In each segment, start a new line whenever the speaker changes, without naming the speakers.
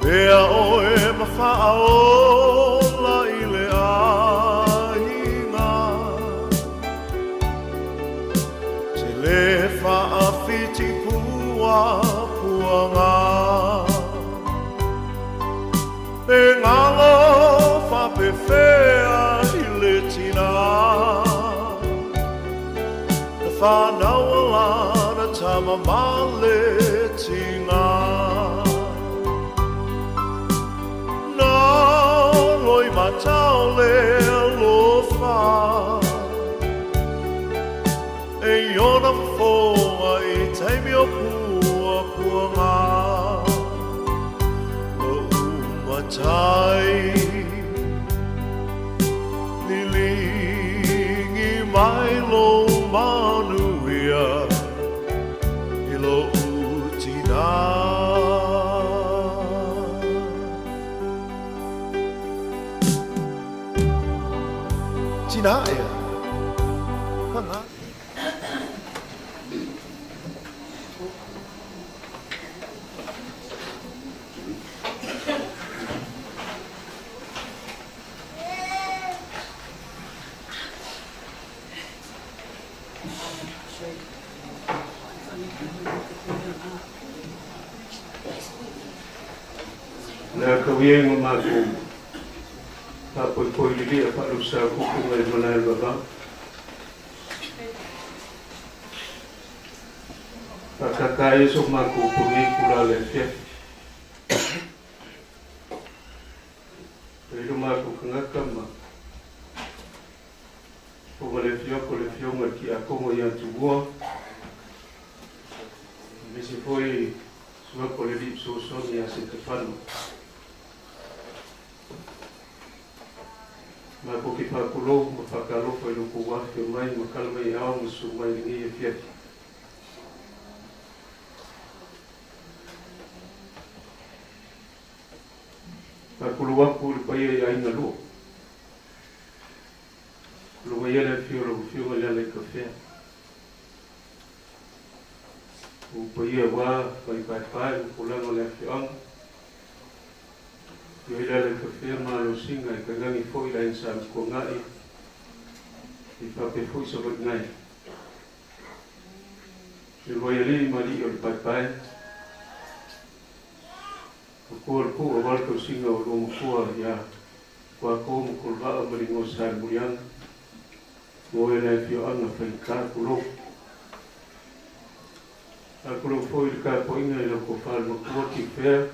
Pea oe mawhaaola I le ainga Te le whaawhiti pua puanga E ngalo whapewhea I le tina Na whanauala na tamamale tinga Matau le alofa E iona foa I teimi o pua puanga Lo umatai Nilingi mai lo manuia I lo utina Tina ea. Hanga.
Na kawieng maku Poi lili apa lusa kuku ngai mana baba. Pakakai sok maku puni kula lefia. Pero maku kengakama. Puma lefia ngaki aku mo yang tubuh. Mesti foi sua koledi so ni asetefano. Ma ko ki whakulo, ma whakalo whai loko wahke mai, ma kalamai ao, ma su mai ngi e fiati. Whakulo wapu le pai e aina lua. Kulo mai ele fio la fio ma lele kawhea. U pai e wā, pai, kulanga le fianga. Yo ila le kawhea malo singa I kangangi fo ila insa ko ngai I whape fo isa wat ngai. Le royali mali o le pai. O kua le kua walko singa o romo kua ya kua ko mo kulwaa mali ngo sa murianga. Mo ila fio anga whai ka kulo. A kulo fo ila ka po inga ila ko whal mo kua ki whea.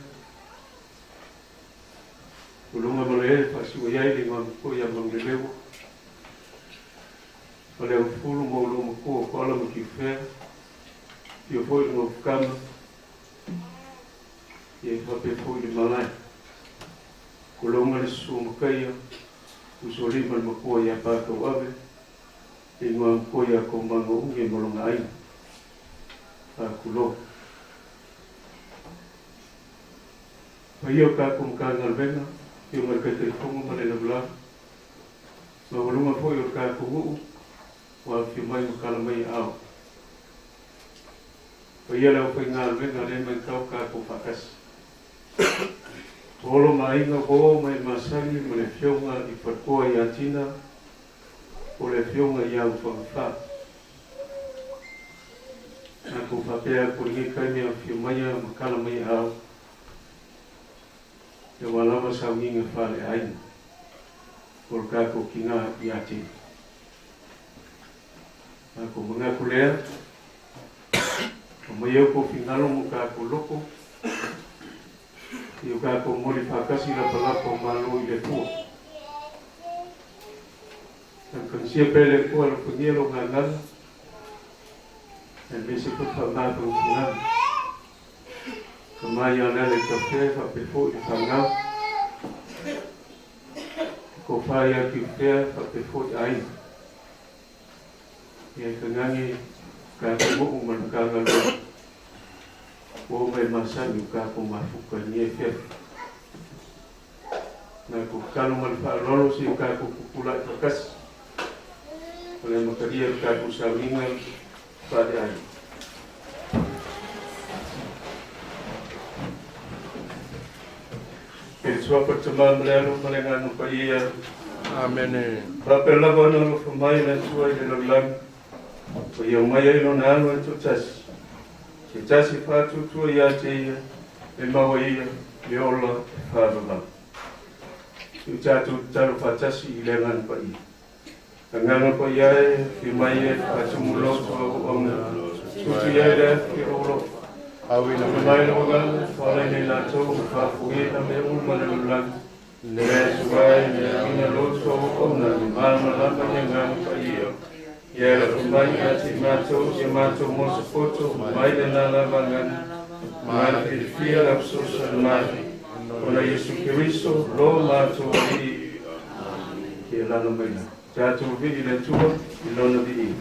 Ulunga malele pasiwa yai le mamko ya manglelewa. Wale ufulu mo ulunga kuwa kwa ala mkifea. Yo foi no kama. Ye hape foi le malai. Kulonga le sumkaya. Usolima le makua ya paka wabe. Inga mkua ya kombango unge molonga aina. Kulo. Paio ka kumkanga albenga. Yo marca telefono ma le bla ma voluma foi o ka ku wa fi mai o kala mai ao o ia la foi ngal venga le mai ka ku fakas polo mai no go mai masani ma le fionga I farkoa I atina o le fionga ia o fa na ku fa pe ku ni ka mi fi mai o kala mai ao E walawa sa winga whale aina. Por kako ki ngā I ati. Ako mga kulea. O mai au ko whingalo mo kako loko. I o kako mori whakasi la palako malo I le kua. Ang kansia pele kua la punielo ngā ngana. E mese puta ngāta o ngana. Kamai ana le kafe fa pefo I whangau. Ko whai a ki whea fa pefo I aina. Ia kangangi ka kumu manukanga lua. O mai masani ka kumafuka ni e whea. Na ku kanu man whaalolo si ka kukula I whakas. Ole makaria ka kusawinga whale aina. Ke sua pa tama mlelo malenga no pa ia.
Amen.
Rapela bona no famai na tua ile no lam. Pa ia mai no na no tu tas. Ke tas fa tu tu ia te ia. E mawa ia le ola fa ba. Tu tu taru fa tas ile ngan pa ia. Nganga pa ia ke mai e fa tumulo o ona. Tu ia le ke oro.
Awi na
Mai no ngan fa le na tu fa fuye na me un malang. Le suai le ina lo so ona mama la manya pa ia ia la mai ati mato mo se foto mai le na la mangan mai le fia la so mai ona Yesu Kristo lo mato i ke la no mai ja tu vi le tu i lo no vi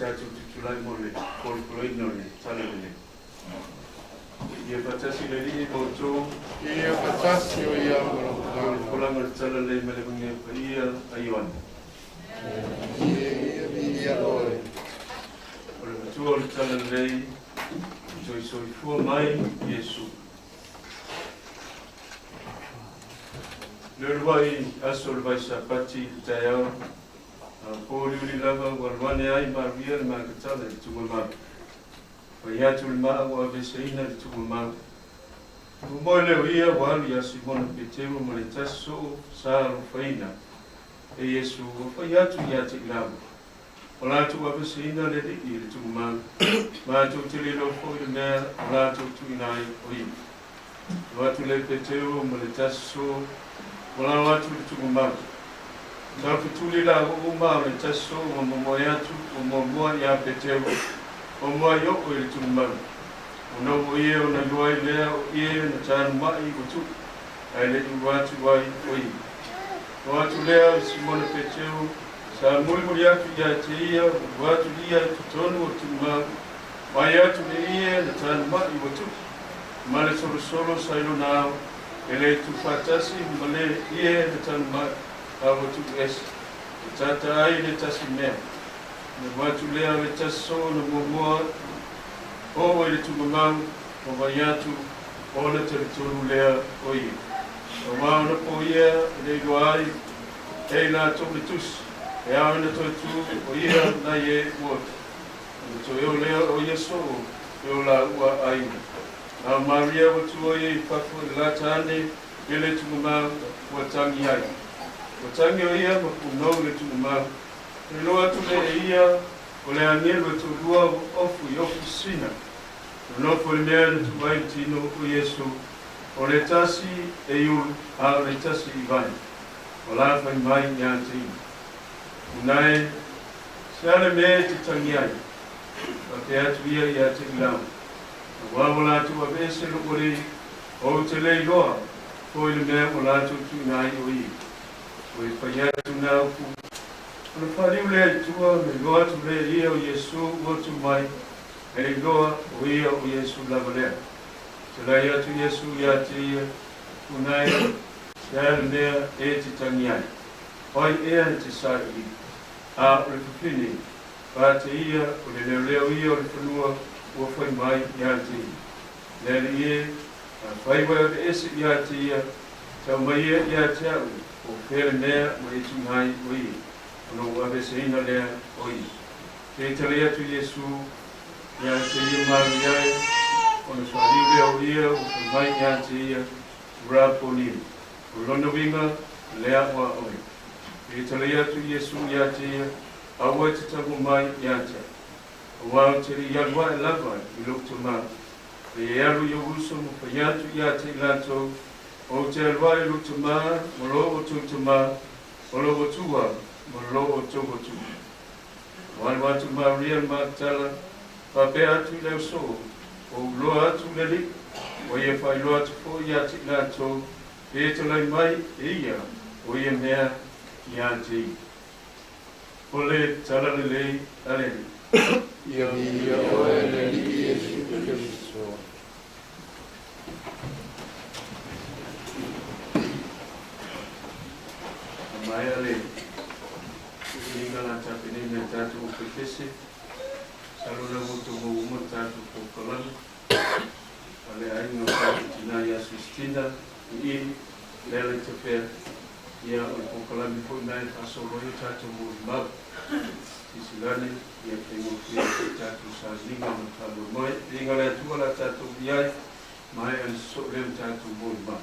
tātou tutulai mole, kōrikolo ino le, tala le. Ia patasi le li o tō,
Ia patasi o ia malonga.
kolanga le tala le mele mungia pa ia a Ioane.
Ia oe.
O le matua o le tala le, soi fua mai, Iesu. Le ruai aso le vai sapati tai au, pōri uri lava walwane ai maruia le makatala le tunga mau. Pai atu le maa wa veseina le tunga mau. Umoe leo ia wali a Simona Petero mo le taso sa rufaina. E Yesu o pai atu ia te lau. O lātu wa veseina le riki le tunga mau. Mātou te lelo fo i le mea, o lātou tuinai o i. O atu le Petero mo le taso, o lau atu le tunga mau. Sa fituli la o ma le taso o mo atu o mo ia Petero. O mua i oko i le tumumaru. O no o ia o na luai lea o ia na tānu mai o tu. Ai le tu watu wai o i. O atu lea o Simona Petero. Sa mui atu ia te ia o watu ia tu tonu o tumumaru. Mai atu le ia na tānu mai o tu. Ma le solo sa ilo nao. E le tu fatasi ma le ia na tānu mai a o tu esi. E tata ai le tasi mea. Na watu lea le taso na momoa o le tumamau o mai atu o le terituru lea o ia. O mauna po ia le iloai e la tole tusi e au na toitu o ia na ie uotu. Na to eo lea o ia so eo la ua aina. Na Maria watu o ia i papu e la tane e le tumamau ua tangi ai. O tangi o ia ma punou le tumamau. E loa tu le ia o le angelo tu lua ofu i ofu sina. O nofo le mea le tu vai tino o Yesu. O le tasi e iulu a le tasi i vai. O la fai mai ni ante ina. Unai, se ale mea te tangi ai. O te atu ia i a te ilau. O wawola tu a vese lo kore o te le iloa. Ko i le mea o la tu tu nai o i. O i fai atu na upu. O whariu lea tua, me loa tu lea ia o Yesu o tu mai, e loa o ia o Yesu lava lea. Te lai atu Yesu ia te ia, unai, te ale lea e te tangi ai. Oi ea te sai i, a o le pupini, pa te ia, o le leo ia o le whanua, o whai mai ia te ia. Lea le ie, a whai wai o le ese ia te ia, tau mai ia te au, o where mea o e tu ngai o ia. Ono wabe seina lea oi. Te tale atu Yesu, ia te ia maru iai, ono whaliu lea o ia, o mai ia te ia, rapo ni. O lono winga, lea wa oi. Te tale atu Yesu, ia te ia, awa te tamu mai ia te. O wao te ri ialwa e lava, i lukta maa. Te ialu i uso mo payatu ia te lato, o te alwa i lukta maa, mo lo o tukta maa, o lo o tua, Molo o togo tu. Wan watu Maria Magdala, pape atu leo so, o lo atu leli, o ia whai lo atu fo ia ti lato, e te lai mai e ia, o ia mea ia te. O le tala lelei aleni.
Ia o ele ni Yesu Kristo.
Mai aleni. Inga la tapene me tatu o kese. Salula moto mo tatu ko kolan. Ale ai no tatu tina ya sustina i lele te pe ia o kolan ko nai paso ro tatu mo ma. Sisilane ia tengo que tatu sa linga mo tatu mo inga la tu la tatu ia mai an so le tatu mo ma.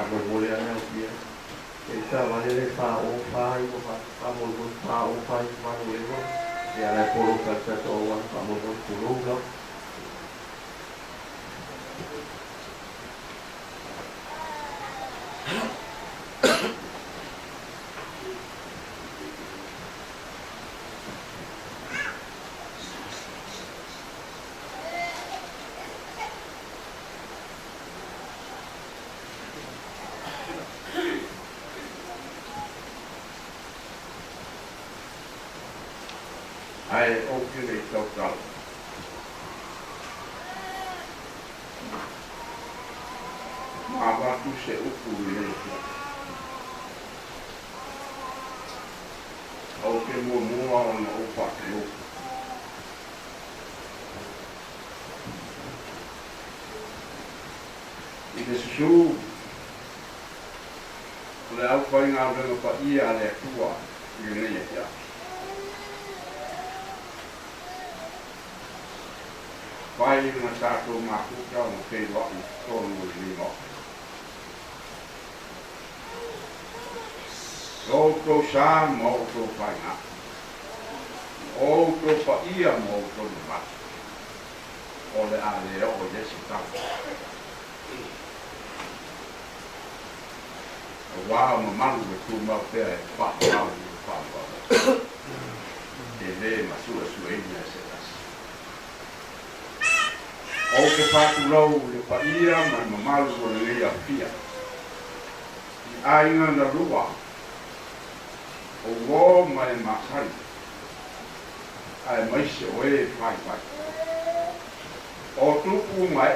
mole ana dia e sa vale le fa o fai o fa mo fa o fai fa o le e ala polo ka to wa fa mo polo ai o que le toca ma va tu se o pule o que mo ona o patro e de su le au fai nga venga pa ia le tua i ne ia vai una stato makuta un che va in torno al limo. Molto sa, molto faina. Molto faia, molto ma. Ole ale o desita. Wow, ma manu tu ma per fa fa. E le ma sua se o ke whatu lau le paia mai mamalu o le lea pia. I ainga na rua o wō mai masari. Ai maise o e whai whai. O tupu mai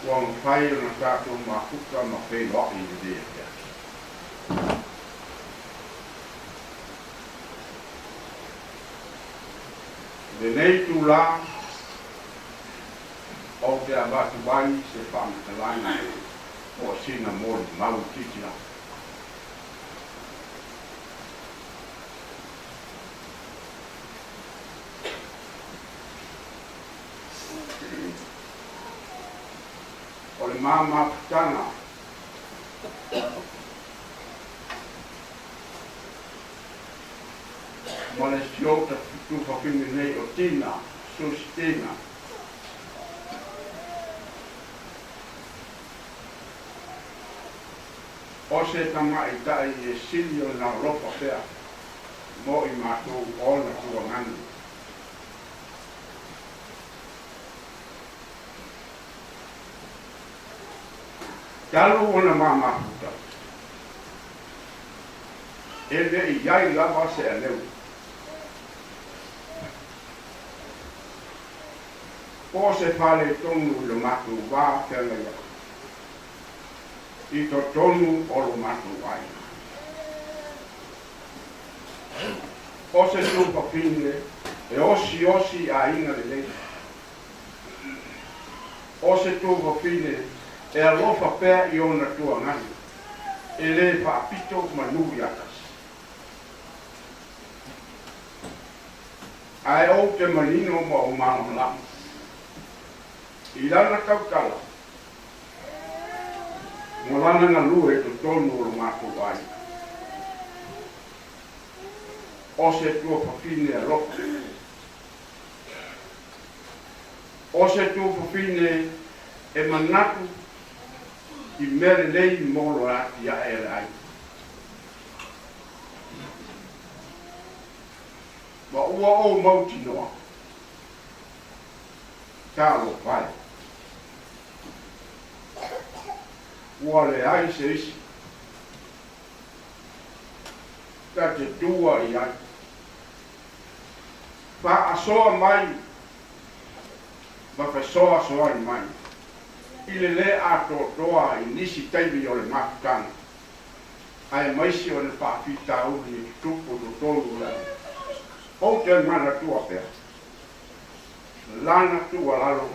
wang whai o na tātou ma huka ma whai waki i lea pia. Le nei tu la o te abatu wai se whamatalaina o sina mori mau titia. O le mama putana ma le siota tu whakini nei o tina, sustina. O se tamai tai e silio na ropa pea mo i mātou ona tua ngani. Talu ona mamaputa. E le i iai lava se aleu. O se pale tonu le mātou wā tela ia. I to tonu o lo matu ai. O se tupa pine, e osi a inga le lei. O se tupa pine, e alofa pea i ona tua ngani. E le whaapito manuhi atas. Ai o te manino ma o mana lamu. I lana kaukala. Ngolana na lue to tonu o mako ai. O se tua papine a roka. O se tua papine e manatu i mere lei molo ati a ere ai. Ma ua o mauti noa. Talo vai. Ua le ai se isi. Ta te tua i ai. Pa asoa mai. Ma fa soa i mai. I le ato toa i nisi taibi o le makutana. Ai maisi o le whaafita uri i tupu do tolu la. O te mana tua pea. Lana tua lalo.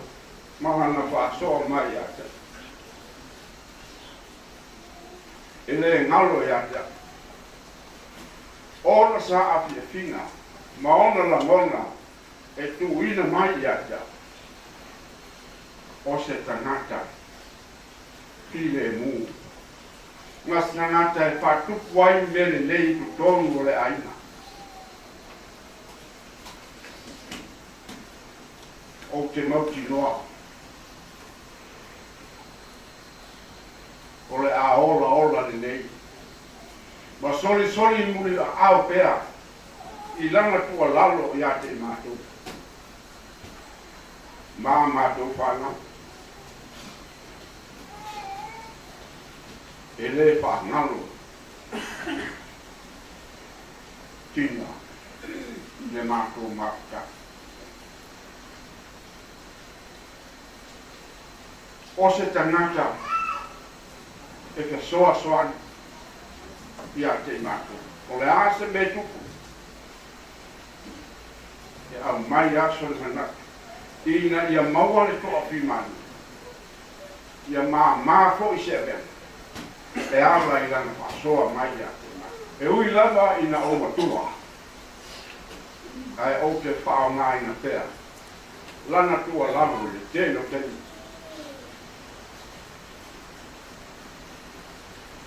Mahana wha asoa mai ata. Ele ngalo ya ya. Ona sa afia fina, ma ona la mona e tu ina mai ya ya. O se tangata. le mu. Ngas na ngata e whatupu wai mele nei tu tonu o le aina. O te mauti noa. O le a ola le nei. Ma soli muli au pea. I langa tua lalo i a te mātou. Mā mātou whānau. E le whanalo. Tina. Le mātou mātou. O se tangata. E ka soa i a te mātou. O le ase me tuku. E au mai aso le manaka. Ina ia maua le toa pimani. Ia maa fo i se avena. E awa i lana pasoa mai a te mātou. E ui lava ina o matua. Ai o te whao ngā ina pēr. Lana tua lava le tēno tēno.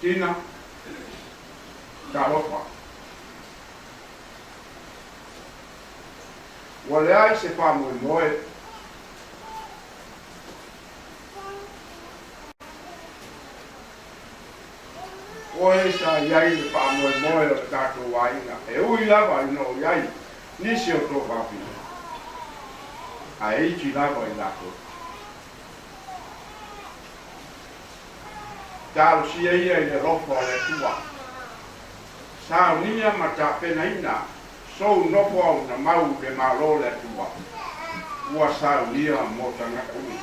Tina, ka ropa. Wale ai se wha moe. Oe sa iai le wha moe o tātou wainga. E ui lava i no iai, nisi o tō papi. A eiti lava i lako. Talo si ia i le rofa o le tua. Sa unia ma ta pena ina. So nopo au na mau le malo le tua. Ua sa unia mo ta na ui.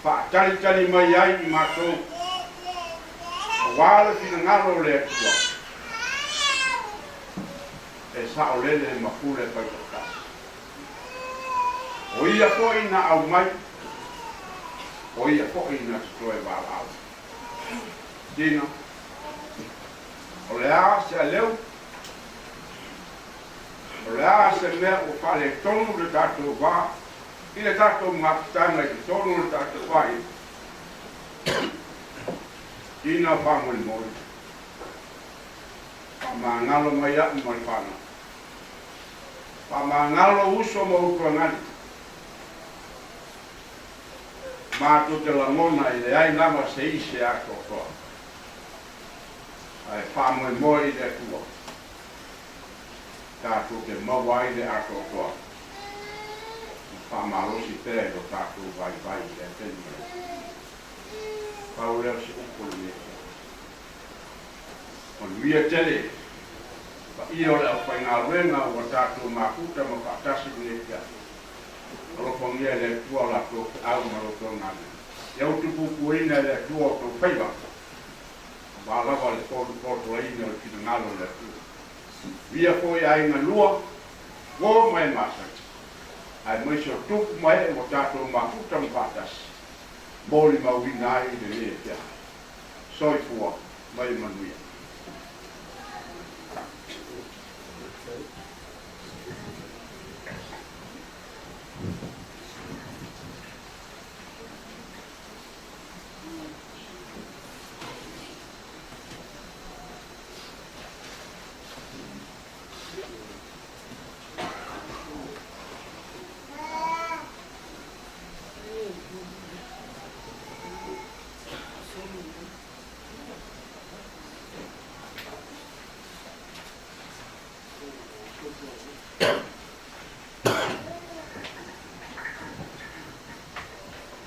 Pa tali mai ai i matou. Wale fina ngalo le tua. E sa o lele mapule pa i kasi. O ia po ina au mai. O ia po ina stoe walau. Dino. O le a se a leu. O le a se mea o whale tonu le tatou wā. I le tatou makitanga i tonu le tatou wai. Dino whamuri mori. Whamangalo mai a mori whana. Whamangalo uso mo utua ngani. Mātou te langona i le ai nama se ise a kokoa. Ai whamoe moe i le kua. Tātou te maua i le a kokoa. Whamalosi pere o tātou vai i le teni. Pau leo se upoli me. On via tele. Pa i o le au whainga ruenga o tātou makuta ma whaatasi le kia. Ropongia le tua la to au marotona. Ya utupu ina le tua to paiva. Ba lava le porto ina o kinangalo le tua. Via foi ai na lua, go mai masa. Ai mai so tupu mai o tato makuta mpatas. Boli mawinai de le kia. Soi fua mai manuia.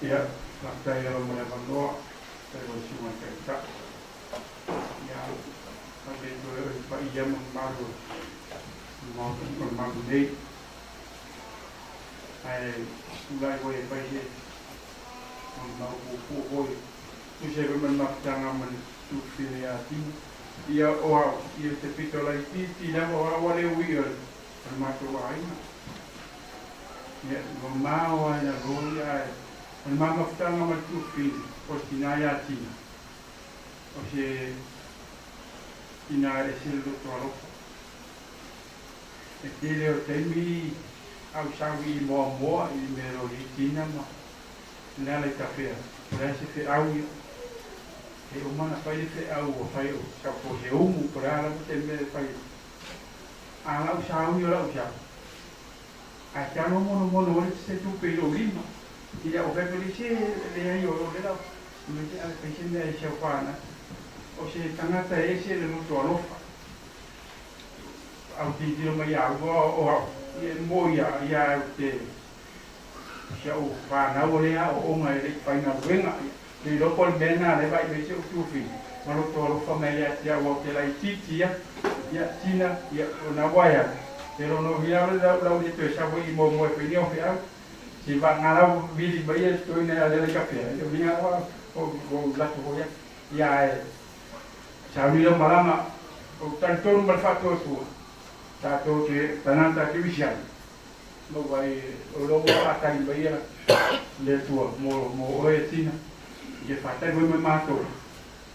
Ya, saya yang menemukan saya cuma kerja. Ya, pada itu Pak Ia membaru mau ni. Saya mulai boleh pergi mau buku. Tu saya memang jangan mensufiati. Ia orang ia terpikir lagi tidak orang yang weird termasuk lain. Ya, mau ada roya. Ang mgaفتanga matupin o sinayati o si inaresil do toro e tele o temi au sawi mo i mero i tina ma nale kafea Ora se fe au ia. E o mana pai le fe au o pai o ka po he umu por ala mo te me pai. Ala u sa u ora u sa. A ta no mono o se tu pe lo lima. Ia o pe le se le ai o le la. Me te ala pe se me se pana. O se tangata e se le no to alofa. Au ti tiro mai au o ia mo ia te sia o pana o le o mai le pai na wenga le lo pol bena le vai me se o tufi ma lo to lo famiglia tia o te lai titia ia tina ia ona waya pero no via la de te sa voi mo pe ni o fia si va ngala vidi bai sto in le caffè io vinga o la to ia sa mi lo malama o tanto non per fatto tu tato che tananta che visiamo lo vai o lo va a in baia le tua mo o tina che fatta voi mi mato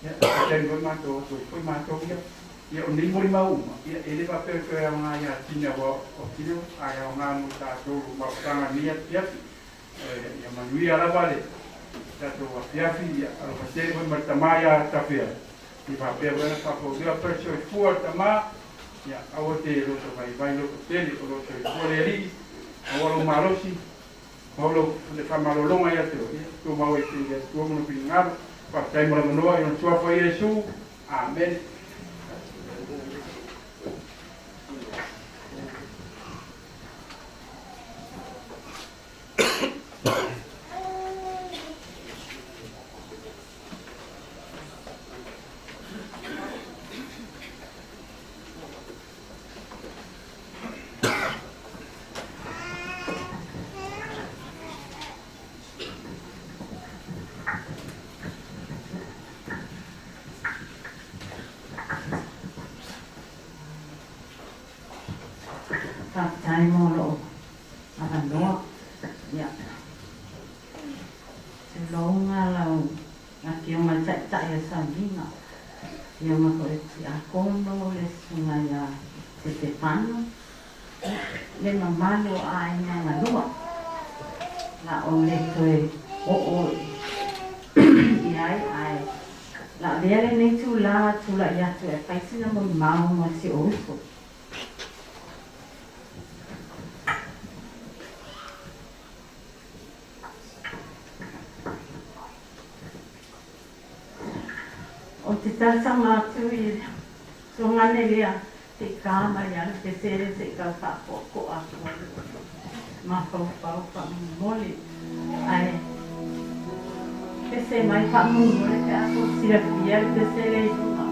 ya fatta voi mato poi mato ya un limbo ma uma ya ele va per una ya tina o tina a una mutato ma kana mia ya ya manuia la vale tato ya figlia allo fatte voi martamaya tafia ti fa per una fa poter perciò fuori ma ya awote lo so vai lo tele lo so fuori lì o marosi o le famalo longa ya tu mau e tu mo pingar pa tai mo no e tu fa Yesu amen
tai molo ano ya longa lau aki o mai tai sa vinga ya ma ko e a kono le sunga ya se te pano le mamalo ai na lua la o le toe o ai la le nei tu la ya tu e pai sina mo mau ma si o o te tasanga atu I so ngane lea te kāma ia te sere te kau whapoko aku ma whapau whamoli ai te se mai whamumore te ako sira pia te sere I tunga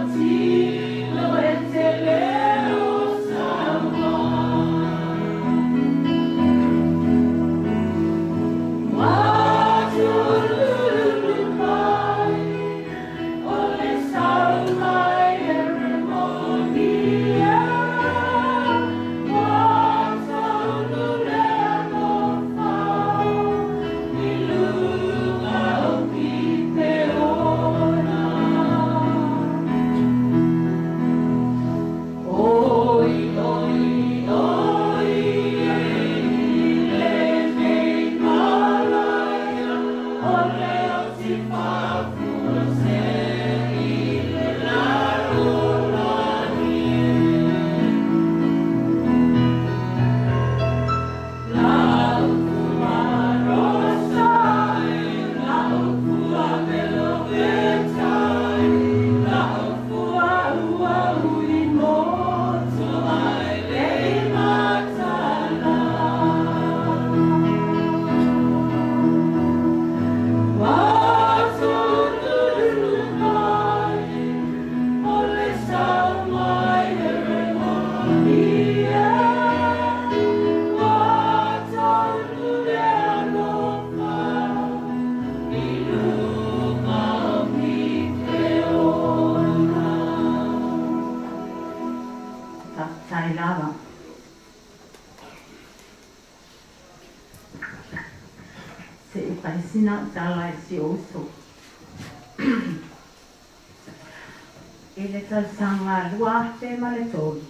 Tilo tai lava. Se i paisina tala e si oso. I le tausanga lua te ma le tolu.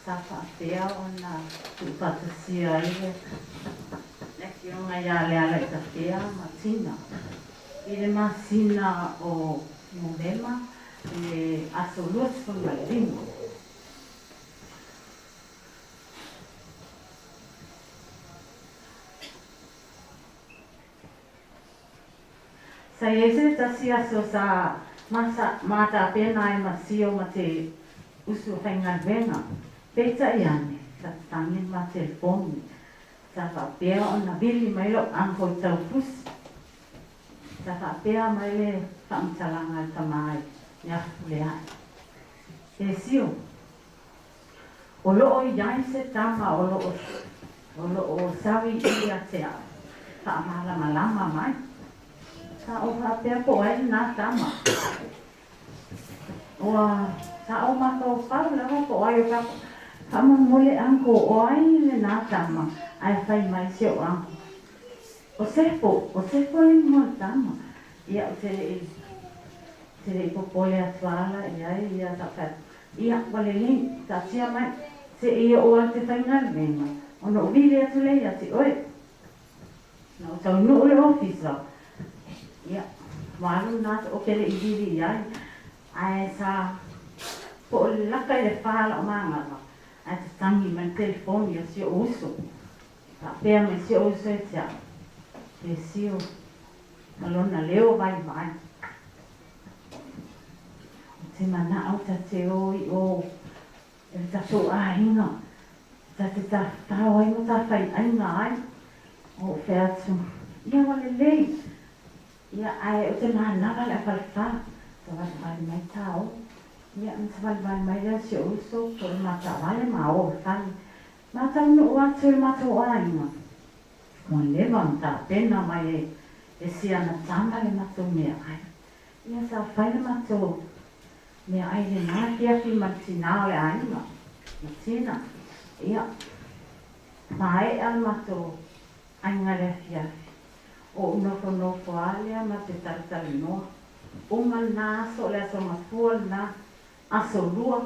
Sa whaatea o na tupatasia ile. Neki o ngai ale ale tatea matina. I le masina o Novema le aso luas con Valerino. Sa ese tasi aso sa mata pena e masio ma te usu whainga venga. Peta iane, sa tangin ma telefoni. Sa whapea o na bili mai lo angko tau pusi. Sa whapea mai le whaamtalanga tamai ia fulea. E sio. O loo i iai se tama o loo sawi i a te a. Whaamala malama mai. Sa o whapea po ai nā tama. Oa, sa o maka o whau lawa po ai o kako. Kama mole anko o ai le nā tama. Ai whai mai se o anko. O sefo le mua tama. Ia o tere i popole atuala, ia takat. Ia wale ling, ta tia mai. Se ia o al te whaingal venga. O no vile atu lei ati oe. Na o tau nuu le ofisa. Ia, walu nāt o kere i diri iai. Ai sa po o laka i le whala o mangala. Ai te tangi mai telefoni a sio uso. Ta pēr me sio uso e tia. E sio. Malona leo vai vai. O te mana au ta te oi o. E ta tō a inga. Ta te ta tau ai mo ta whai ainga ai. O wheatu. Ia wale lei. Ia ai o te mahanawa le awhaliwha. Ta wale mai tau. Ia ta wale mai rea si uso. Ko le mata wale ma o whai. Mata unu atu le mata o ainga. Mo lewa mta pena mai e si ana tama le mata mea ai. Ia sa whai le mata mea ai le nā kia ki matina o le ainga. Matina. Ia. Mai al mata ainga le fiafi. O nofo alea ma te taritari noa. Unga nā aso le aso mafua nā aso lua.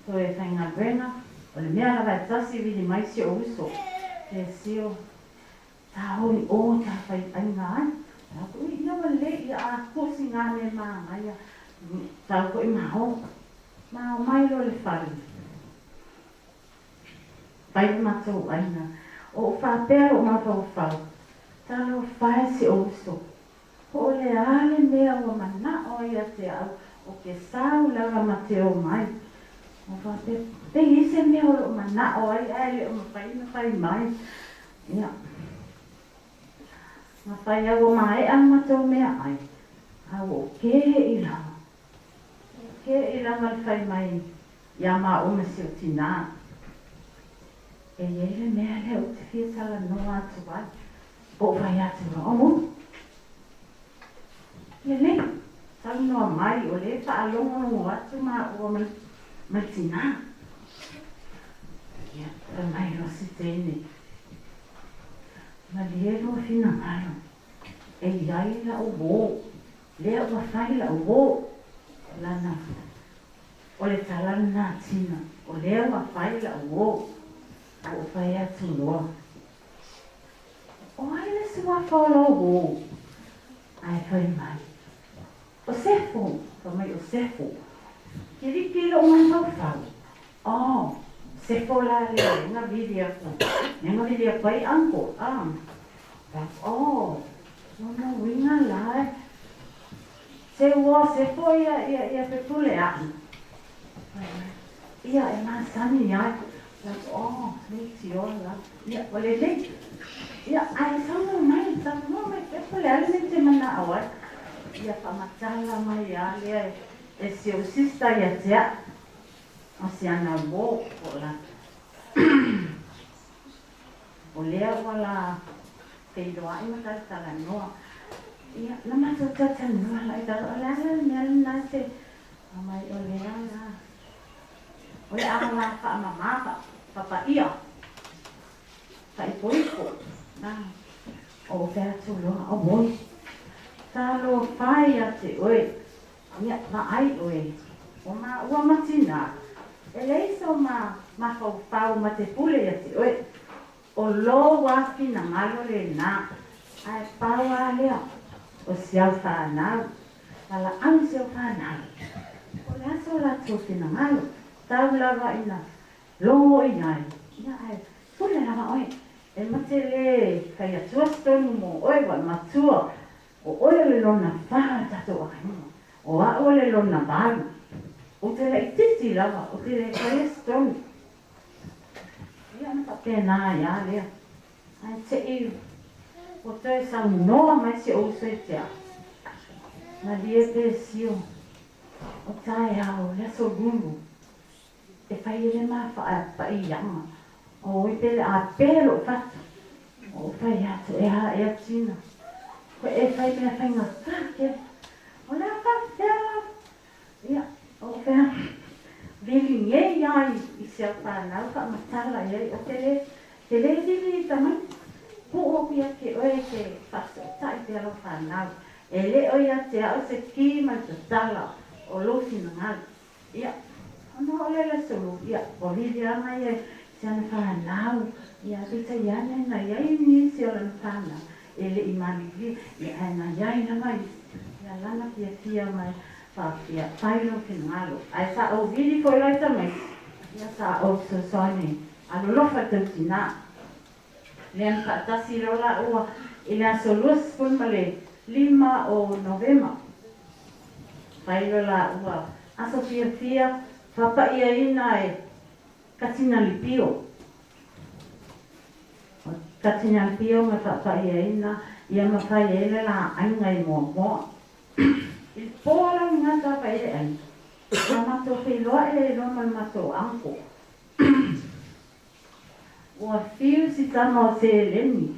To e whainga wena. O le mea lawa e tasi vini mai si o uso. E sio. Tā hoi o tā whai ainga ai. Tā koi ia wale ia a kosi ngā me maa ngaia. Tā koi maho. Maho mai lo le whari. Whai matou aina. O whapea o mawhau whau. Talo whae si oso. Ho le ale mea o mana o ia te au. O ke sau laga ma te o mai. O whape. Te ise mea o mana o ai ai o mawhai mai. Ia. Ma whai au o mai ang ma tau mea ai. Au o ke i lama. O ke i lama le whai mai. Ia ma o masi o tina. E ele mea le o te fia sala noa atu ai. O vai atu no omu. Ia le, tau noa mai o le wha alongo no atu ma o matina. Ia, ta mai rosi tēne. Ma le roa fina ngalo. E iai la o wō. Lea ua whai la o wō. Lana. O le talana nā tina. O lea ua whai la o wō. O vai atu noa. O ai le sua wholo o. Ai whai mai. O sefo. Ka mai o sefo. Ke riki lo mai whau. Oh. Sefo la le. Nga vidi aku. Nga vidi aku ai anko. Oh. Nona winga lai. Se ua sefo ia pepule aki. Ia e maa sani ai. Oh. Niti ola. Ia wale le. Ia, ai sama mai, te pole ale me te mana awai. Ia whamatala mai ale e si o sista ia tea. O si ana wō o la. O lea wala te iloa ima taritala noa. Ia, nama tu tatan wala ita wala nyal nase. Amai ole na. Ole ala ka mama papa ia. Kai poiko. Na. O fa tu lo o boy. Ta lo fai ate oi. Ia na ai oi. O ma ua matina. Ele so ma ko pau ma te pule ate oi. O lo wa fina malo le na. Ai pau alea. O siau whanau, ala ang siau whanau. O le aso la tōki na malo, tau lawa ina, longo i ngai. Ia ai, pule lawa oi, e mate le, kai atua stonu mo oi wa matua, o oi le lona whaa tato a kainuma, o a o le lona balu. O te le titi lawa, o te le kai stonu. Ia na pa pēnā ia lea. Ai te iu. O toi sa noa mai se o se tea. Na lie pe sio. O tae au, le so gulu. E whai ele maa whai ianga. O i pele a pelo fatu. O whai atu e ha e atina. Ko e whai mea whai ngā kake. O lea whawhia. Ia, o whea. Vili nge iai i se whanau ka matala iai. O te le vili i tamai. Ko o pia ke oe ke paso tai te alo whanau. E le oe a te au se ki mai te tala o losi na ngal. Ia, ono o le le solo. Ia, o hiri anga ia se ana whanau. Ia, rita iane na iai ni se o lana whanau. E le i mani li, ia ana iai na mai. Ia lana kia mai whawhia, whailo ki ngalo. Ai sa o hiri ko ilaita mai. Ia sa o sosone. Alo lofa tau tina. Lean katasi rola ua ina solus pun male 5 o Novema. Whailo la ua aso fia papa ia ina e katina lipio. Katina lipio ma papa ia ina ia ma whai ele la ainga i mua. Il pola ngata whai ele ai. Ma mato whiloa e roma mato anko. Ua whiu si tama o se eleni,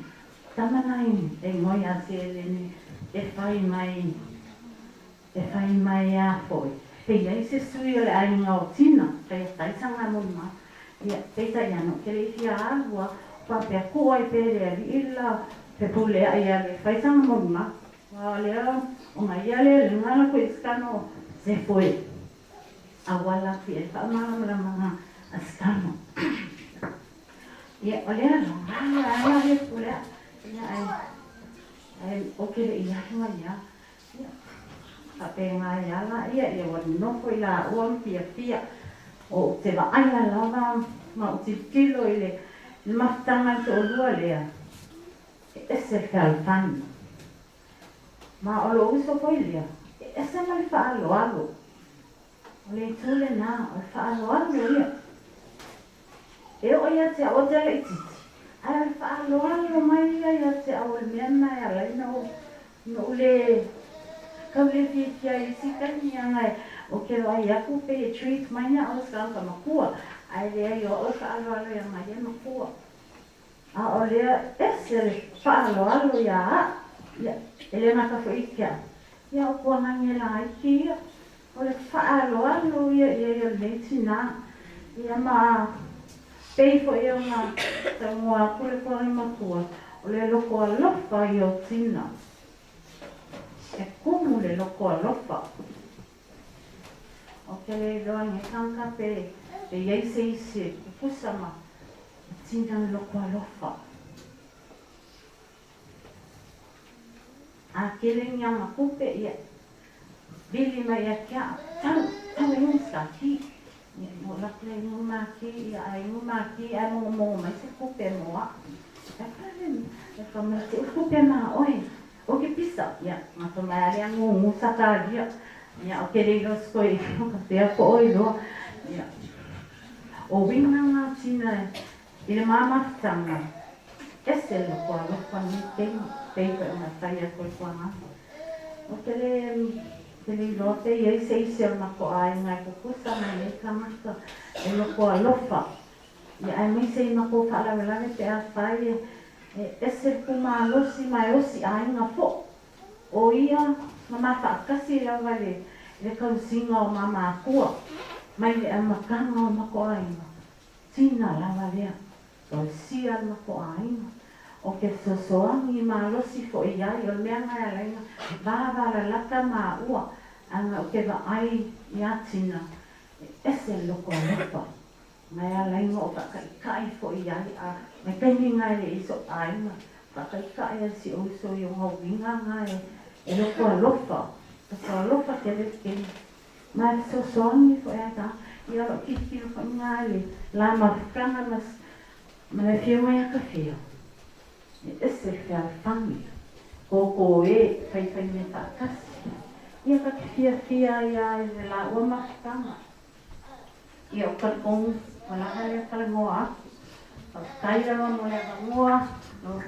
tama nai e ngoi a se eleni, e whai mai a foi. Hei ai se sui o le ainga o tina, kei taisanga muna, ia peita iano, kere fia agua, papea kua i pere a ila, pe pule a ia le whaisanga muna, wa lea o ngai ia le ngana koe skano se foi. A wala ki e whaamara mga a skano. Ia, o lea no, ala he pulea. Ia, ai, o kere ia hua ia. Ia, hape ngā ia la, ia wani noko i la uam pia. O te wa aia lava, ma o te kilo i le maftanga te o lua lea. E se whalfani. Ma o lo uso koi lea. E se mai whaalo alo. O le tūle nā, o whaalo alo ia. E o ia te o te le titi. Ai whaaloalo mai ia te o le meana e alai no ule kaule whitia i sikani angai o ke wai aku pe e treat mai na o skanga makua. Ai lea i o whaaloalo ia mai e makua. A o lea ese le whaaloalo ia a. E le maka whaikia. Ia o kua ngange la aiki ia. O le whaaloalo ia i o leiti nā. Ia maa pei fo e o ngā tangoa kule kore makua o le loko a lofa i o tina. E kumu le loko a lofa. O ke le roa nge kanka pe iei se isi kusama tina loko a lofa. A kere ngia makupe ia bili mai a kia tau e unsa ki. Mo lakle ngumaki ai ngumaki ai mo mai se kupe moa. E kama te kupe ma oi. O ke pisa ia mato mai ali ngu sata dia. Ia o ke rego skoi ka te ko oi do. Ia. O winga nga tina i le mama tanga. Ese lo kwa ni te na taia ko ma. O ke le rote i eise isi o mako ai ngai kukusa mai e kamata e loko a lofa. I ai meise i mako whaalawelane te a whai e ese kuma alosi mai osi ai ngā fo. o ia na mawhaakasi lawa le kausinga o mamakua. Mai le amakanga o mako aina. Tina lawa lea. O sia mako aina. O ke sosoangi malosi fo iai o mea ngai alainga. Vāwara laka maa ua. Anga o ke wa ai ia tina. Ese loko lepa. Ngai alainga o kakaikai fo iai a. Me kaini ngai le iso aina. Kakaikai a si oiso i o ngau winga ngai. E loko alofa. Kasi alofa ke le keni. Mai sosoangi fo ia ta. Ia lo kiki o ngai le. La mawhikanga mas. Mana whio mai a ka whio. Ese whia whangi. Koko e whaiwhai me tākasi. Ia ka whia ia e la ua mawhikanga. Ia o kalkongu. Malaka lea kalangoa aku. Kaira wa mo lea kangoa. No.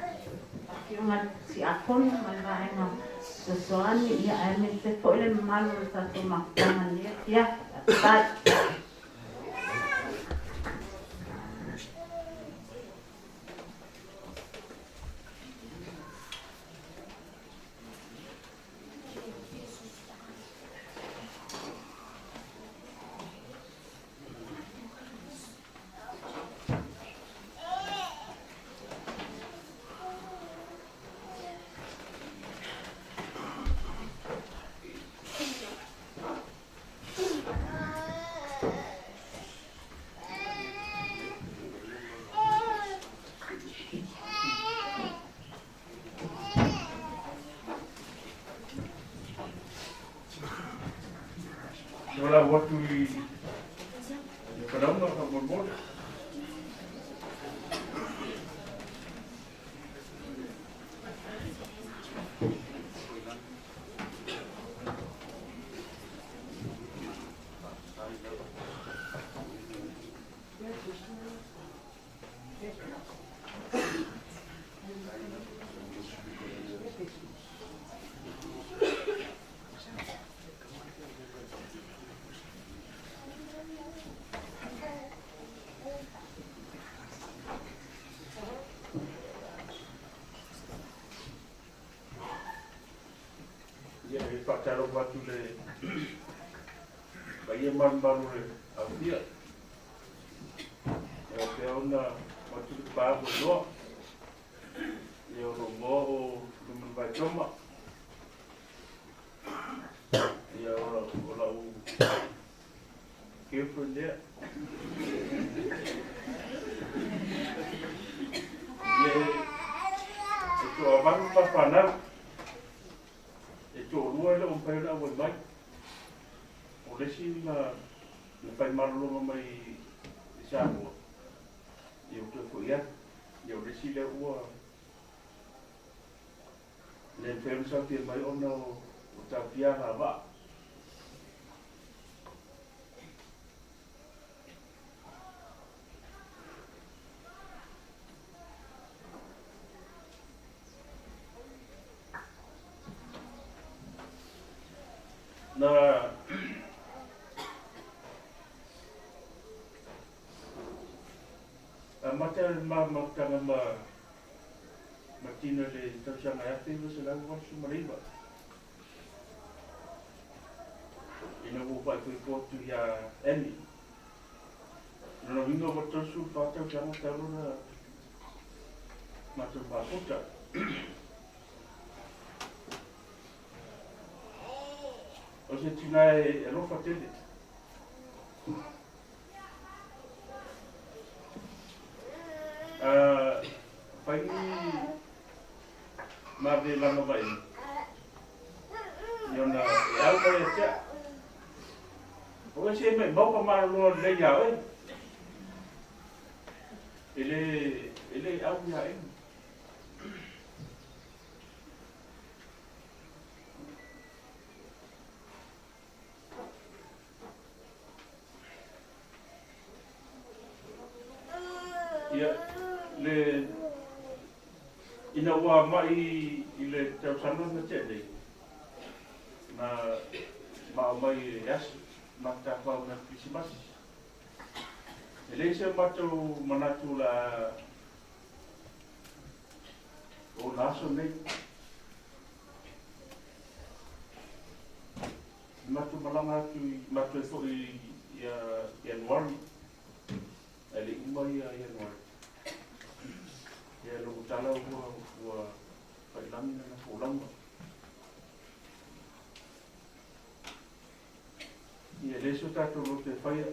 Kia ngā si akonu. Malaka sosoani. Ia e me te poile malu. Tato mawhikanga lea. Ia. Tai.
Wala watu i whanaunga ka mormona. Whakaro watu le Baia maru le awhia. E o te auna watu le pāgo loa. E o rongo o Lumen Vai Toma. E o lau girlfriend there. E to avangu pa whanau. Tō rua ele o mpei na wai mai. O lesi na pai marulonga mai i Samoa. I o tue ko ia. I o lesi le ua. Le mpei sa te mai ona o tau pia na wa. Na mata makanga matina le tausanga ya te wasa lau wasu mariba. Ina wupa i potu ya eni. Nana winga watosu whatau kama taruna mata maputa. O se tina e rofa tele. Whai mare langa vai. Iona e au kai e tea. O e se me mauka mara loa lei au e. Ele au ia e. Le ina ua mai i le tausanga na tele na ma mai yas ma ta whau na Christmas e le se matou manatu la o naso nei matu malanga atu matu e fo i Januari. Ele imai a Januari. Ia lo tala ua pailamina na polanga. Ia leso tato lo te whaia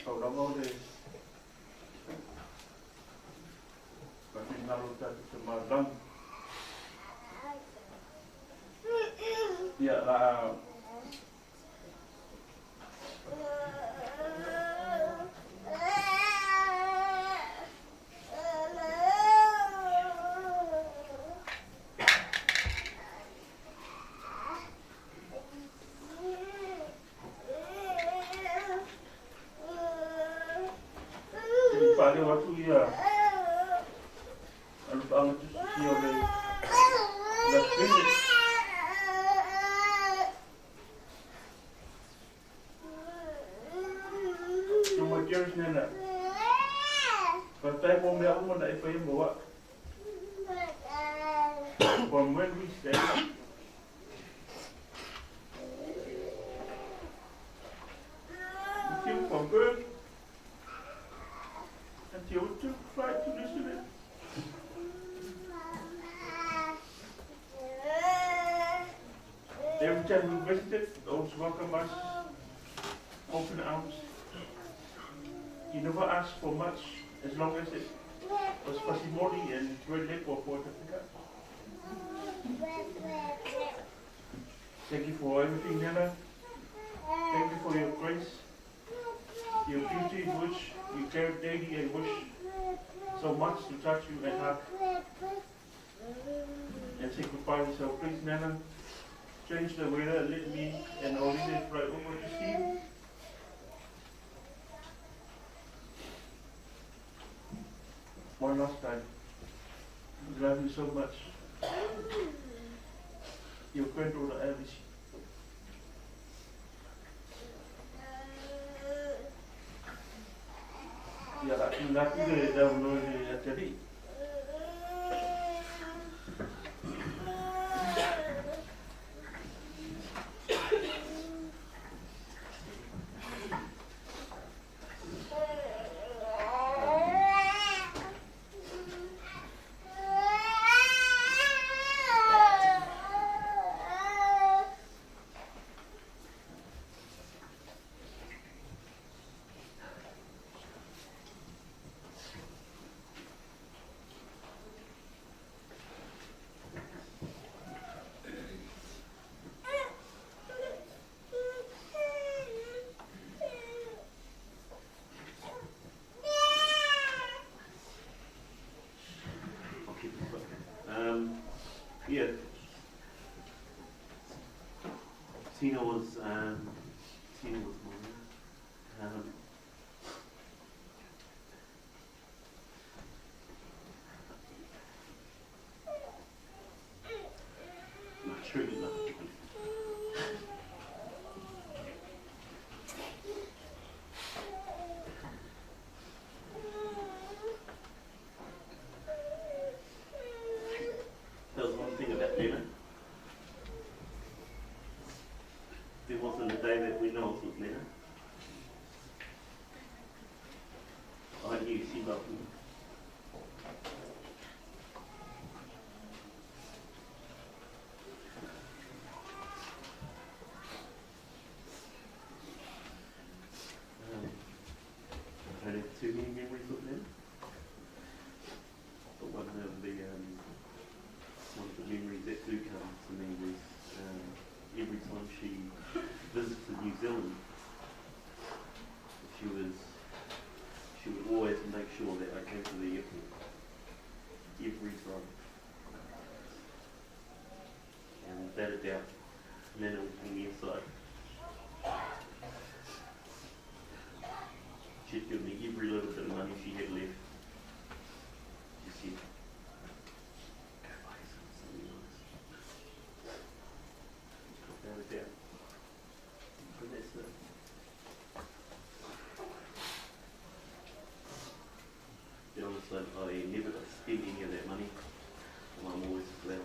kaulanga o le pati ngalo tato te marang. Ia la pare watu ia alu anga tu si ole la pene cuma jeris nena patai mo mea uma na e pai mo wa from when we stay from birth until we took flight to New Zealand. Every time we visited, they always welcome us, open arms. You never ask for much, as long as it was pasimori and red lake or Port Africa. Thank you for everything, Nana. Thank you for your grace, your beauty, which you care daily and wish so much to touch you and hug and say goodbye. So please, Nana, change the weather and let me and Olivia fly over to see you. One last time. I love you so much. Your granddaughter Alice. Ya, nak juga dah mula jadi. Yeah. Tina was mine. Not really not. That was one thing about Lena. There wasn't a day that we know with Lena. I knew she loved me. I don't have too many memories with Lena. But one of the memories that do come to me was every time she visited New Zealand, she would always make sure that I came to the airport every time. And without a doubt, Nana would bring me aside. She'd give me every little bit of money she had left. She said, go buy something nice. Without a doubt. And that's it. Then all of a sudden, I never got to spend any of that money. And I'm always glad to.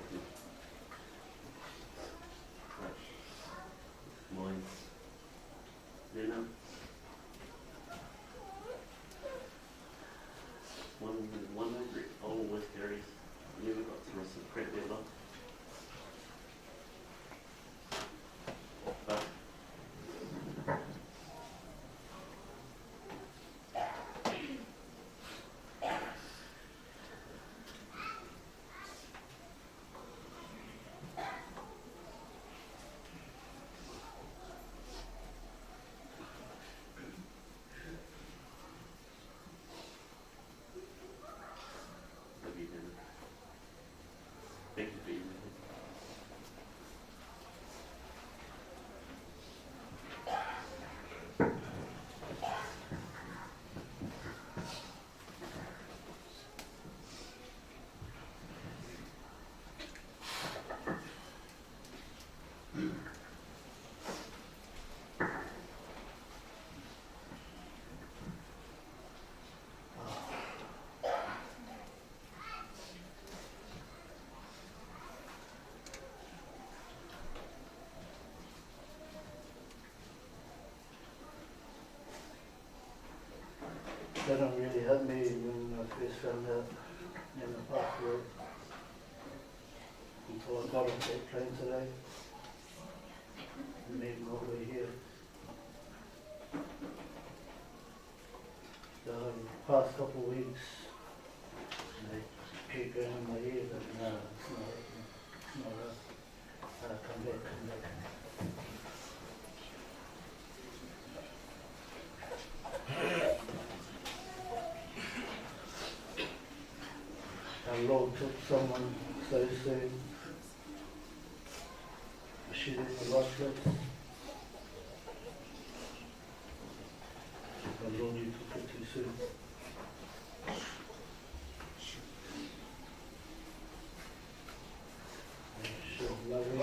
didn't really hit me when I first found out in the password until I got off that plane today. And made my way here. The past couple of weeks, they keep going in my ear, but no, it's not come back. Our Lord took someone so soon. She did the right place. Our Lord, you took it too soon. She'll love you.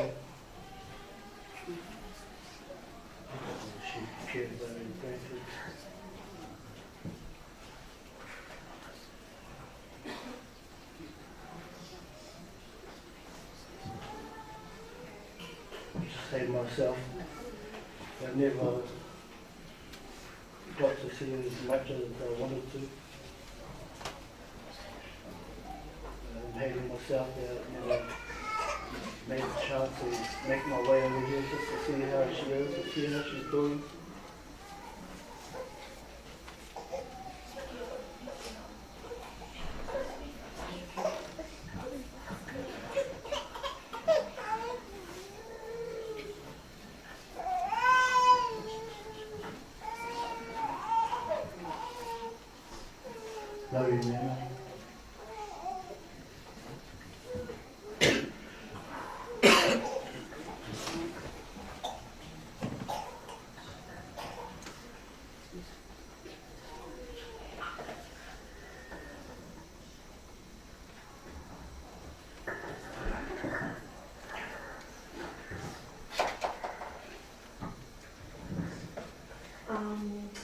She cared about her grandkids. Say myself, I never got to see as much as I wanted to. Hating myself that I never made the chance to make my way over here just to see how she is, to see how she's doing. Love you, man.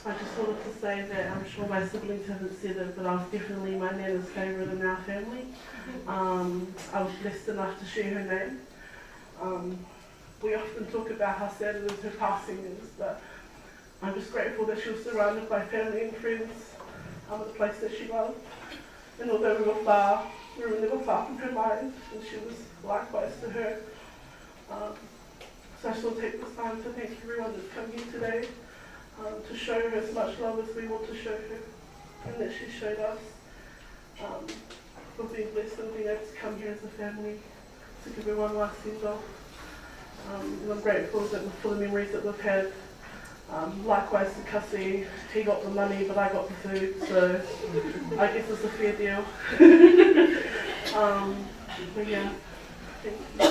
I just wanted to say that I'm sure my siblings haven't said it, but I was definitely my nana's favourite in our family. I was blessed enough to share her name. We often talk about how sad it is her passing is, but I'm just grateful that she was surrounded by family and friends at the place that she loved. And although we were never far from her mind, and she was likewise to her. So I still take this time to thank everyone that's come here today. To show her as much love as we want to show her, and that she showed us, for being blessed and being able to come here as a family to give her one last send off. And I'm grateful for the memories that we've had. Likewise to Cassie, he got the money but I got the food, so I guess it's a fair deal. But yeah, thank you.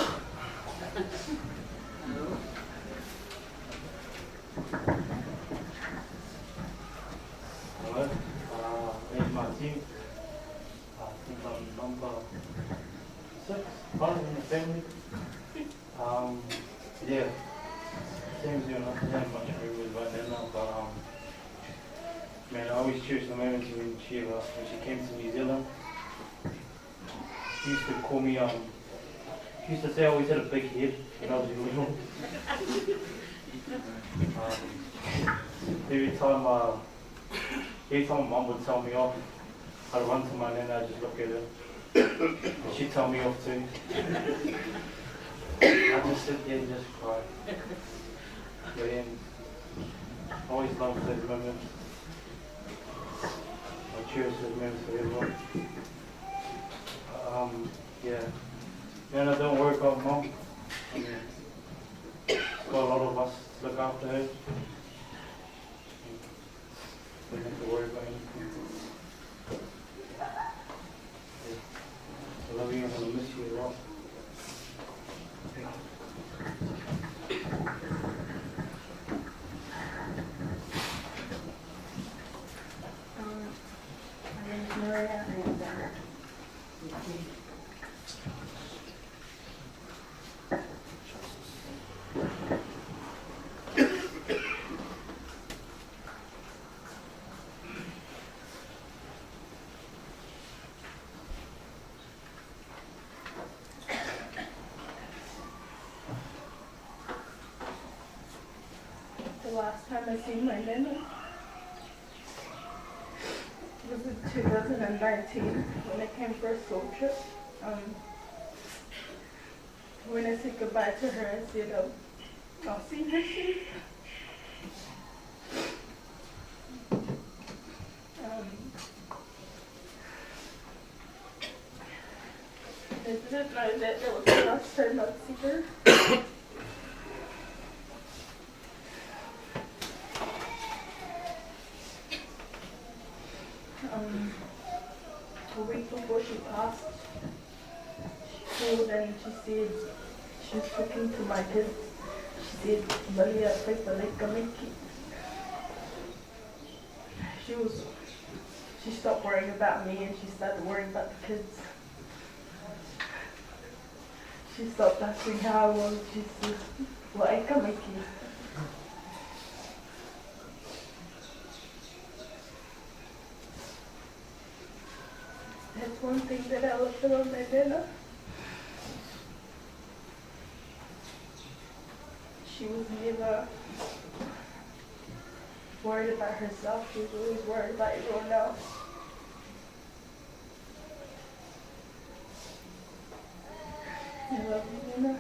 Hello, my name's Martin. I think I'm number 6, part in the family. Yeah, same as you, not much memories right now, but man, I always cherish the moments when she came to New Zealand. She used to call me, she used to say I always had a big head when I was little. Every time Mum would tell me off, I'd run to my nana, I'd just look at her. And she'd tell me off too. I'd just sit there and just cry. But then, I always loved those moments. I cherish those moments forever. Yeah. And I don't worry about Mum. I mean, there's got a lot of us to look after her. We don't have to worry about anything. Yeah. I love you and I'm going to miss you a lot.
My name is Maria, and the last time I seen my nana,
was in 2019 when I came for a soul trip. When I said goodbye to her, I said, I'll see her soon. I didn't know that was the last time I'd see her. A week before she passed, she called and she said she was talking to my kids. She said, Malia, she stopped worrying about me and she started worrying about the kids. She stopped asking how I was. She said, well, I can make you. That's one thing that I looked at on my dinner. She was never worried about herself. She was always worried about everyone else. I love you, Nina.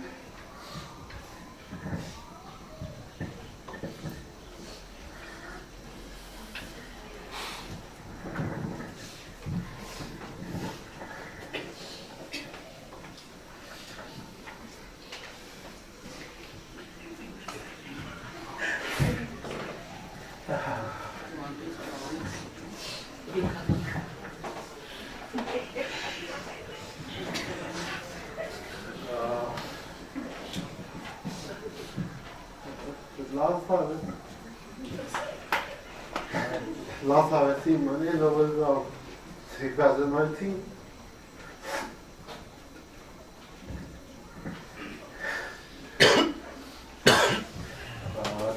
Last time I seen my neighbor was 2019.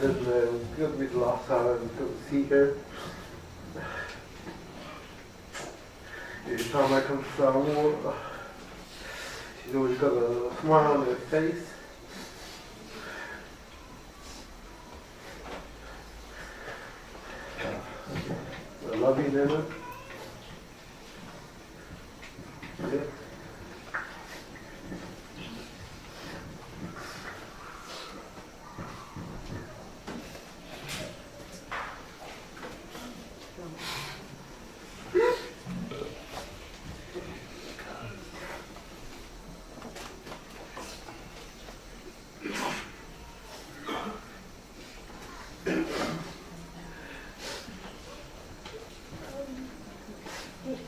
This was good with last time I could see her. Every time I come to Samoa, she's always got a smile on her face. I love you, Nana. Yeah.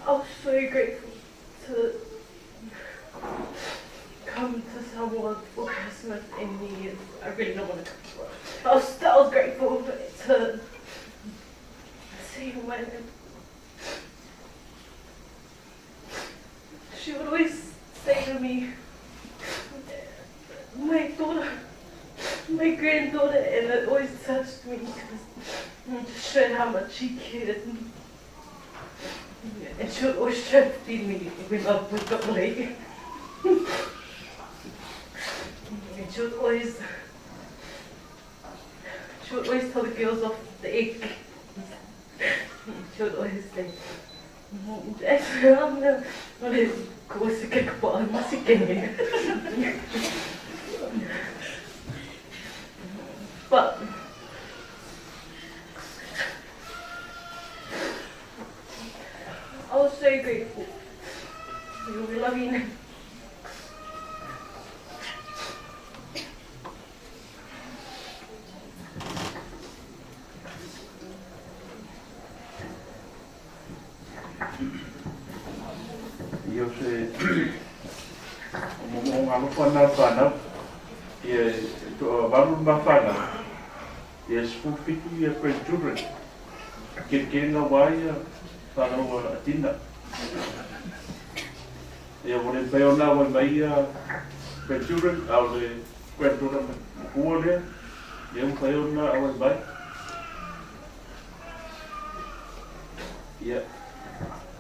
I was so grateful to come to Samoa for Christmas and New Year's. I really don't want to come to work. I was grateful to see when she would always say to me, my daughter, my granddaughter, and it always touched me because it just showed how much she cared. And she would always try to feed me when I would got late. And she would always tell the girls off the egg. She would always say, but I was so grateful. We love you.
Io se mo fana ye to baru mafana ye school fiti ye for children ke na waya para o tinda ye vole peona wa mai for children au le kwendura kuole ye peona au mai ye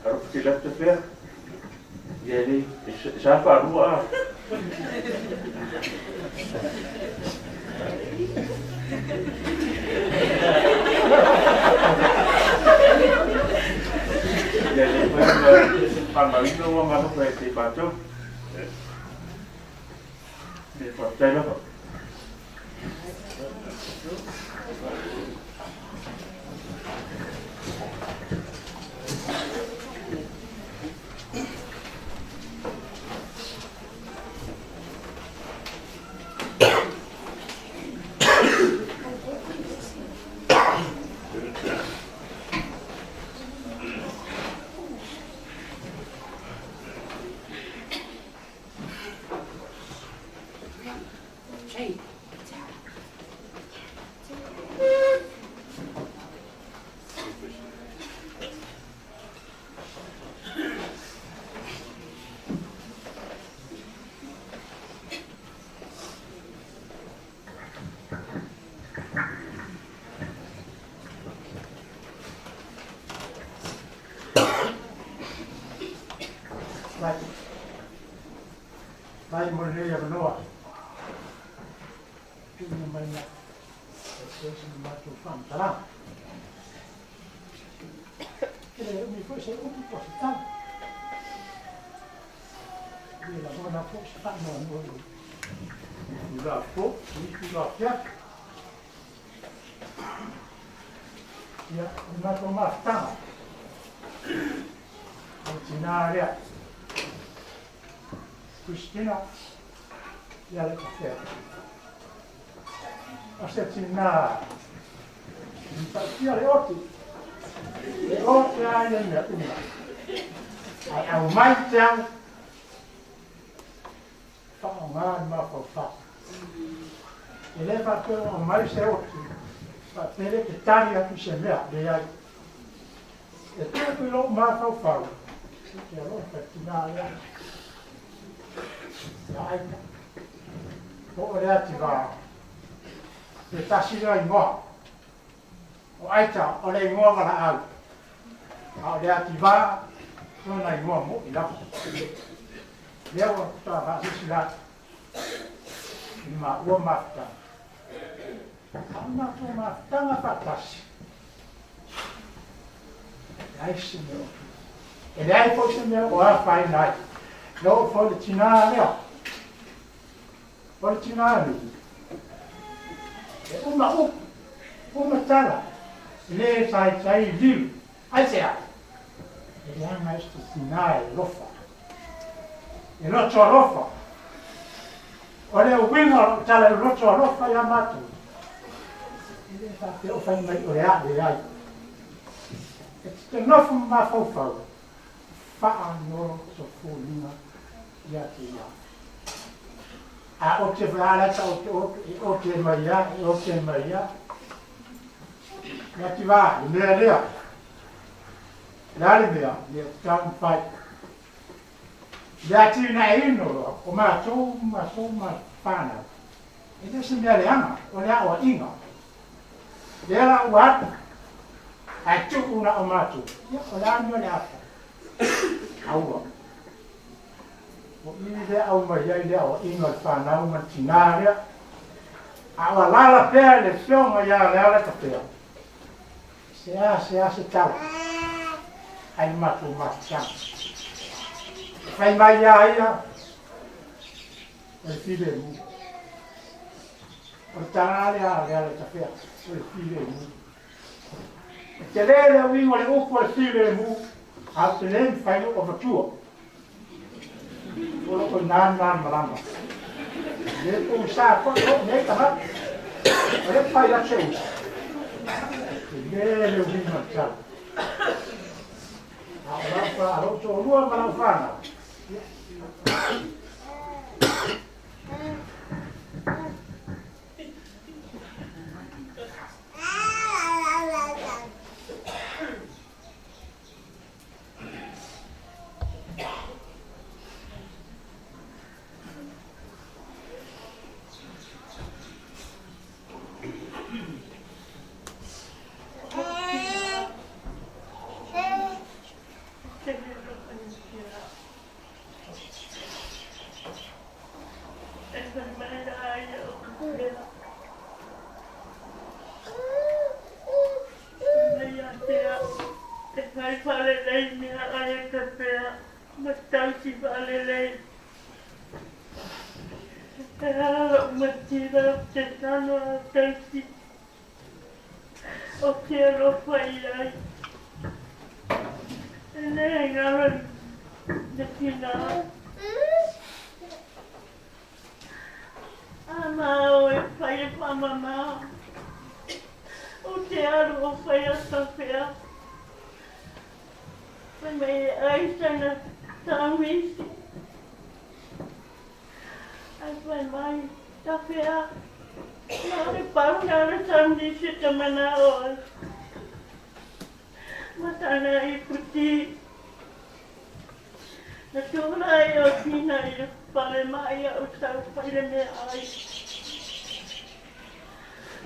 Aruf tilap te jadi siapa dua?
ino wa ma ko te pato. Me fa te la.
Vai morrer a noa. Tudo no meio da coisa do mato fantasma. Ele me foi ser um postal. Ele agora na postal no lá pô, isso lá já. Ya, o mato mata. Continuare. Cristina, ya le café. Asetina, le oti ai le mea una. Ai au mai tau, whaonga ma whawha. E le whakeo au mai se oti, whapere ke tari atu se mea, le ai. E tēku lo ma whawhau, ke alo whatina lea. Aika, o rea ti wā, e tasira I ngoa, o aita o le ngoa wala au, a o rea ti wā, tōna I ngoa mo I lafu. Lea o tā wā sisi la, I ma ua mafta. Ana tō maftanga whatasi. Ai se meo. E lea I fo se meo o a whai nai. No fo le tina leo. Originali. Uma tala. Le sai viu. Ai sea. E anga isto sinai lofa. E loto lofa. Ole o winga tala loto lofa ya matu. E le fa o fa mai o ya de ai. It's enough ma fofa. Fa no so fulinga ya tia. A o te whaala ta o te maia, o te maia. Ia ti wā, I mea rea. Lare mea, ia tāmu whai. Ia ti na ino roa, o mātou whānau. E te se mea leanga, o lea o inga. Lea la o atu, ai tu una o mātou. Ia o lea nio le ata. Aua. O I lea au mai ai lea o inga I whanau ma tinarea. A wa lala pēr le whionga ia lea le ka pēr. Se tau. Ai matu matang. Whai mai ia ia. E while mu. O tangare a lea le ka pēr. E while mu. E te lele wingo le upo e while mu. A te lem whainu o matua. Olo ko nan malama. Le ko sa ko ne ta. Le pa ya cheu. Le wi ma ta. Ora pa ro to lua ma la fana.
matausi valelei. Ela matira te tano a tausi. O te aropa i ai. Ele ngaro de kina. Ama o e pai pa mama. O te aro o pai a tawhea. Me ai sana tawisi. Ai pai mai tawhea. Nare pau nare tawisi te mana o. Matana i puti. Na tūra e o tina i pare mai o tau whaire me ai.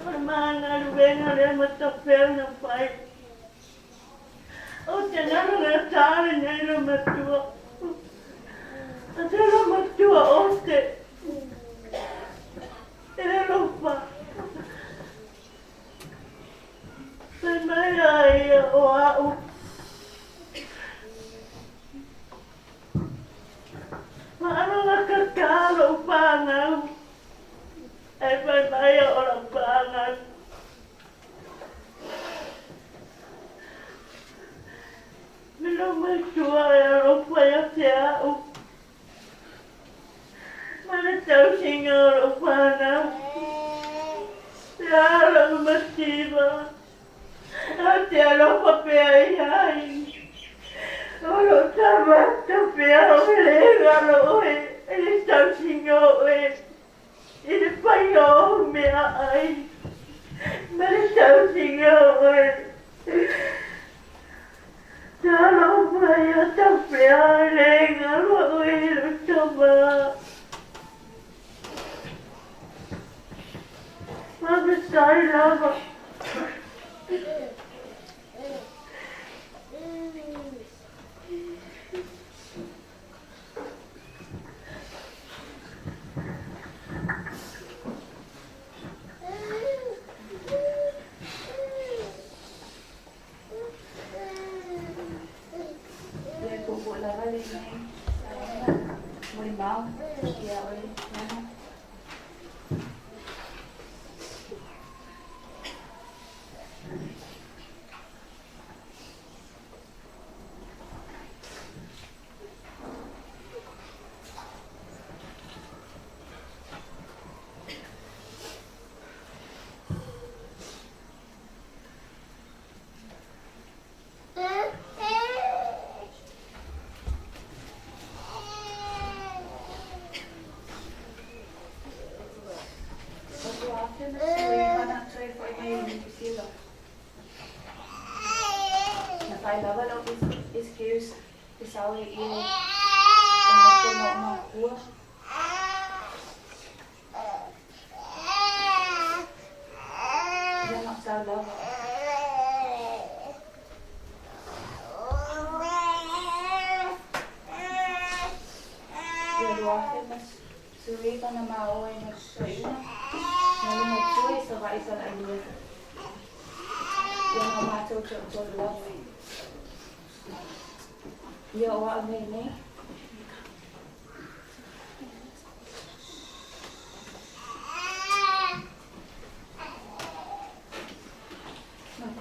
Ora maanga ruenga rea matawhea na whai. O te nana rea tāre nei ro matua. A te ro matua o te. E ro wha. Pai mai ai o au. Maana kakalo pangau. E pai mai o la pangau. Mino mai tua e aropa ia te au. Mana tau singa o pangau. Te ara umativa. A te aropa pea i ai. Olo tamata pea o regalo oe. Ele tau singa oe. Ele pai o mea ai. Mana tau singa oe. Talo pai o tau pea o regalo oe. Lo tama. Mama sai lava.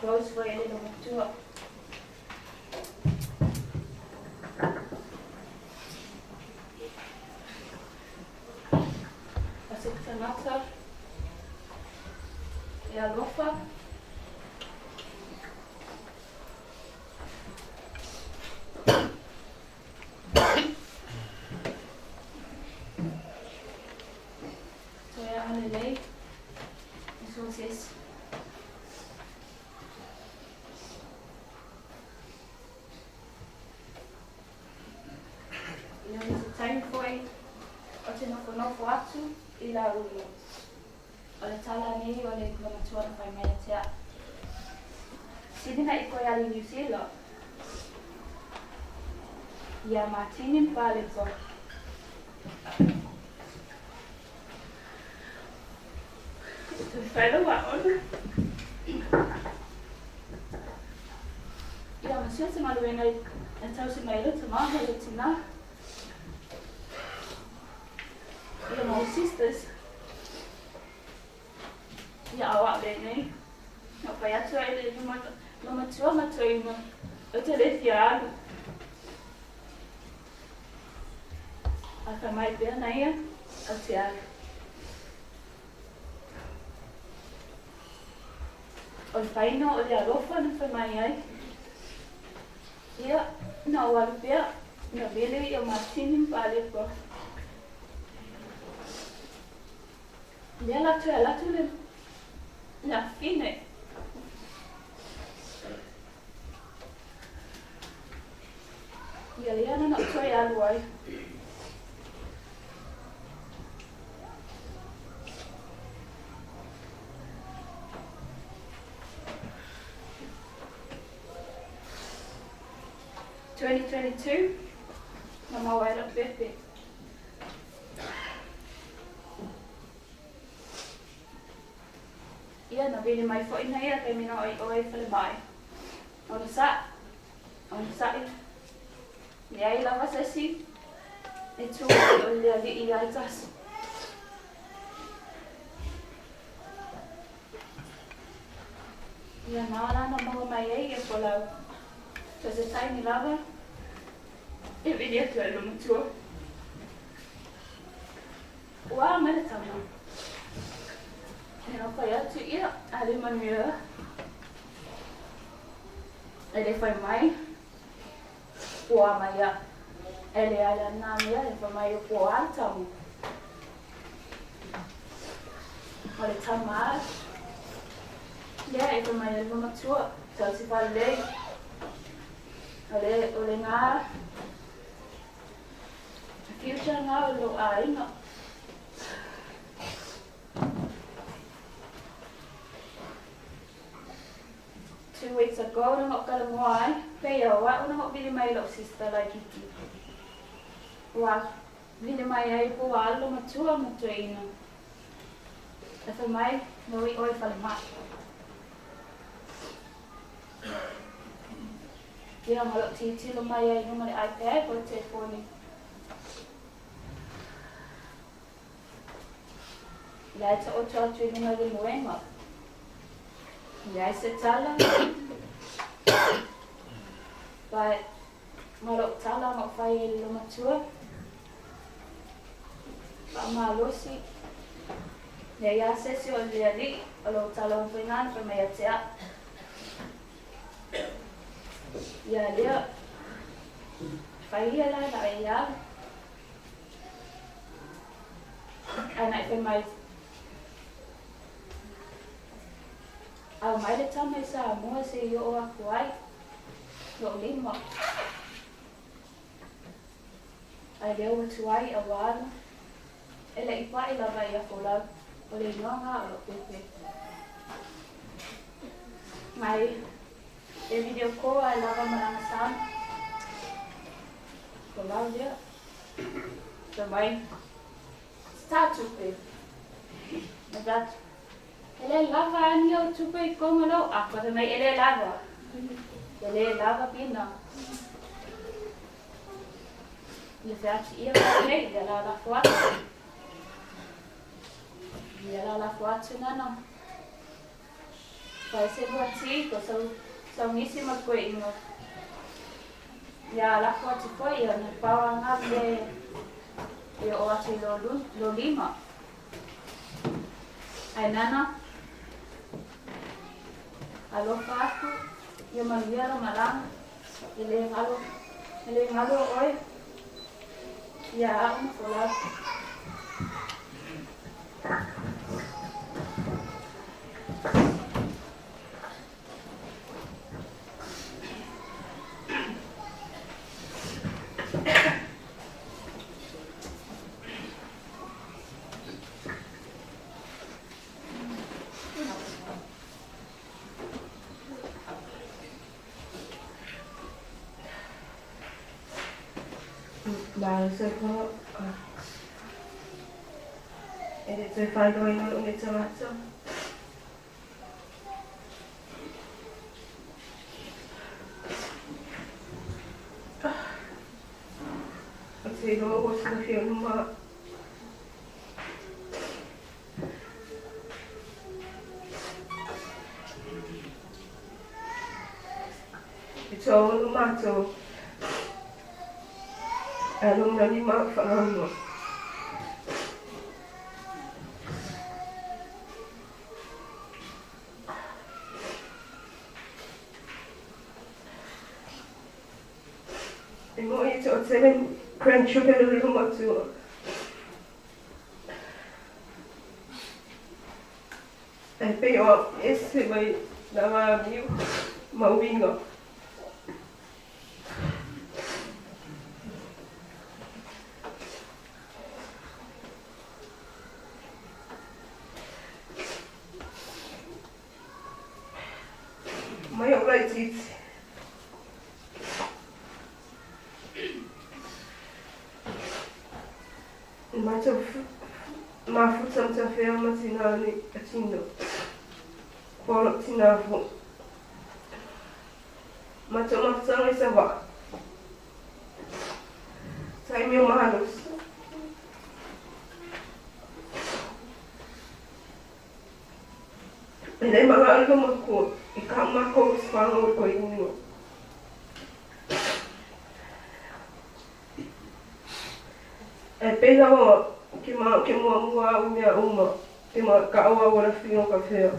Close for a little bit too. Asiktanata. E a lofa. So ja, Hannelei. Isso vocês. Time foi o te nofo atu I la ulu. O le tala nei o le kuamatua na whai mai atea. Sidina I koe ali New Zealand. Ia Martinin pale ko. Tu whaila wa ona. Ia masua te maluenga E tau si mai luta maha le tina. Ia mau sisters. Ia awak le nei. Nak pai atu ai le mama tua matoi ma. O te le fia alu. Aka mai pia na ia. O te alu. O le paino o le alofa na whai mai ai. Ia, na o alu pia. Na vele i o Martini mpale ko. Ia latu le. Na fine. Ia lea na toi alu ai. Na mau ai la pepe. Ia na vini mai fo ina ia kai mina oi whale mai. O na sa i. Ni ai lava sesi. E tu o le ali i ai tas. Ia na na mau mai ai e fo lau. Tose tai ni lava. E vini atu e lumu tua. Ua mele tama. E no pai atu ia ale manua. E le whai mai. Ua mai a. E le ala nā mea le whai mai o kua atamu. O le tama a. Ia e whai mai le lumu tua. Tau si whai lei. O le ngā. Future ngā o lo a inga. 2 weeks ago, na ngok kala mo ai. Pea wa, una ngok bili mai lo sister lai kiki. Wa, bili mai ai po alo matua ina. Asa mai, no i oi fale mat. Ia malo titi lo mai ai numa le iPad o telefoni. Lai ta o tua tui numa le muenga. Ia se tala. But malo tala ngok fai lo matua. Pa malosi. Ia se o le ali o lo tala o fingan pa mai atea. Ia lea. Fai ia la na ia. Ana i mai. Au mai le tama i sa mua se i o aku ai. Lo lima. Ai leo watu ai a wāna. E le i pai la vai a kolau. O le inonga o lo pepe. Mai. E video call ai lava maranga sana. Kolau dia. So mai. Start tupe. Madat. Ele lava ani o tupe I konga lo. Ako te mai ele lava. Ele lava pina. Ia se ati ia kare, ia la la fuatu. Ia la la fuatu nana. Pai se buati ko sau ngisi ma koe ingo. Ia la fuatu koe ia na pawa ngable. Ia o ati lo lima. Ai nana. Alofa aku. Ia manuia marang. Ele ngalo oi. Ia aku fola.
Baru sekolah. Ini tu file going on ulit sa maso. te roa o sa whia numa. I tō anu mātou, anong nani mā whangaunga. E mo I tō tēne grandchildren o riro matua. E peo e se mai na wā miu mauinga. Mai o rai titi. Mātou mafuta mta whea matina ni a tino. Kōro tina fu. Mātou mafuta ngai sa wā. Tai mio mahalus. E rei mga alga mako. I ka mako spanga o ko ingo. E pēna o ke mua mua o mea uma, ke ka aua ora whio ka whea.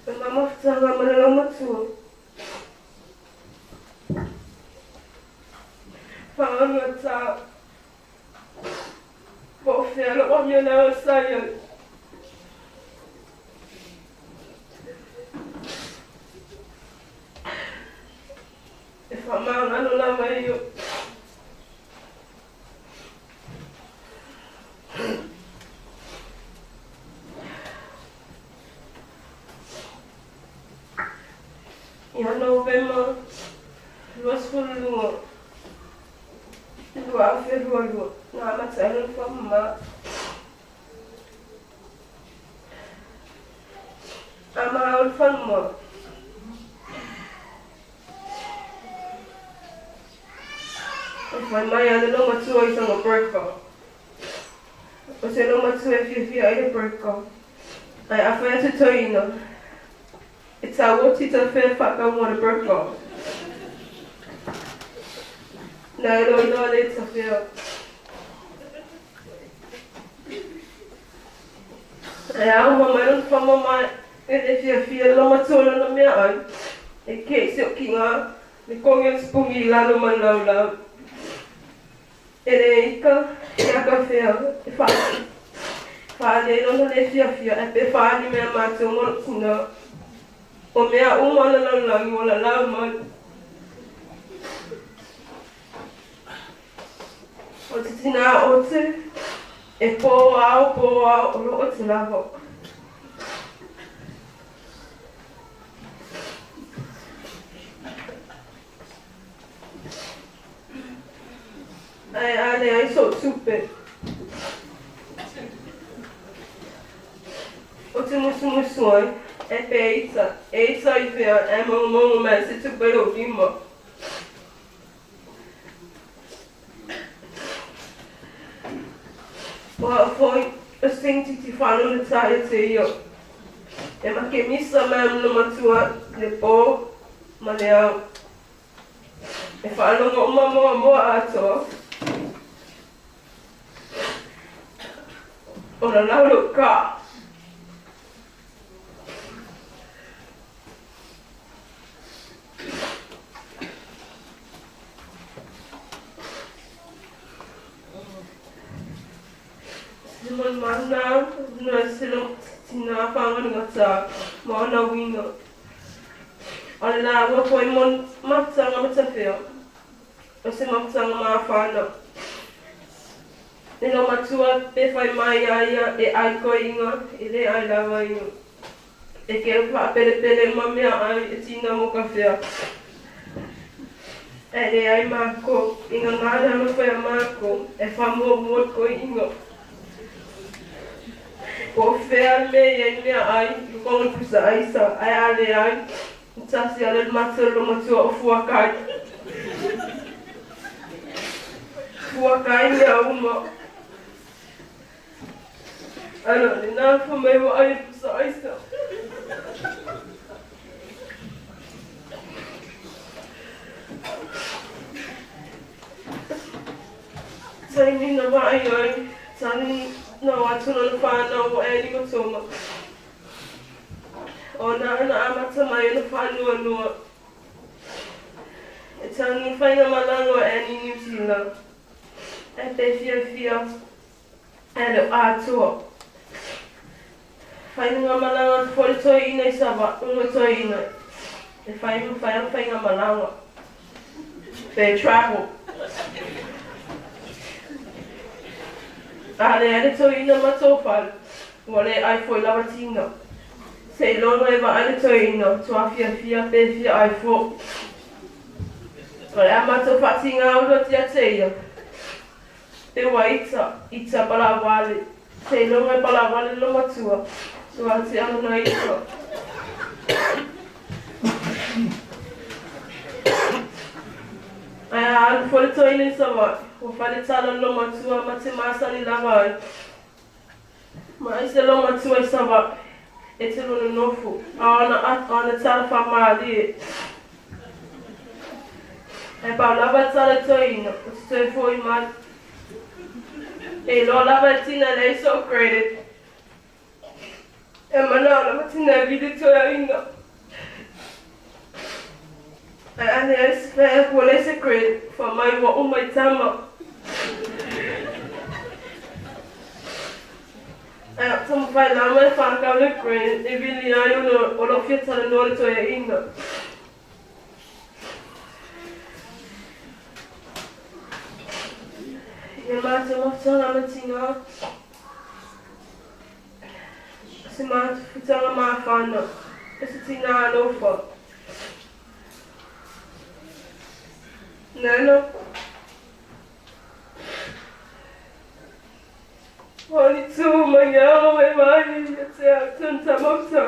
E mamawhitanga manala matua. Whaanga tā po whea lo o mea nao saia. E whamanga anu lama iyo. Ia November, luas lua. Lua a wherua. Ngā matana ni whamama. A maa o whanua. E whai mai ana no matua I sanga breaker. O se no matua e whiawhia I le breaker. Ai a whai atu toina. E tā woti ta whea whakaunga le breaker. Nā e roi noa le ta whea. E au mamai no whamamai e le whiawhia lo matua no mea ai. E kei se o ki ngā me kongi o spungi I lalo man lau lau. E re ika, e aka whea, e whaati. Whaale no le whiawhia, e pe whaani mea mātou mono kuna. O mea umana lau lau I wala lau mai. O te tina o te, e pō au, o loo te laho. Ai ale ai so tupe. O te musu ai, e pe eita I whea, e mongo mai se tupe o rima. Wa foi o senti ti whanu le taia te io. E ma ke misa mai mna matua le pō, ma le au. E whanonga o moa atoa. O na lauro ka. Siman mana, na silang tina whangan ngata, maana winga. O la wapoi mon matanga matawhea. O se matanga maa whana. Nino matua pe whai mai aia e ai ko inga, e le ai lawa inga. E ke upa pele pele mamea ai e tina mo ka whea. E le ai mako, inga ngāna no whea mako, e whamua muot ko inga. Ko whea me iei mea ai, konga pusa aisa, ai ale ai, tasi ale matalo matua o fuakai. Fuakai mea uma. Ano, ni nā whameiwa ai pusa aisa. Taini na mai ai, tani na watuna na whanau o Annie Matoma. O na ana amata mai na whanua nua. E tani whainga malanga o Annie New Zealand. E te fia e leo atua. Whainga malanga te whore toi ina I sawa, unga toi ina. E whainga malanga. They travel. Ale ale toi ina matofal. Wale ai foi lava tinga. Sei longa e va ale toi ina. Tua fia pe fia ai fo. Wale a matofatinga au lo tia teia. Te ita pala wale. Sei longa e pala wale lo matua. Tua te anu na ita. Ai a foi toi ina sawa. O whare tala lo matua ma te māsani lawa ai. Ma I se lo matua I sawa e te rono nofu. Ana tala whamāri e. E pau lava tala toina, o te toi fōi mai. E lo lava tina lei so graded. E mana lava tina vide toia inga. E ane e se whea kua lei se graded, wha mai wa o mai tama. Tamu whai lama e whakau le green, e vili ai o lo fia tala nore toia inga. E mātua mawhtanga matinga. Se mātua futanga mawhana. E se tina alofa. Nena. Wani tū mai ao e mai e te a tūnta mawta.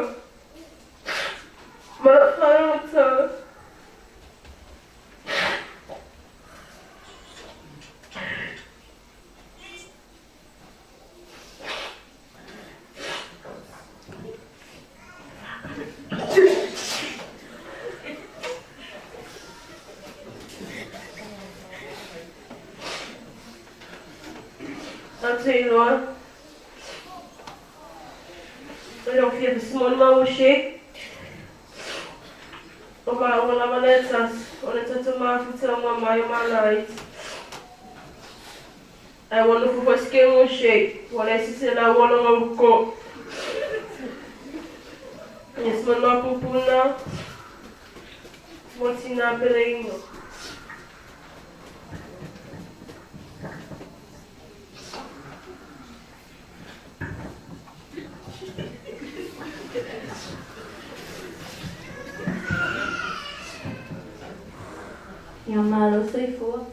Mana whana mata. Taylor. I don't feel the small mouse shape. O ma o la maletas, o le tatu mafuta o mai o malait. I want to for scale shape. What I see la wala o ko. Yes, mama pupuna. Motina peleino.
Ia malo sei fua.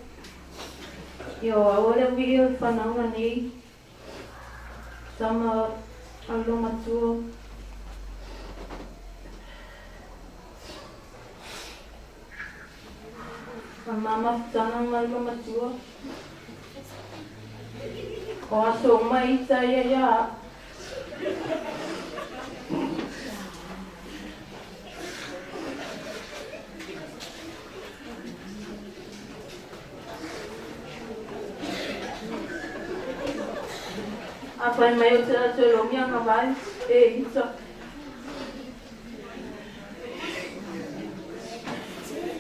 Ia ora video whananga nei. Tama alo matua. Mama whananga alo matua. O aso mai ta ia. Apa mai o te ato e lomi anga vai, e ita.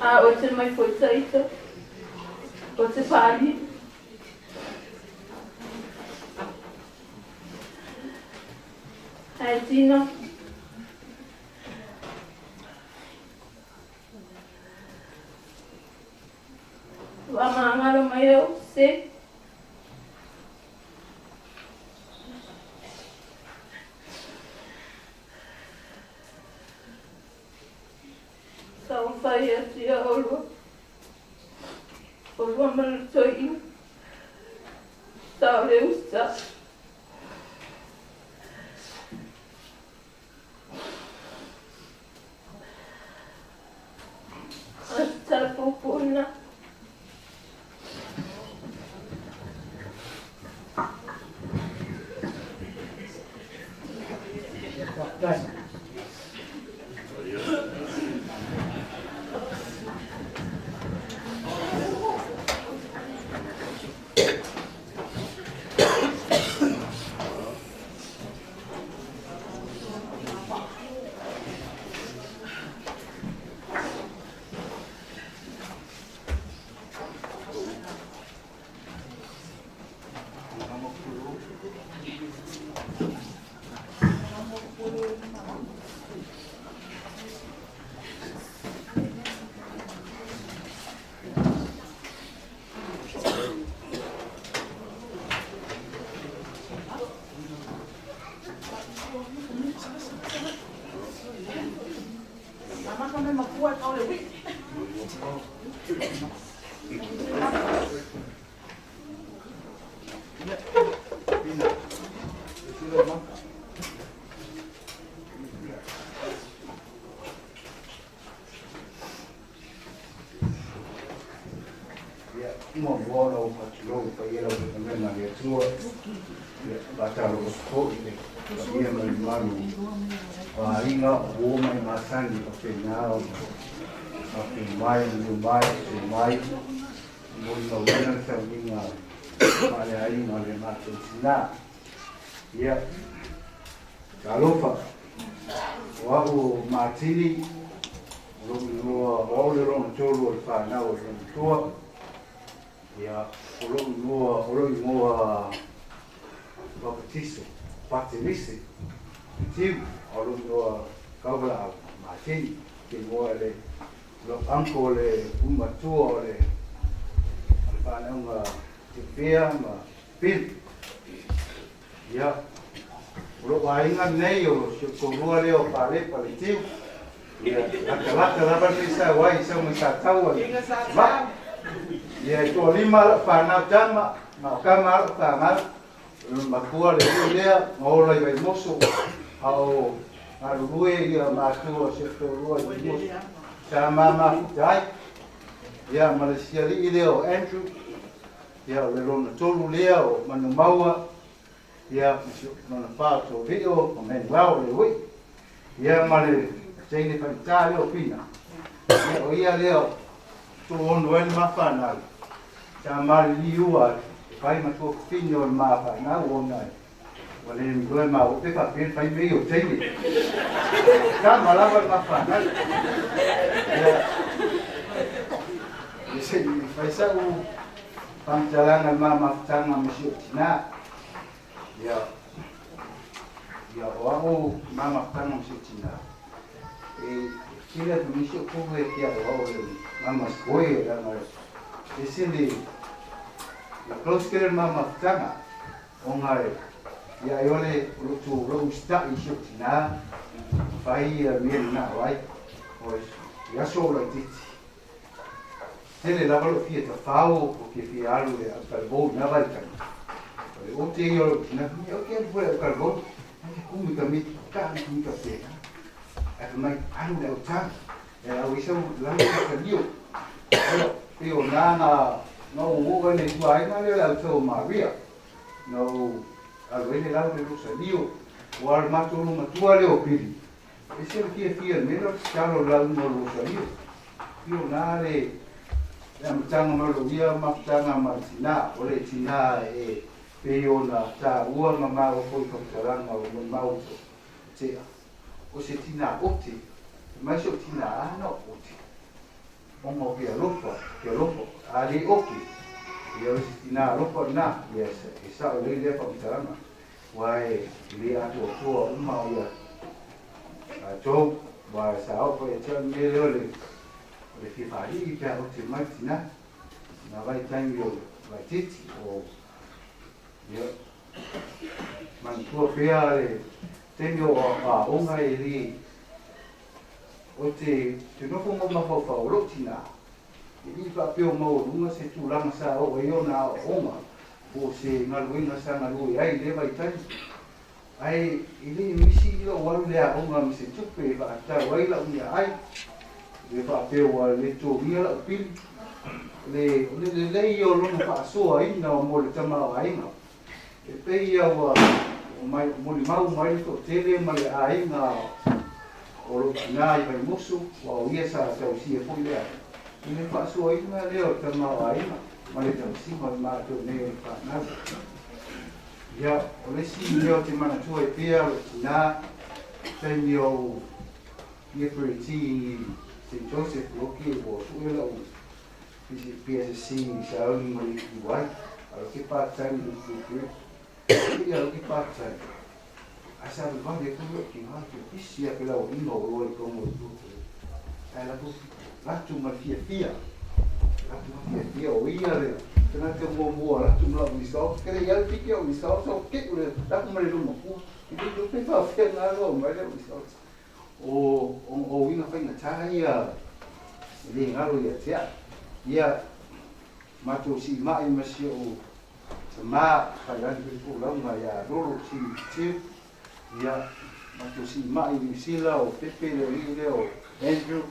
A o te mai foi ta ita. O te pari. Hai tina. Wa maangaro mai o se. Whai ati a orua. Orua manu toi. Tau le usta.
Mo buono faccio poi ero per me una sua batalo sto e io mi mano a inga uomo e masani perché now perché mai mo non sa inga male ai male ma na ya galofa wao matili lo lo tolo fa na o tua ya olo ngoa baptiso patilisi tiu olo ngoa kabla matin ke ngoa le lo anko le umatua le alfana nga tipia ma pil ya olo wainga nei o ko ngoa le o pale tiu ya la partisa wai sa mo sa tawa ya to lima pana jama ma kamar kamar makua le dia ola i moso au arue ia ma tu se to rua i sama ma dai ya Malaysia li leo Andrew ya le lona tolu leo manu maua ya mana fato video men wow le wi ya male jeni pantale o pina ya o ia leo tu ono el mafana sama liua pai ma tu finyo mafana ona wale ngoi ma o pe pa pe pai me o teni sama la mafana ya ese pai sa u pangjalan mama tanga masih tina ya o mama tanga masih tina kila tumisho kuwe kia o mama skoe dan esindi ya close killer mama tanga ongai ya yole lutu rosta isho tina fai mil na wai pois ya so la titi tele la valo fieta fao porque fi alu de carbon na vai kan o te yo na yo que foi o carbon que come kami kan kami café mai alu de utan ya wiso la ka dio yo na no hubo ni tu ai na le la to maria no algo ni la de rosario o al mato no matua le opiri ese que fia menos chalo la no rosario yo na le ya mtanga malovia mtanga martina ole tina peona ta ua mama o foi komtaranga o mauto te o se tina oti mas o tina no oti ongo via lopo ali oki ia o se tina lopo na yes esa o le komtaranga wai le ato to uma ia a jo wa sa o foi chen me le le fifari pe o te martina na vai tango vai titi o ia man tua pea le tengo a onga e li o te nofo mo mafau fau rotina e li pa peo mau runga se tu langa sa o e ona onga o se ngaluinga sa ngalui ai le vai tango ai ili misi ilo walu lea onga mi se tupe va ata waila unia ai le fa pe wa le to mia la pil le io lo fa so ai na mo le tama ai na e pe ia wa mai mo li mau mai to tele mai ai na o lo na i vai musu wa o ia sa sa si e foi le le fa so ai na le o tama ai na ma le tama si ma to ne fa na ya o le si io te mana tu e pia na te mio ye pretty St. Joseph Loki o suela o PSC saun mo igual a lo que part-time do futuro e a lo que part-time asa do vale tudo que não que se a pela o ino o como tudo ela tu lá tu fia o ia le tena te mo lá tu não me só que ele fica o só que lá como ele não pu e tu pe fa fe na lo mas ele o ina fai na taia le ngalo ia tia ia matu si mai masio sama kailan ku longa ya rolo si ia matu si mai ni sila o pepe le o Andrew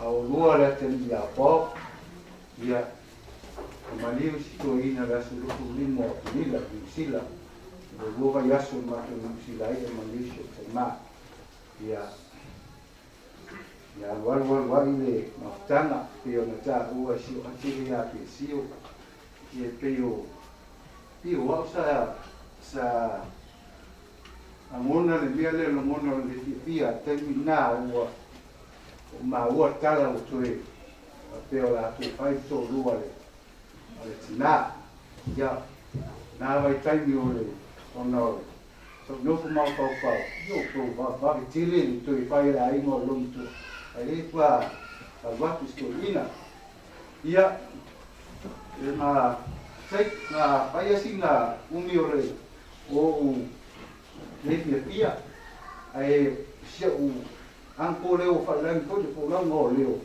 au lua le ten ia po ia maliu si to ina la su lu limo ni la sila lo va ya su matu ni sila ia maliu sama ia ya wal ile maftanga pio na ta ua si ati ya pi sio ye pio wa sa amona le via le lo mono le pia termina ua tala o toe pio la tu fai to lua le tina ya na vai taimi o le ono so no kuma pa yo pro va tile ni to fai la ai mo lo tu ai qua watu skolina ia na sai na pai singa umiore o le pia ai sia u anko leo fa lang ko de pola no leo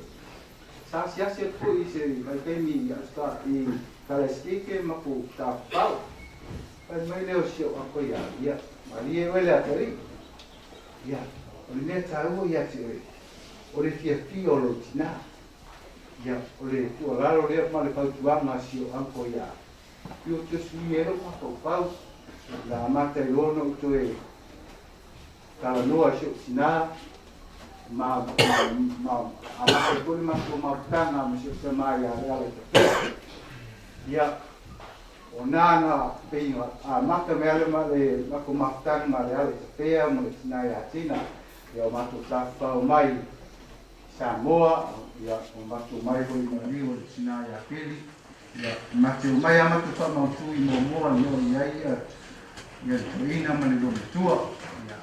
sa sia se foi se vai temi ya sta i kala stike maku ta pau ai mai leo sia anko ia malie wele atari ia o le tau ia te o le fia o lo tina ia o le tualalo lea ma le pautuanga si o anko ia io te suiero ma pau la mata i ono utoe kala noa si o tina ma amate kuli ma ko mautanga ma si o mai a reale ia o nana peinga a mata mele ma le ma ko mautanga ma reale pea mo le tina ia tina ia o matu tafa o mai Samoa ya matu mai ko i mali o sina ya pili ya matu mai ama tu fa mau tu i mo no ya ina mali do tua ya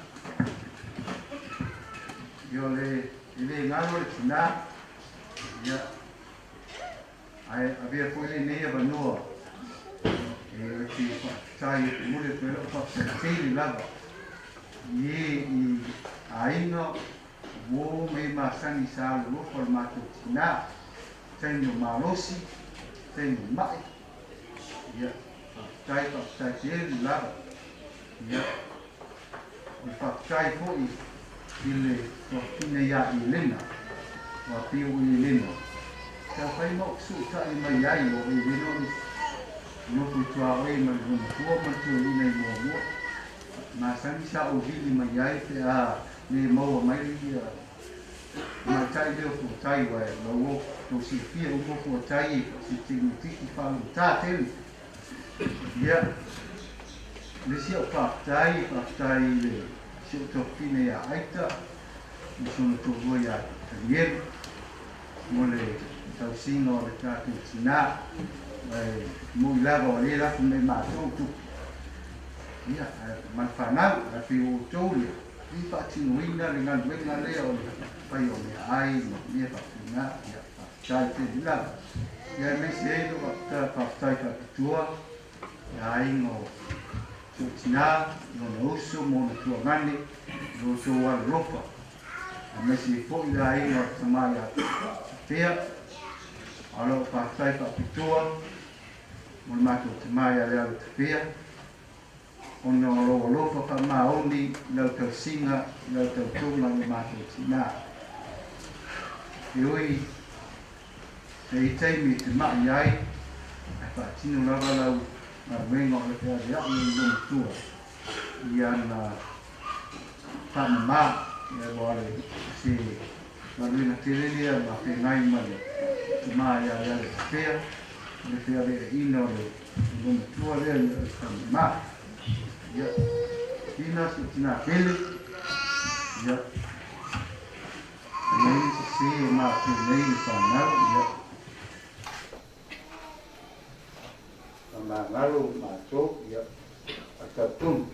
yo le ngalo le sina ya ai avia ko le ne ba no ti sai mo le pero fa sei la i ai no wo me masani sa lo for matu tina tenho malosi tenho mai ya tai ele lá ya o fatai foi ele fortuna ya ilena wa piu ilena sa fai mo su tai mai ai o ileno no putua oi ma no tuo ma tu ina i mo masani sa o vili mai ai pe a ni mo mai ma tai de fu tai wa lo to si fia un po tai si ti fa un ta te ya le si o pa tai le si o to fine ya aita mi sono to voia bien mo le tau sino le ta tu sina mo lava le la fu me ma tu ya man fa na la fi o to le i pa tinuina le ngan wenga le o pai o me ai no me pa na ya pa chai te la ya me se do pa tai ka tua ya ai no tina no uso mo na tua ngani no so wa ropa me se fo ya ai no sama ya pea alo pa tai ka tua mo ma to sama ya ya pea ono lo pa ma oni la ka singa la ka tuma ni ma te tina yoi te tai mi te ma yai pa tino la la na vengo le te ya ni no tu ya na pa ma ya vale si ma ni na te le ma te ngai ma le ma ya le pea le ino le no tu le ma ya tina si tina pele ya ni si ma tu nei fa na ya ma ngalo ma to ya atatum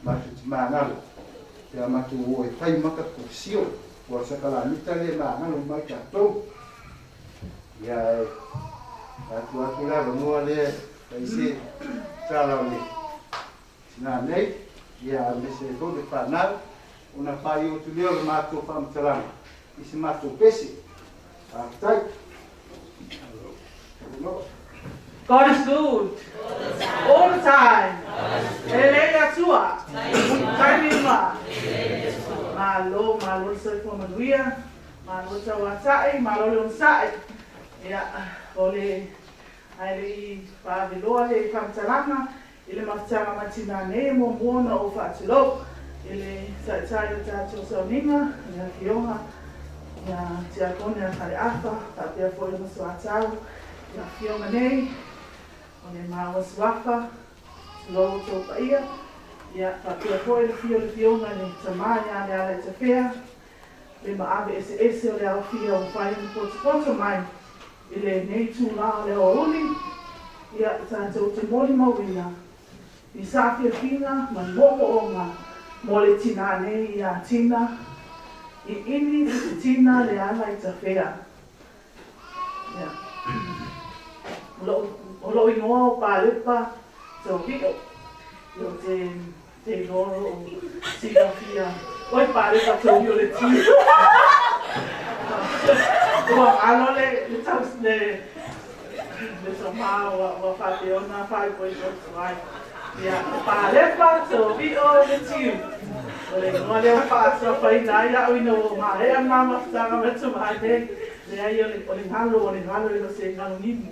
ma tu ma ngalo ya ma tu o tai maka ko sio wa sakala ni tale ma ngalo ma ta to ya atu la no le kai se sala ni na nei ia me se do de panal una pai o tu leo mato pam tala isi mato pesi a Tight.
God is good. All the time. Eleia tua. Taimima. Malo sa komanuia. Malo sa watai. Malo leon sai. Ya, ole ai paviloa le kamtalanga. Ile matanga matina ne mo mona o fatilo. Ile sa ta so ninga ya kionga. Ya tia kone kare afa. Tapia foi no swatau. Ya kionga nei. Ole mawas wafa. Lo to paia. Ya tapia foi le fionga ni tamaya le ala te fea. Le maabe ese ole au fia o fai no poto mai. Ile nei tu la le o uni. Ya tātou te mori mawina. I sāwhia whina, man momo o ngā. Mole tina nei i a tina. I ini te tina le ala i ta whea. Ya. O lo ingoa o pālepa, te o hiko. Yo te loro o sika whia. Oi pālepa te o hio le tina. Ua alo le taus le so maa wa whate o nā whai poi o wai. Ia, pālepa so vio le tiu. Ole, ngoa lea whaasua whai nā ia ui no mā hea mama whtanga me tu mai te. Lea i ole ngalo i no se ngalo nimu.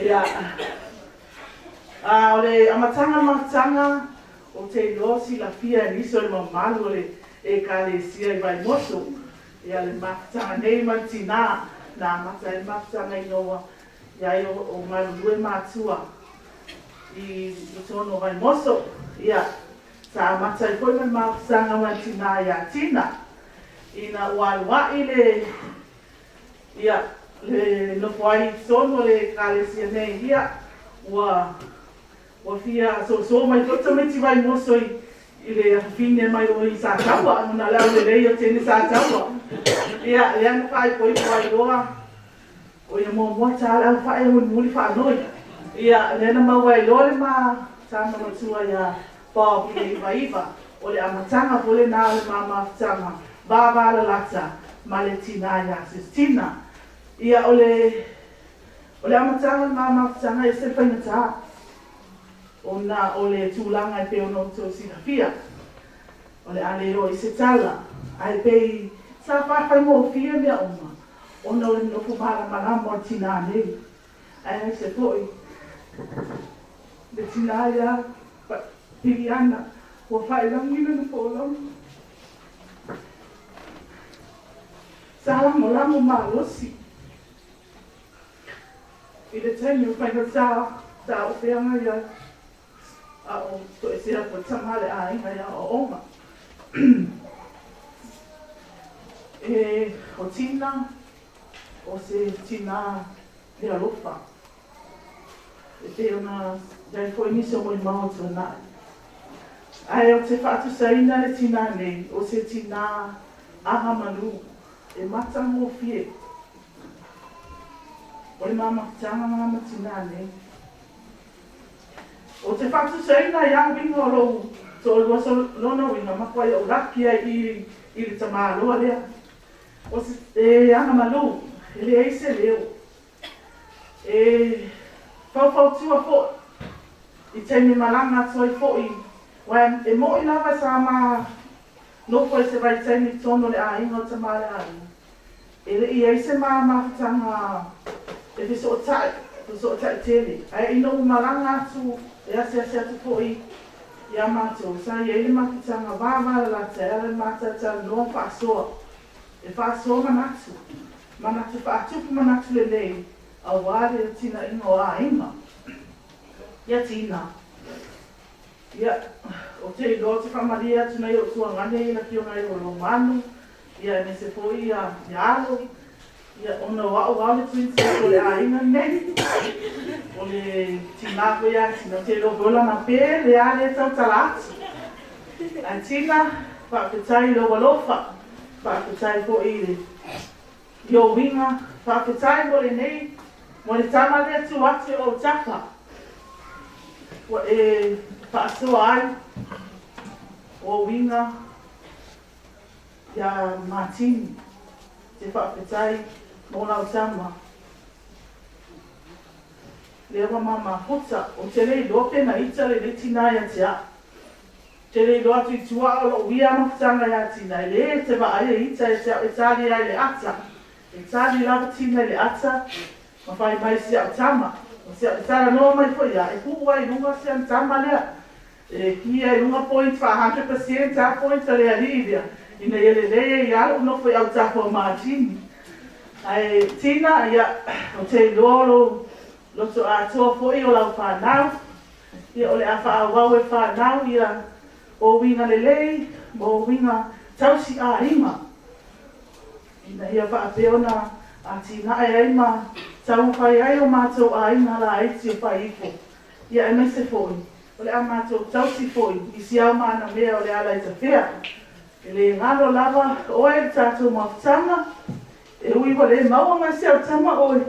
Ia. Ole, amatanga o te losi la fia e niso le mamalu ole e ka le sia i vai moso. Ia le mawhtanga nei mantina. Nā mata e mawhtanga i noa. Ia o marulue mātua. I tono vai moso. Ia. Sa mata i koe man mawhtanga mantina ia tina. Ina ualuai le. Ia. Le nopoai tono le kālesia nei ia. Ua fia so mai tota meti vai moso i le fine mai o i sa tawa. Una lau le lei o tene sa tawa. Ia, le anu whai poi poi loa. O ia mua tāla au whai au muli whanoi. Ia, le anu mawai loa le mā tāma matua ia pāpi e waiwa. O le amatanga pole nā le mā mawhtanga. Bāwā la lata, ma le tina ia sistina. Ia, o le amatanga le mā mawhtanga e se whaingatā. O le tūlanga e peo no tō sina fia. O le ale ro i se tala. Ai pei sa whawhai mō fia mea oma. Ona o le nofu mara maramo a tina nei. Ai se poi. Le tina ia piriana. Ua whai langina na pōlam. Sa lamo mā losi. I le taimi o whainga sa o whianga ia. A o to e sera po tamale a inga ia o oma. O tina, o se tina le alofa. E te ona, dai foi nisi o moi mao tō nai. Ai o te whaatu saina le tina nei, o se tina aha manu, e mata mo fie. O le mama tanga mama tina nei. O te whatu saina ia winga o rou, tō lua so lona winga makwai o rakia i le tamāloa lea. O se ana malu, ele eise leo. Whau tua fo, i teimi malanga toi fo i. Wan, e mo i lava sa ma nofo e se vai teimi tono le a inga o tamale a inga. Ele i eise ma mawhtanga, e fiso o tai tele. Ai ino malanga tu, e ase atu fo i. Ia mātou, sa i eile mawhtanga vāwara la te ala mātata noa whaasoa. E whaasoa manatu. Manatu whaatupu manatu le lei. A wāre o tina inga o a inga. Ia tina. Ia, o te ilo te whamaria tuna i o tua ngane i la ki o ngai o lo manu. Ia me se po i a alo. Ia ona wao le tuin se o le a inga nei. O le tina ko ia tina te ilo gola na pe le a le tau talatu. A tina, whaakutai lo walofa. Whaakutai po i le yo winga. Whaakutai mo le nei. Mo le tama le tu atu o tapa. Wa whaasua ai. O winga. ia Martini, te whaapetai, mō lau tama. Lea wa mama hota, o te rei loa pena ita le tina ia te a. Te rei loa tu i tua o lo uia mawhtanga ia tina, le te wa aia ita e tari ai le ata. E tari lava tina le ata, ma whai mai si au tama. O se au tara noa mai fo ia, e kuku ai runga si au tama lea. E kia e runga point fa 100% a point a lea rivia. Ina ele lea i alu no fo au tapo o Martini. Ai tina ia o te lolo, loto a toa foi o lau whanau. Ia o le a whaawau e whanau ia o winga lelei, mo winga tausi a ima. Ina ia whaapeona a tina e aima tau whai ai o mātou a ima la aiti o whai ifo. Ia e mese foi. O le a mātou tausi foi. I si au mana mea o le ala i ta whea. E le ngalo lava oe le tātou mawhtanga. E ui wa le maua mai se au tama oe.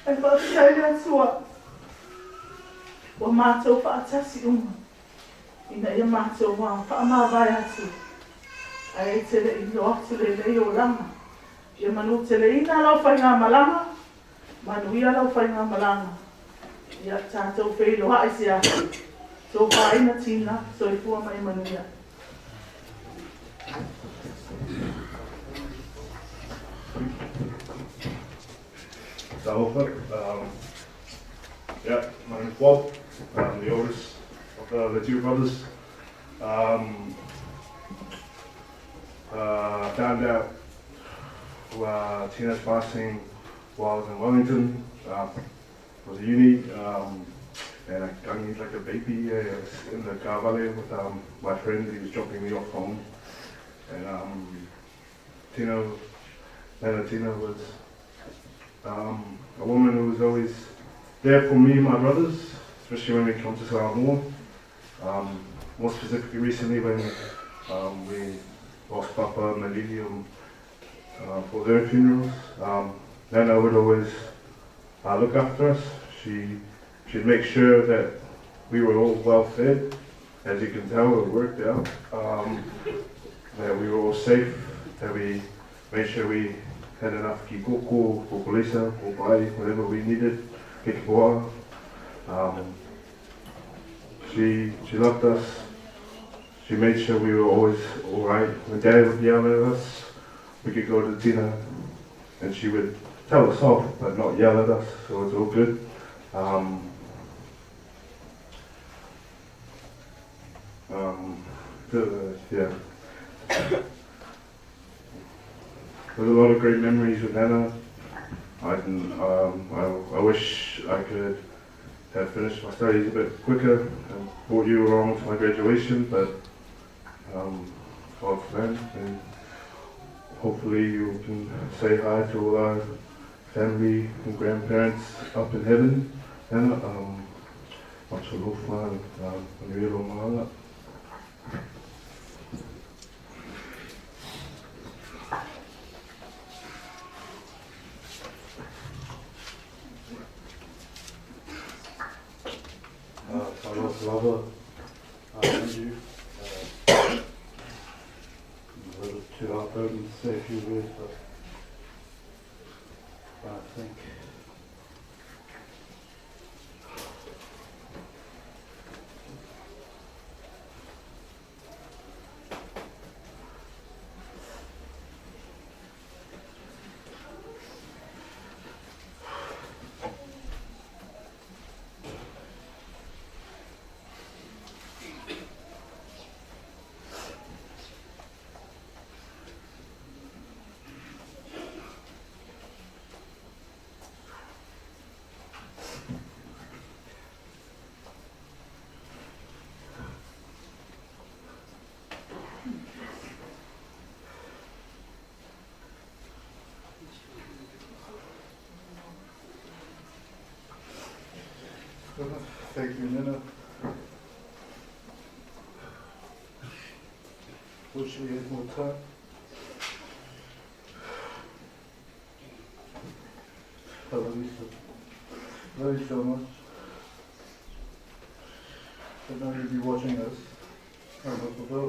E whaatai atua. Wa mātou whaatasi uma. Ina ia mātou wā whaamawai atu. Ai te le ino atu le lei o lama. Ia manu te le ina lau whai ngā malanga. Manu ia lau whai ngā malanga. Ia tātou wheilo hae se atu. Tō whaina tina, so i fua mai manu ia.
Hofer. Yeah, my name's Bob. I'm the oldest of the two brothers. Found out Tina's passing while I was in Wellington. Was at uni, and I got like a baby in the car valley with my friend. He was dropping me off home, and Tina was a woman who was always there for me and my brothers, especially when we come to Samoa. More specifically recently when we lost Papa and Malili for their funerals. Nana would always look after us. She'd make sure that we were all well fed. As you can tell, it worked out. That we were all safe, that we made sure we had enough kikoko, kokolesa, kopai, whatever we needed, kekipoa. She loved us. She made sure we were always alright. When Dad would yell at us, we could go to Tina and she would tell us off, but not yell at us, so it's all good. Yeah. There's a lot of great memories with Nana. I wish I could have finished my studies a bit quicker and brought you along to my graduation, but God's plan, and hopefully you can say hi to all our family and grandparents up in heaven. And Lava, Andrew, a little too heartbroken to say a few words, but I think thank you, Nina. Wish we had more time. I love you so, love you so much. I know you'll be watching us. I hope so.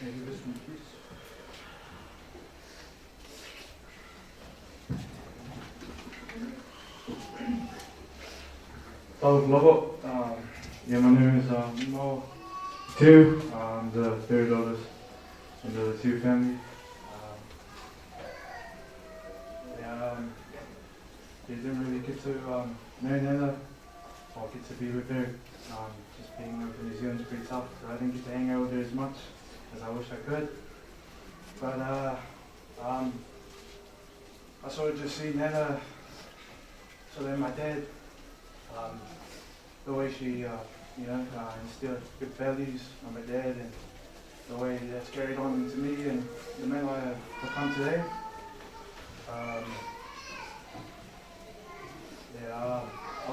May you listen, please.
So, Lobo, yeah, my name is Mo. Two, the third oldest in the two family. They didn't really get to know Nana or get to be with her. Just being over in New Zealand's pretty tough, so I didn't get to hang out with her as much as I wish I could. But I sort of just see Nana, sort of in my dad. The way she, instilled good values on my dad, and the way that's carried on into me and the man I have become today. I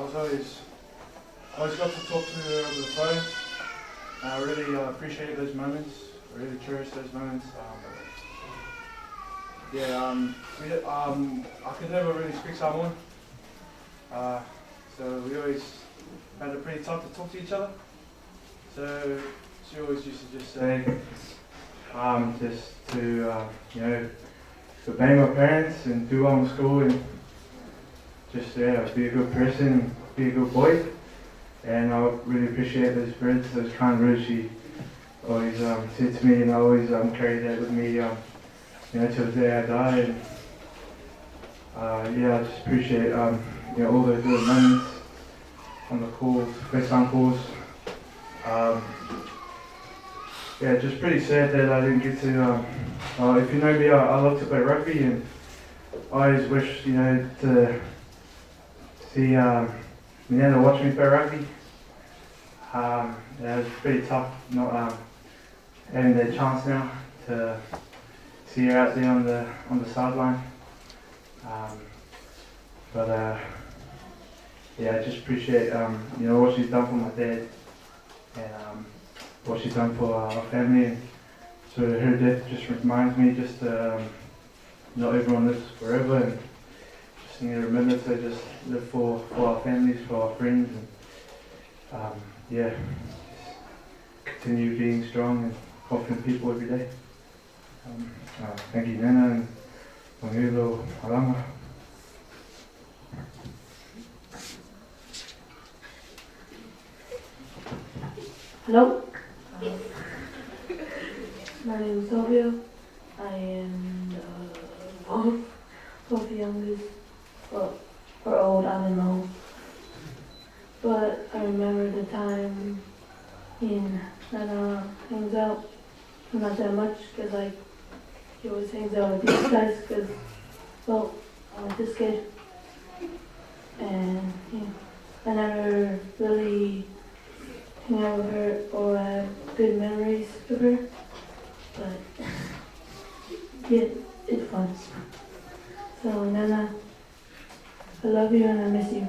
always got to talk to her over the phone. I really appreciate those moments. I really cherish those moments. I could never really speak Samoan. So we always had it pretty tough to talk to each other. So she always used to just say, to obey my parents and do well in school and just be a good person, be a good boy. And I really appreciate those words, those kind words she always said to me, and I always carry that with me, till the day I die. And I just appreciate all those little moments on the calls, FaceTime calls. Just pretty sad that I didn't get to. If you know me, I love to play rugby, and I always wish to see Nana watch me play rugby. It was pretty tough not having that chance now to see her out there on the sideline. I just appreciate what she's done for my dad and what she's done for our family. And so her death just reminds me just not everyone lives forever, and just need to remember to just live for our families, for our friends, and just continue being strong and confident people every day. Thank you, Nana, and Mangelo Alama.
Hello, my name is Sylvia. I am both youngest, or old, I don't know. But I remember the time in Nana hangs out, not that much, because he always hangs out with these guys, because, I went to skate. And I never really hang out with her or have good memories with her, but it's fun. So Nana, I love you and I miss you.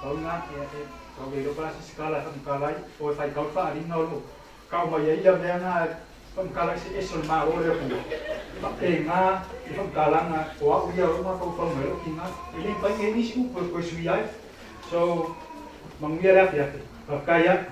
Kau ingat ya, kau beli operasi skala pemkalai, oh fai kau fa ring nolu, kau mau ya iya menga pemkalai si esul ma ore pu, tapi nga pemkalang nga, wah uya rumah kau pemelo kinga, ini pakai ini sih upur kau suyai, so mengira ya, kaya.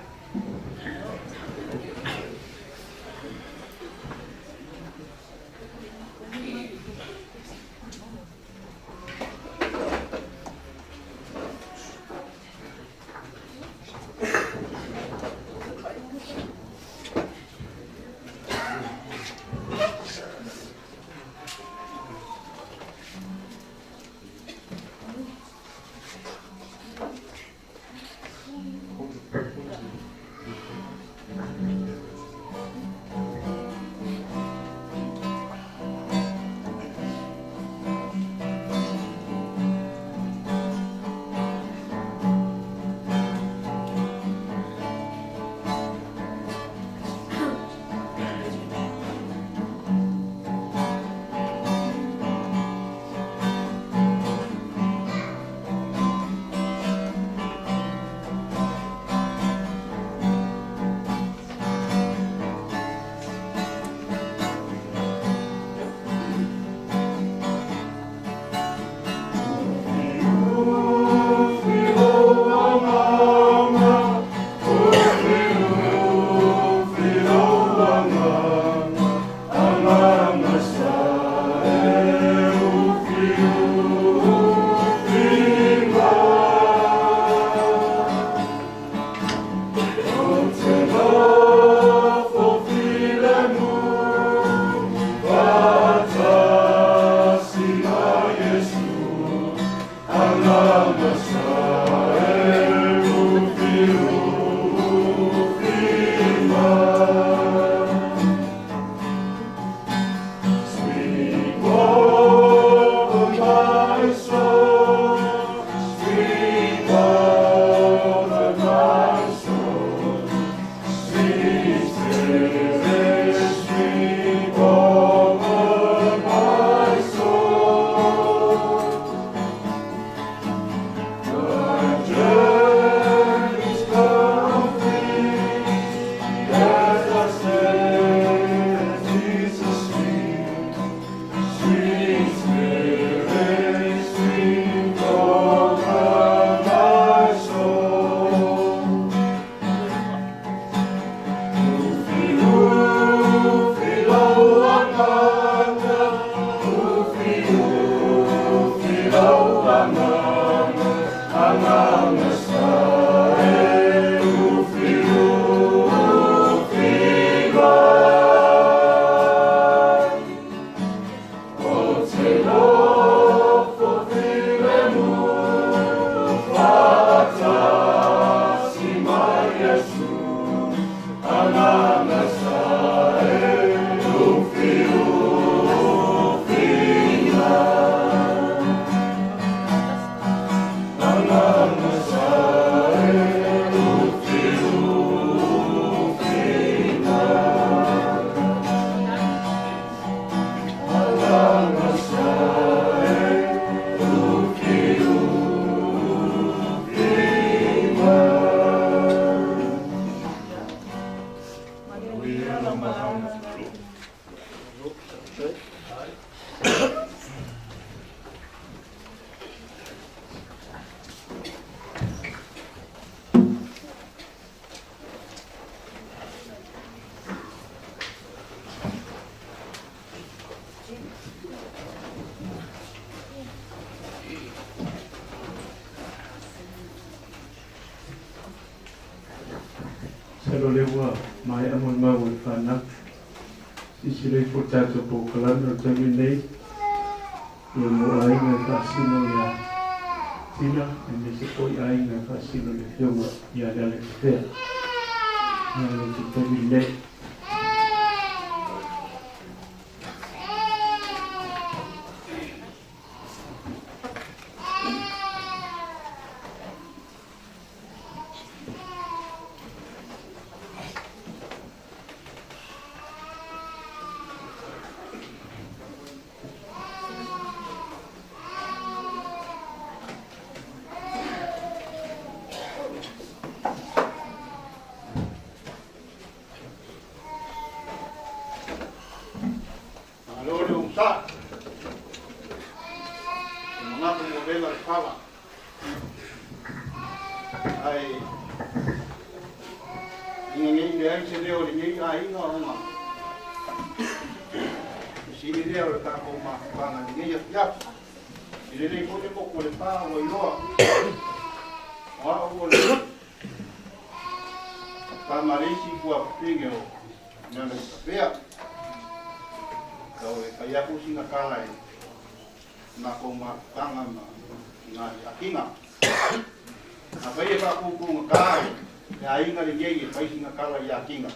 Lewa mai amon mawon fanak isilay po tato po kalan o taminay yung mo ay nga kasino ya sila hindi si po ay nga kasino yung ya dalit kaya nga ito taminay
ngapa mo vela pala. Ai ngi ai se leo ngi ai nga. Sini leo ta ko ma banga ngi ya. Ile ni ko ko le pa o ilo. Wa o le. Pa marisi ko pingo. Na le pea. Kau kaya ko singa kalai. Na ko ma banga na akinga. Apa ia ba ku ngai. Ya inga le ngi pa singa kalai ya akinga.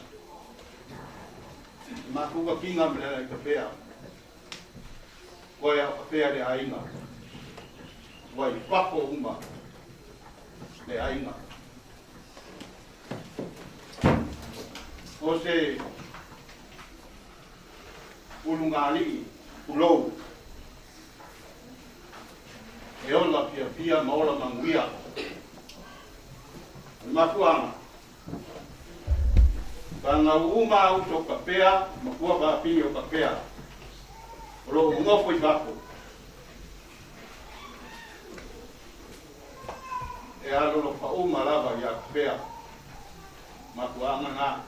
Ma ku ka kinga mele ka pea. Koia pea de ainga. Wai pako uma de ainga. O se ulungali ulou. E ola pia maola manguia. Makuanga. Kanga uma au so kapea, makua ba pini o kapea. Olo ngofo I bako. E alo lo pa uma lava ya kapea. Makuanga nga.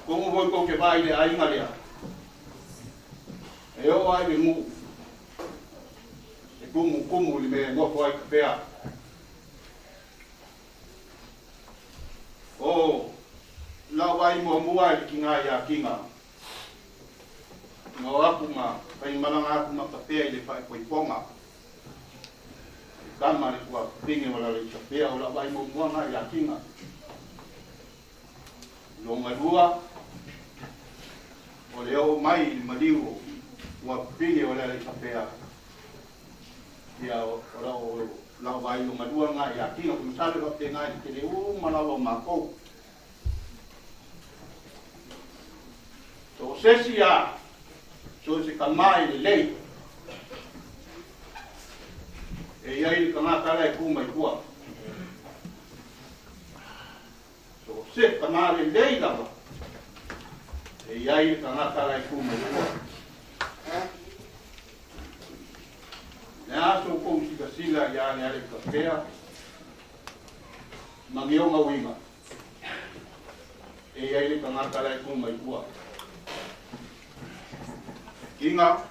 Kongo voi ko ke vai le ainga lea. E o ai me mu. E kumu li me ngofo ai kapea. O la vai mo muai kinga ya kinga. No aku ma pai malanga aku ma kapea ile pai koi ponga. Kama ni kwa pingi wala le kapea o la vai mo muanga ya kinga. Longa dua o leo mai maliu wa pingi wala le kapea. Ya o la vai longa dua nga ya kinga kumsale ko te ngai ke le malawa mako. So sesia so se kamai le lei. E iai ka ngā kara e kuma I kua. So se kamai le lei lava. E iai ka ngā kara e kuma I kua. Nea so kou sika sila ia ne ale ka pea. Mangio mawinga. E iai ka ngā kara e kuma I kua. Kinga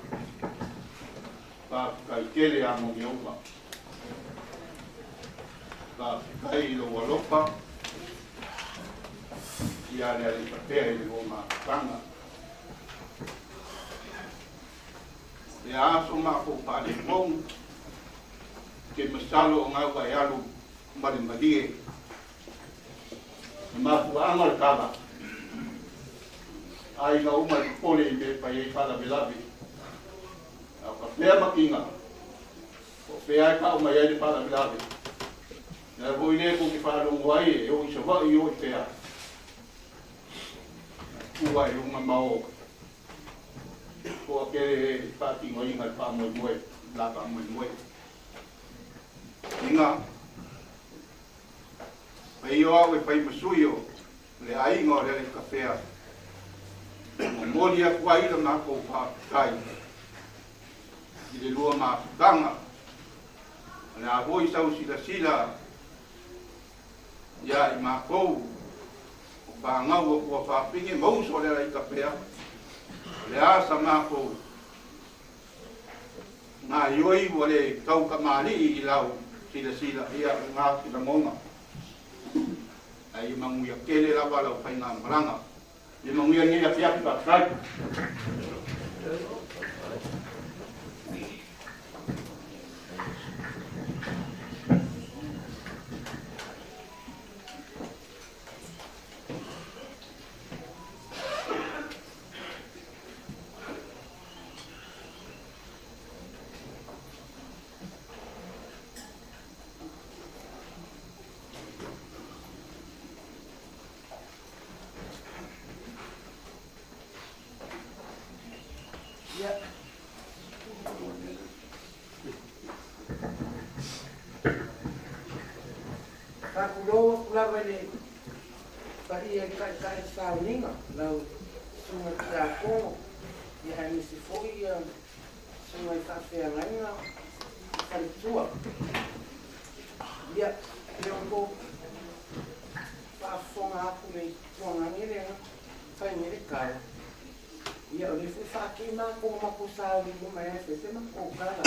pa kai kele a mo ngioma pa kai lo walopa ia le papea I lo ma tanga e aso ma ko pa de mong ke masalo nga wa yalu mali madie ma ku amal kala ai na uma I pole me pa I fala belabi. Au ka pea makinga. O pea ka uma ia I fala belabi. Na voi le ko ki fala ngwai e o I sava I o I pea. Ua I uma mao. Ko ke pati ngoi ngal pa mo mo la pa mo mo. Inga. Pai o au e pai masuio. Le ai ngo le ka pea. Moni a kuai la mako pa kai. I le lua ma ganga. Na hoi sau sila ya I mako. O pa ngau o pa pingi mau so le ai kapea. Le asa mako. Na yoi wale kau kamali I lau sila ia ngā sila monga. Ai mangu ya kele la wala o pai ngā maranga. Di manguia ni ya pia pa kai.
Takulo lava le pa ia kai sauninga lau sunga kia kongo ia hai misi foi sunga whakawhia ngai ngā wharitua. Ia, ko whaafonga aku nei tuangangi renga whaingere kaya. Ia, o le whaki mā ko mako sāwi mo mai e se mako kala.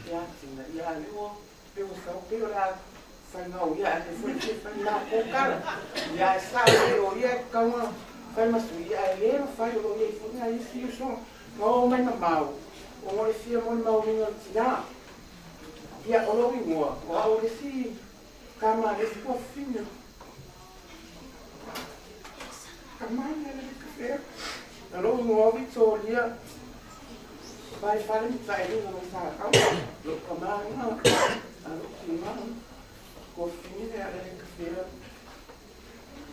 Ia, tina, ia, leo, peo sau peo rā whaingau, ia, e whai mako kala. Ia, e sāwi o ia e kaunga whai masu, ia, e leo whai o ia e whunga i si usonga. Ngau mai na mau, o ngore fia mo mau minga tina. Ia, o lowi mua, o le si kama le si kua fina. Kamana le kafea. Alo mo vi tolia. Vai fare mi sai non sa. Lo kamana. Alo kima. Ko fine ale kafea.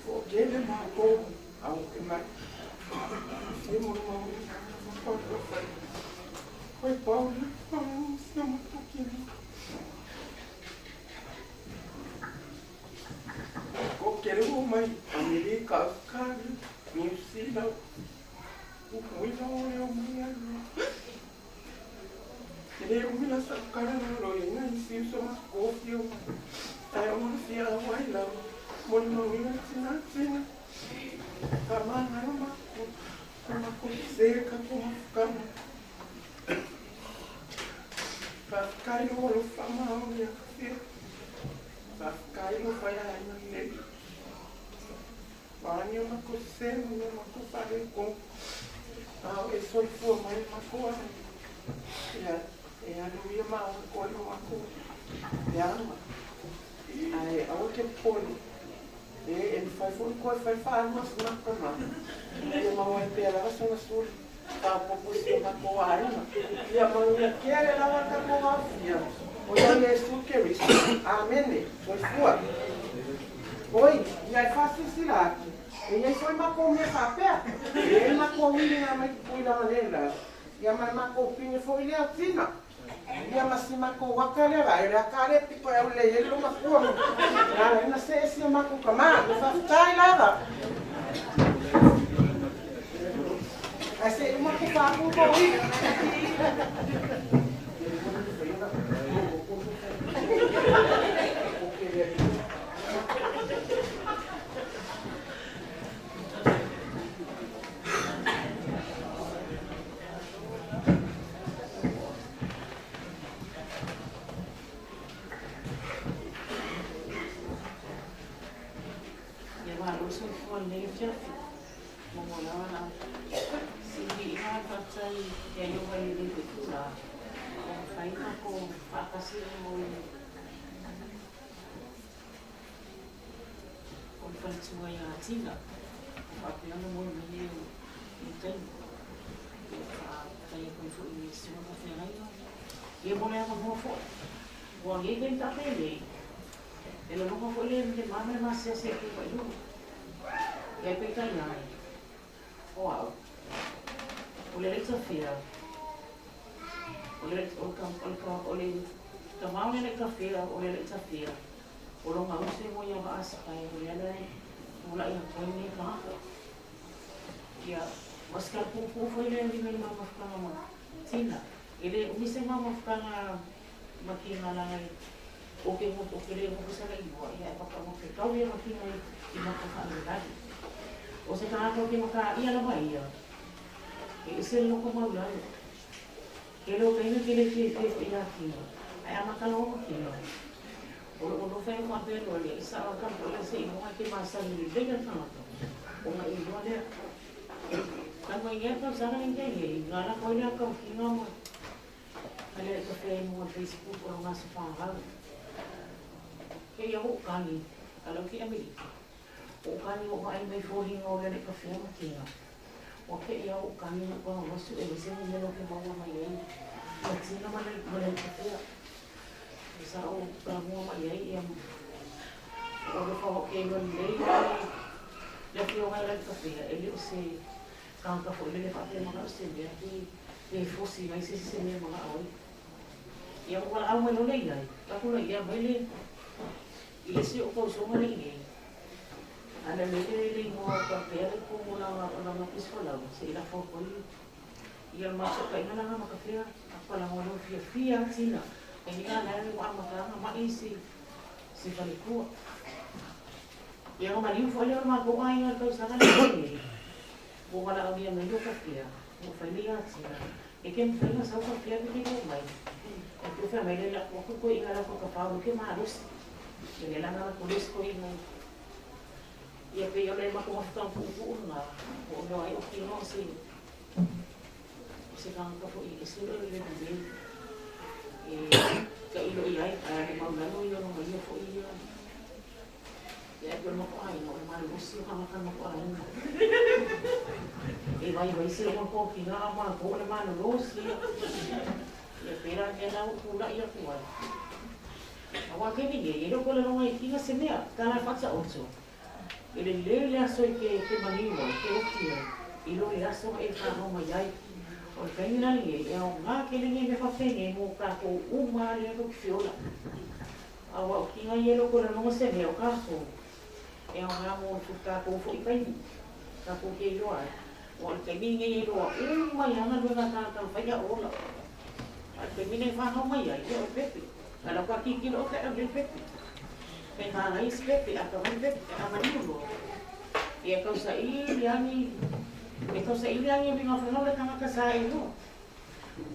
O gele ma ko au kima. Se mo mo. Foi Paulo. Não aqui. Ko kere mo mai Amerika ka New Zealand. Uwina ole o mia. Ele umila sa cara no lo ina isi so mas kofio. Ai o mo fia wai la. Mo no ina tina. Kama na ma ko. Kama ko se ka ko kama. Fa kai no lo fama o ya fia. Fa kai no fa ya ina le. Wani ma ko se no ma ko fa le ko. Ah, e soi fua mai makoa. E anu ia maa o koi o makoa. E ama. Ai, au te poli. E fai fui koe fai wha mas maka ma. E maua e pēra rasa na suri. Tā popo si o makoa aina. Ia mauia kere lawa ka koa fia. O ia e sukeris. Amene. Soi fua. Oi, ia e fasi silaki. E ia foi mako me papea. E mako mini na mai kuila manera. Ia mai mako pine foi le atina. Ia masi mako wakale va, era kare tipo e ule yelo mako. Na ina se esi mako kama, no fa tai lava. Ase mako pa ko ko.
Tina, papiano mo ni ten. Kaya ko fu ni sima ka fera yo. Ye mo na mo fo. Wa ye gen ta pele. Ele mo ko le ni mama ma se se ko yo. Ye pe ta ya. Wow. Ole le Sofia. Ole ole ta ma le café, ole le Sofia. Olo nga usi mo ya ba asa kaya ole le mula yang kau ni kah? Ya, maskal pupu foi le ni mel mama fkanga Tina. Ele umise mama fkanga makina langai. Oke mo le mo sa le iwa ya pa mo ke kau ya makina I maka fanga tadi. O se kana ko ke maka ia la vai ya. E se lo ko maula. Ele o kaina ke le ke ya ki. Ai amaka lo ko ki. O fai uma pelo ali, sa o campo le sei mo ke masa ni de ga tanto. O ma I do le. Ka mo ia pa sa ni ke ye, ngala ko le ka ki no mo. Ale ko fai mo Facebook o ma sa pa ha. Ke ia o kani, alo ki Amerika. O kani o mai mai fo hi no le ka fai mo ki. O ke ia o kani ko no su e se ni lo ke mo mai ai. Ma tina ma le ka fai. Sa o kamu ma ia o le fo ke no le le fio mai le café ele o se kan ka fo le fa pe ma se dia ki e fo si mai se me ma ai ia o la mo no le ia ka ko ia mai le se o ko so ma le ia ana le mo ka pe ko mo na pistola se la fo ko Ia masuk ka inga nga makapia. Apa lang wala fia sina. Kaya nga na yung amatanga maisi. Si Valikua. Ia nga maliw fo ia mga buhay nga ito sa kanila. Buka na kami ang ngayon kapia. Buka liya sila. Ikin fai nga sa kapia hindi ko may. Ito fai may nila ko inga lang ko kapaw ke malos. Yung ilang nga pulis ko inga. Ia pe yun ay makumastang pupuun nga. Puun na ay okino si kang kapo isiro rin din. Kailo iyay, kaya magano yun, mayo po iyon. Kaya ito mo po ay, malubos yung kamakan mo po ay. Iba-iba sila mo po, pinakama po naman, malubos siya. Pera niya na pula iya kuwan. Awak ini ilo ko lang ay kinga semia, kana faksa otso. Ililele aso ke maniwa, ke okio. Ilo aso e kamo mayay. O kanya ni yung nga kilingi me fafenge mo ka ko umali ko fiola. Awa kinga yelo ko lang mo semia o kaso. Yung nga mo fuka ko fu ipai. Ka ko ke ilo ay. O kanya yelo umayangan do na ka fanya ola. At kanya fa no mayay yo pepe. Kalau kau kikil okey ambil pepe. Kena lagi pepe atau pepe amani dulu. Ya kau sai yani ito sa ilang yung pinga-fenol at nakakasain mo.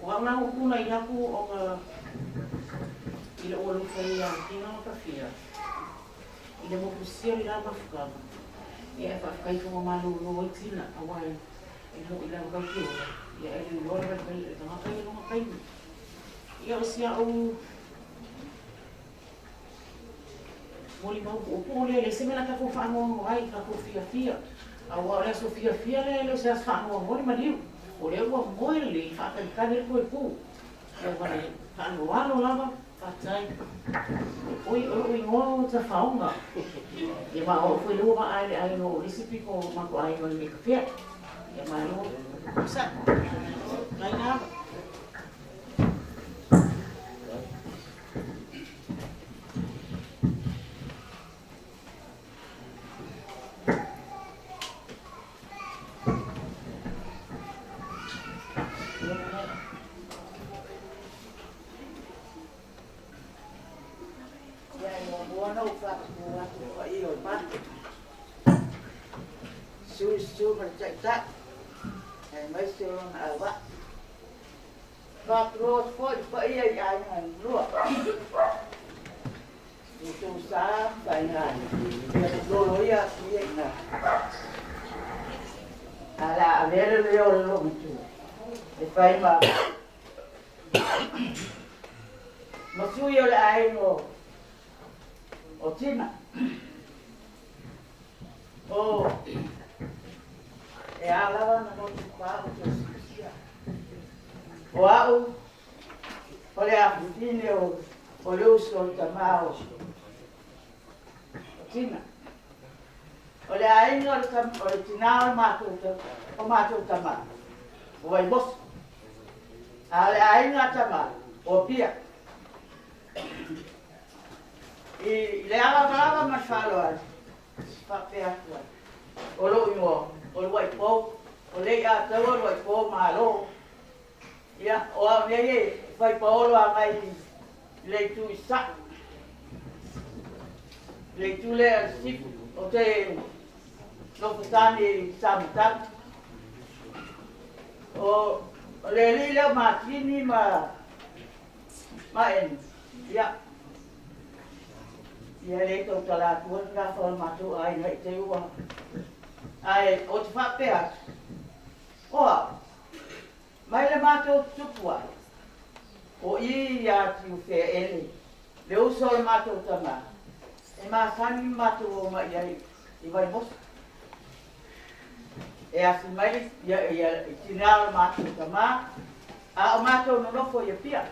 Huwag na hukunay na po o ilaulong sa iyang kinakafia. Ila mo po siya ilamafkam. Iya pafkay ko mamaluluwag sila. Away, ilang kayo. Iya ilang lorad kayo. Ito nga kayo nung kayo. Iya siya o muli maupo ulit. Lesi mila kakufaan mo ay kakufia-fia. Awalnya Sofia le se as fa no amor mariu. Ore o amor le fa kan kanel ko pu. Ya mana kan walo lava fatai. Oi ngo ta faunga. Ya ma o foi lo ma ai no recipe ko ma ko ai no mi café. Ya ma no sa. Lai na.
Su chạy chạy mấy siêu ở vậy và rồi phơi phơi ai ngày luôn tu sa vài ngày rồi lối à vậy nè là về rồi luôn chú để phải mà suy yếu lại rồi ở trên à ô ela não ocupava o que existia. Olha a Budinha, olhou os contamal. Olha aí, olha o final, o mato tamar. O vai bos. Olha aí, não tamar. O pia. E leva, mas falou. Papel. Olhou em o. O luai po, o le a tawa luai po malo. Ya, o ne vai po lo angai le tu sa. Le tu le sip o te no putani samtan. O le le ma sini ma en. Ya. Ya le to tala tuan ka fo ma tu ai nei te wa. Ai, o te whapea. Oa, mai le mātou tupua. O i ati u whea ele. Le uso le mātou tama. E māsani mātou o mai ai i vai mosa. E asi mai i tinao le mātou tama. A o mātou nonofo i a pia.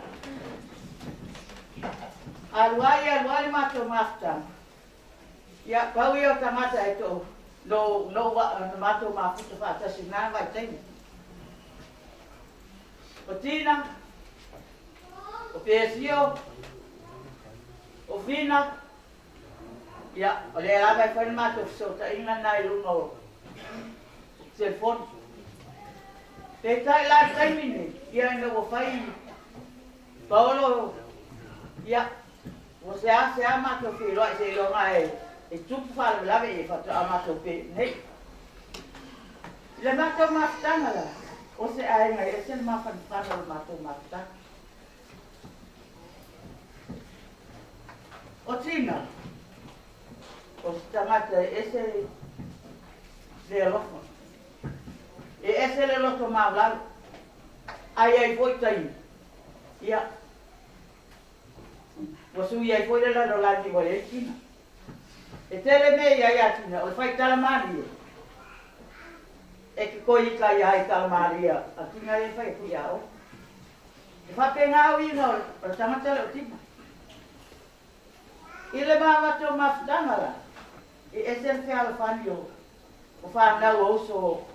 Aluai le mātou mātou. Ia, pau i o tangata e tō. No mato ma futa fa ta sina vai tem. O tina. O pesio. O fina. Ya, ole la vai foi mato so ta inga nai lumo. Telefone.
Te tai la taimine, ia ina o whai paolo, ia, o se a mato whiroa se longa e tupu whale lawe e whatu a mato pe nei. Le mato maftanga la, o se ainga e sen mawhan whana o mato maftanga. O tina, o se tangata ese le alofa. E ese le loto maulalo. Ai foi tai. Ia. Wasu ia foi le la lati wa le tina. E tele me ia tina, o fai tala mari. E que coi ka ia tala mari a tina e fai ku ia o. E fa penga o ina o tangata le tina. Ile mama to mafdanga la. E ese fe al fanio. O fa na o so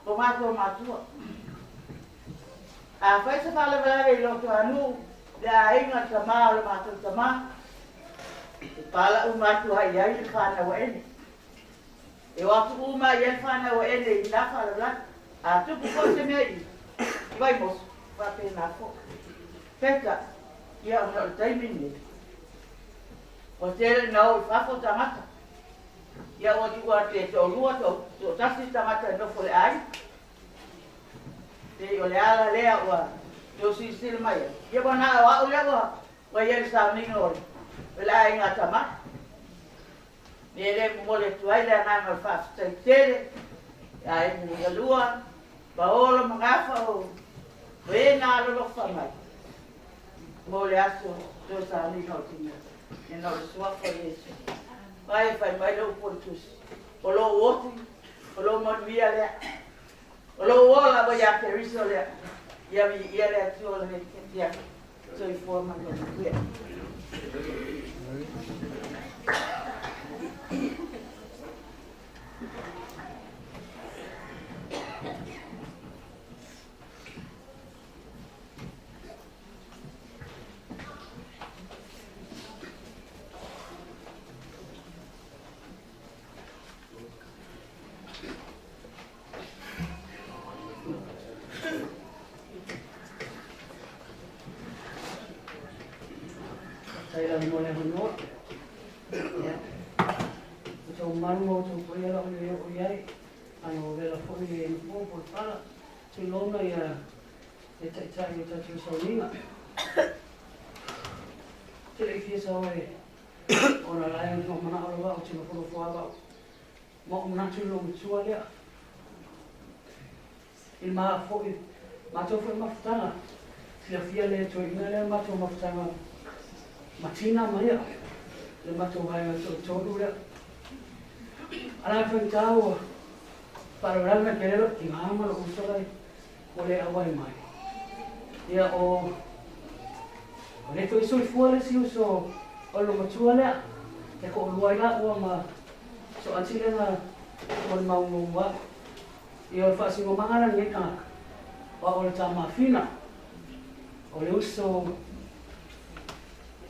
o mato matua. A fai se fala vela e lo to anu da inga tama o mato tama. Pala o mato ai ai fana o ene. E o atu uma ia fana o ene i na fala vela. A tu ko se me vai mos va pena fo. Peta ia o taimini. O te no fa fo tamata. Ia o tu ate to lua to tasi tamata no fo ai. Te o le ala lea ua yo si sil mai. Ia bona wa o le wa ia sa mingo. Vela inga tamata. Nele mo le tuai le na no fa tele. Ai ni ga lua ba o lo magafa o we na lo fa mai. Mo le aso to sa mingo tinga. E no sua foi isso. Vai mai lo pontus. O lo oti, o lo monvia le. O lo ola vai a periso le. Ia vi ia le tu le que dia. Soi forma no que.
Saya lagi boleh menurut, ya. Macam mana tu boleh lah boleh, ayo boleh pun ni pun pala, celona ya, cak soalnya. Jadi kisah orang lain tu mana orang bawa cuma puluh bawa, mau mana celong jual ya. Ilmu foi, macam foi maftana, siapa le tu ingat le macam maftana. Matina Maria, le mato vai to toru. Ala foi tau para ver me querer que ama lo uso dai ole awai mai. Ia o le to iso fuare si uso o lo machuala ke ko luaila o ma so antile na o mau wa. Ia fa si mo mangala ni ka o le tama fina. O le uso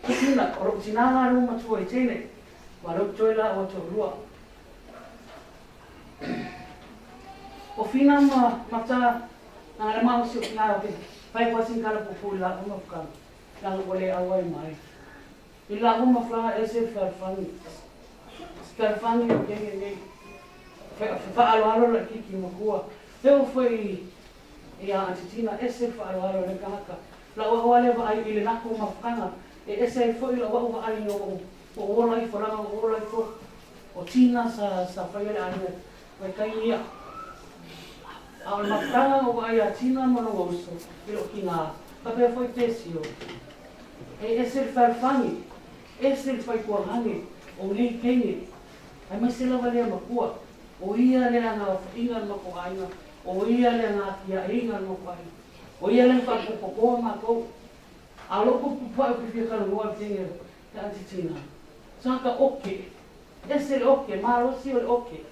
Sina, orang Cina rumah cuai cene, baru cuai lah orang luar. Ofina macam nara mau siap nara ke, pai pasin kalau pupul lah rumah kan, kalau boleh awal mai. Ila rumah flang esef farfangi yang fa alo lagi kimo kuah. Teu foi ia Argentina esef alo lekaka. Lawa wale ba ai ile naku mafkanga. E ese foi lo wa ai o ola I fora o ola I fo o China sa foi le ane vai caia a mafkanga o ai a China mo no uso ilo kina pape foi tesio e ese farfangi ese foi kuangi o li keni ai mas sila vale makua o ia le nga inga no ko ai o ia le nga ia inga no ko ai o ia le fa ko ma ko alo ko pa ko fi ka no tinga ta Argentina saka oke ese oke malo si o oke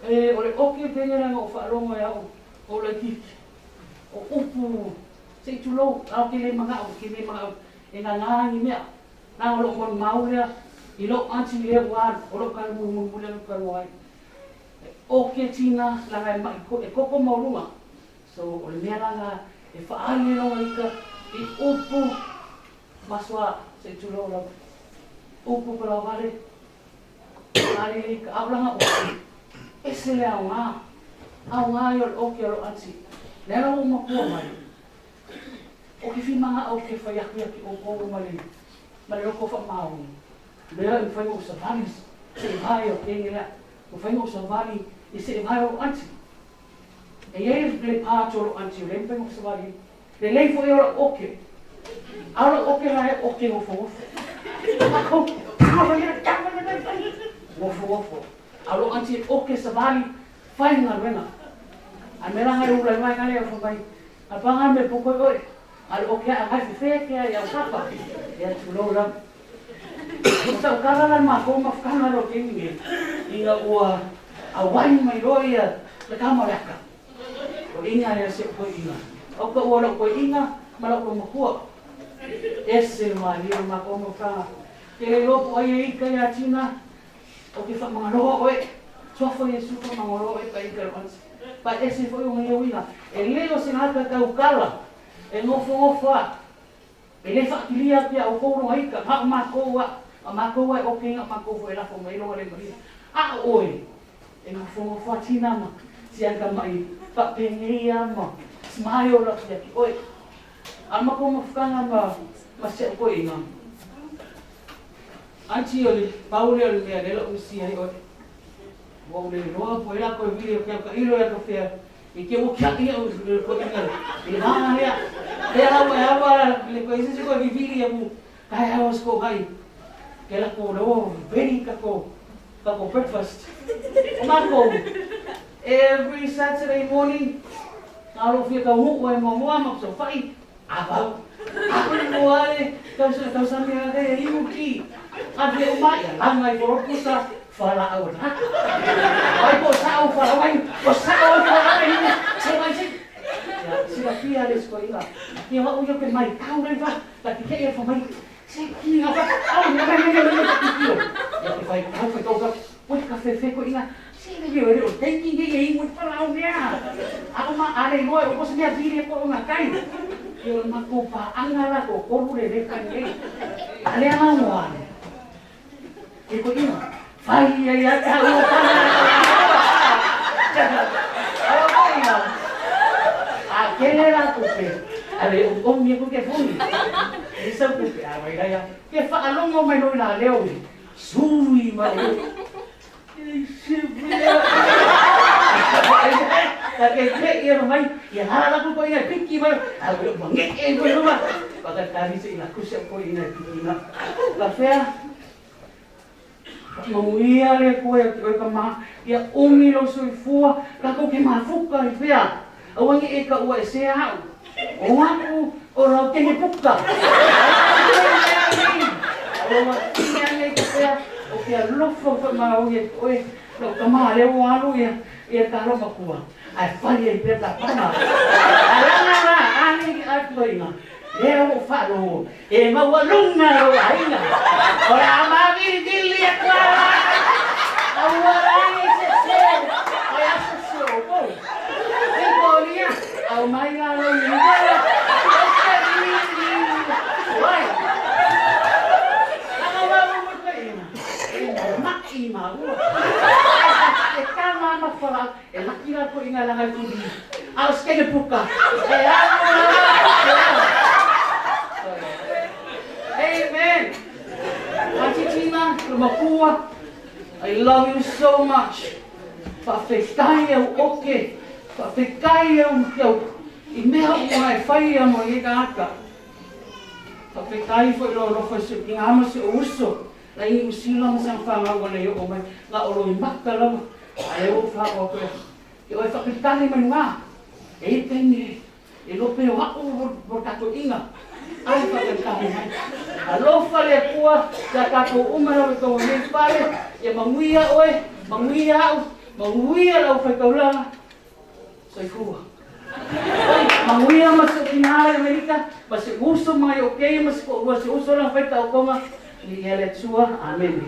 o le oke penga ngo fa rongo ya o le ki o upu se tulo au ki le manga o ki le manga e nga nga ni mea na o lo mon maule I lo anti le wan, o lo kala mule lo kala wai. O ke tina langa e koko mauruma. So o le mea langa e whaali loa ika I upu maswa se tulo la upu pala wale. Ari ika aulanga o ese le au ngā yo o ke alo anti. Nera o makua mai. O ke whimanga au ke whaiaku ki o kou mali. Mali loko wha maungi. Mea I whaingo sa vali se I vai o kengi lea. O whaingo sa vali I se I vai o anti. E iei le pātoro anti o le whaingo sa vali. Le leifo e ora oke. Aura oke rae oke ngofo. Ako, aura ia ngofo. Aura anti oke sa vali whainga renga. A mera hai ura mai kare o whamai. A panga me poko oi. Aura oke a hai whiwhea kia I au kapa. Ia tulo lam. O tau karara ma ko ma whakanga ro kengi. Inga ua a wai mai roia le kamaraka. O inga ia se koe inga. O ka ua koe inga ma la koe makua. Ese ma lia ma ko ma whanga. Ke le lopo ai e ika ia tina. O ke wha mga roa oe. Tuafo Yesu ka mga roa oe ka ika ronsi. Pa ese foi o ngea wina. E leo se ngaka kau kala. E ngofo a. E le whakilia kia o kouro haika. Haka makoua. A makoua e oke inga makoua e lafo mai roa le maria. A oe. E ngofo a tina ma. Sianga mai. Papengia ma. Smaio la kia ki oe. A mako mawhukanga ma se koe inga. Anti ole, paule ole mea lela usi ai oe. Waule roa po ela koe viri o kia ka ilo ea ka whea. I ke o kia ia o koe inga. I hanga rea. Ea hawa e hawa le koe isisi koe viviri e mu. Kai hawa sko hai. Ke la ko roa veri kako breakfast. O mako. Every Saturday morning. Nalo fia ka huku e mua makso whai. Aba. Ako ni moale. Kau sami a kaya imu ki. Ate o mai a langai poropusa. Whala au na. Ai ko sao whala wai. Ko sao whala wai. Se mai se. Sila pia le sko inga. Ia wa uyo ke mai. Kau rei wa. Taki ke ia whamai. Se ki nga wa. Au nga mai nga kikio. Ia ke whai kau whai kau ka. Wai ka whewhe ko inga. Sila ki ore o teiki nge e ingo whala au mea. Ako ma are loa. O kosa mea vire ko unga kai. Yo mako pa angala ko korure de kange. Ale amawane. E ko ina. Fai ya ka o pana. Ayo ina. A kelera ko pe. Ale o mi ko ke funi. Isa ko pe a vai ya. Ke fa alongo mai no na leo. Sui mai. Kaya iya mai, ya harap aku kau ingat pikir baru, aku bangkit kau rumah. Pakai kali saya nak kusap kau ingat pikir nak. Lafia, menguia le kau yang kau kemah, ya umi lo suifua, kau kemafuka lafia. Awang ini kau uai sehat, aku orang kene puka. Awang ini kau okay lofo mau ye oi lo kemah le walu ya kalau makua. Ai fai e peta pana. Alanga ani atoina. Leo falo. E ma walunga ro ainga. Ora ama virgili kwa. Awara ni se. Ai aso ko. E koria. Au mai la lo ni. Wai. Aga wa mo ko ina. E ma ima. E kama ma fala. E lakira ko inga langa tuli. Aos kene puka. E amen. Atitina, lumakua. I love you so much. Whawhekai au oke. Whawhekai au kiau. I mea ua e whai amo i eka aka. Whawhekai fo i lo rofa se ki ngama se o uso. La ingi usila masang whangau le o mai. Nga olo I maka lama. Ai o whao koe. I oi whakitani mai ngā. E tenge. E lope o hako o tato inga. Ai whakitani mai. A lofa le kua. Ka kako umara o tau nei pare. E manguia oe. Manguia au. Manguia lau whaikaulanga. Soifua. Manguia ma se kinara Amerika. Ma se uso mai o kei. Ma se uso lang whaita o konga. Ni ele tua, amen.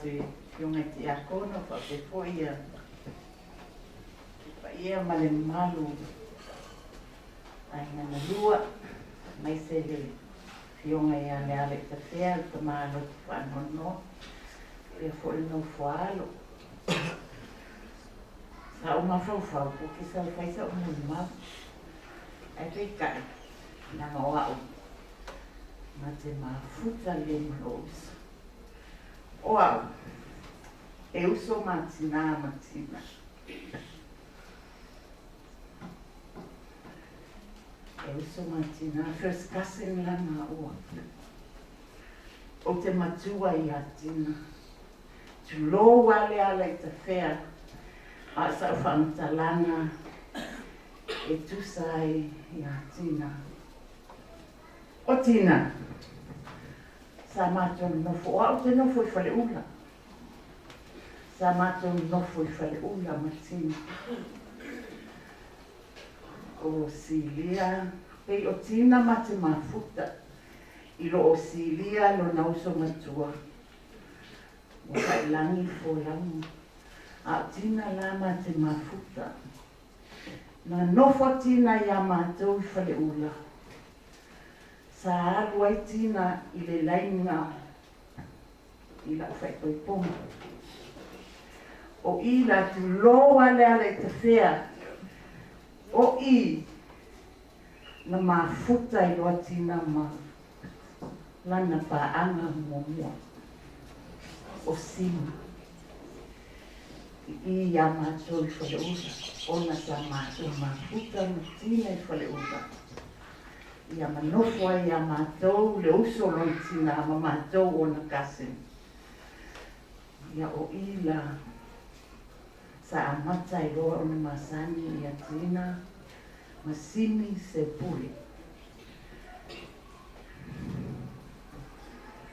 te fionga te akona pa te foia. Pa ia male malu. Ai ngana lua. Mai se le fionga ia le ale te fea te malo te whanono. Ia foi no whaalo. Sa uma whauwhau po ki sa whaisa o munu mau. Ai pei kai. Nanga o au. Ma te mafuta le mlos. O au. E uso matina matina. E uso matina. First cousin lana ua. O te matua I atina. Tu lo wale ala I te whea. A sa whantalanga. E tu sai I atina. O tina. Sa mato nofo. O te nofo I whale ula. Sa mato nofo I whale ula matina. O silia. Pei o tina mate mafuta. I lo o silia lo nauso matua. O kai langi fo langu. A tina la mate mafuta. Na nofo tina ia matou I whale ula. Sa alu ai tina I le lainga I la whaitoi ponga. O I la tu loa le ale te whea. O I na mafuta I loa tina ma lana paanga mua. O sima. I ia matou I whale ula. Ona sa matou mafuta na tina I whale ula. Ia manofo ai a mātou, le uso loi tina ma mātou o na kasi. Ia o ila sa amata I roa o na masani ia tina, masimi se puli.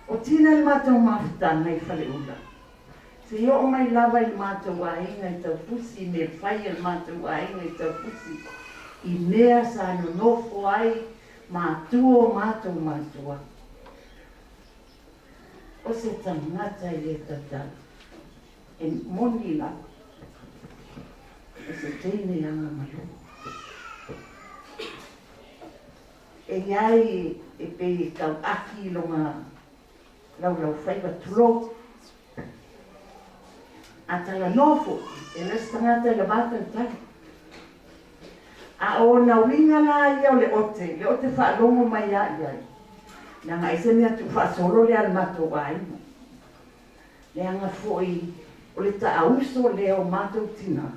O tina I mātou mafutana I whale ula. Se ia o mai lava I mātou a inga I tau pusi, me whai I mātou a inga I tau pusi. I mea sa no nofo ai, mātua mātou mātua. O se tangata I le tata. E moni la. O se teine anga malu. E iai e pe kau aki longa lau whaiwa tulo. A tala nofo. E les tangata I le bata tala. A o na winga la ia o le ote whaalongo mai a iai. Nga ngai se mea tu whaasolo le al mato ai. Le anga foi o le ta auso le o mato tina.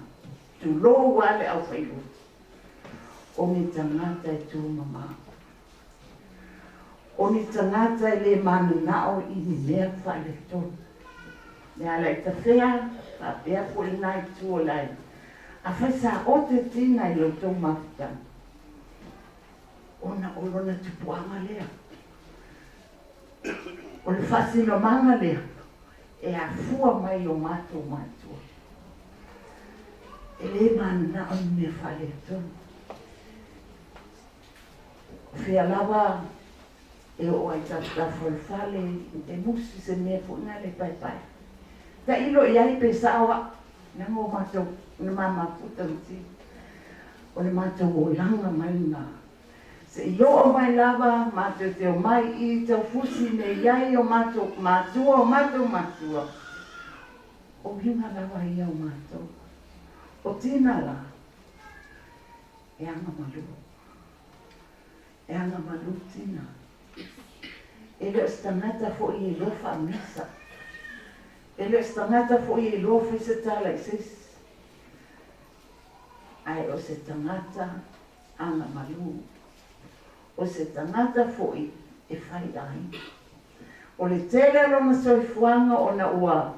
Tu lo wale au whailu. O ni tangata I tu mama. O ni tangata I le manu nao I ni mea whale ton. Le ala I ta whea, pa pia po I nai tu o lai. A whai sa o te tina I lo tau mafuta. Ona olona tupuanga lea. O le whasino manga lea. E a fua mai o mato matua. E le mana o me whale tonu. Whia lawa e o ai tata whale e musi se mea puna le pai pai. Ta ilo iai pe sawa. Nango mato na mama puta mti. O le mato o langa mai nga. Se io o mai lava, mato te o mai I tau fusi me iai o mato matua o mato matua. O hinga lava ia o mato. O tina la. E anga malu. E anga malu tina. E le stangata fo I lofa misa. E le stangata fo I lofa se tala I sis. Ai o se tangata anga malu. O se tangata foi e whai ai. O le tele lo na soifuanga o na ua.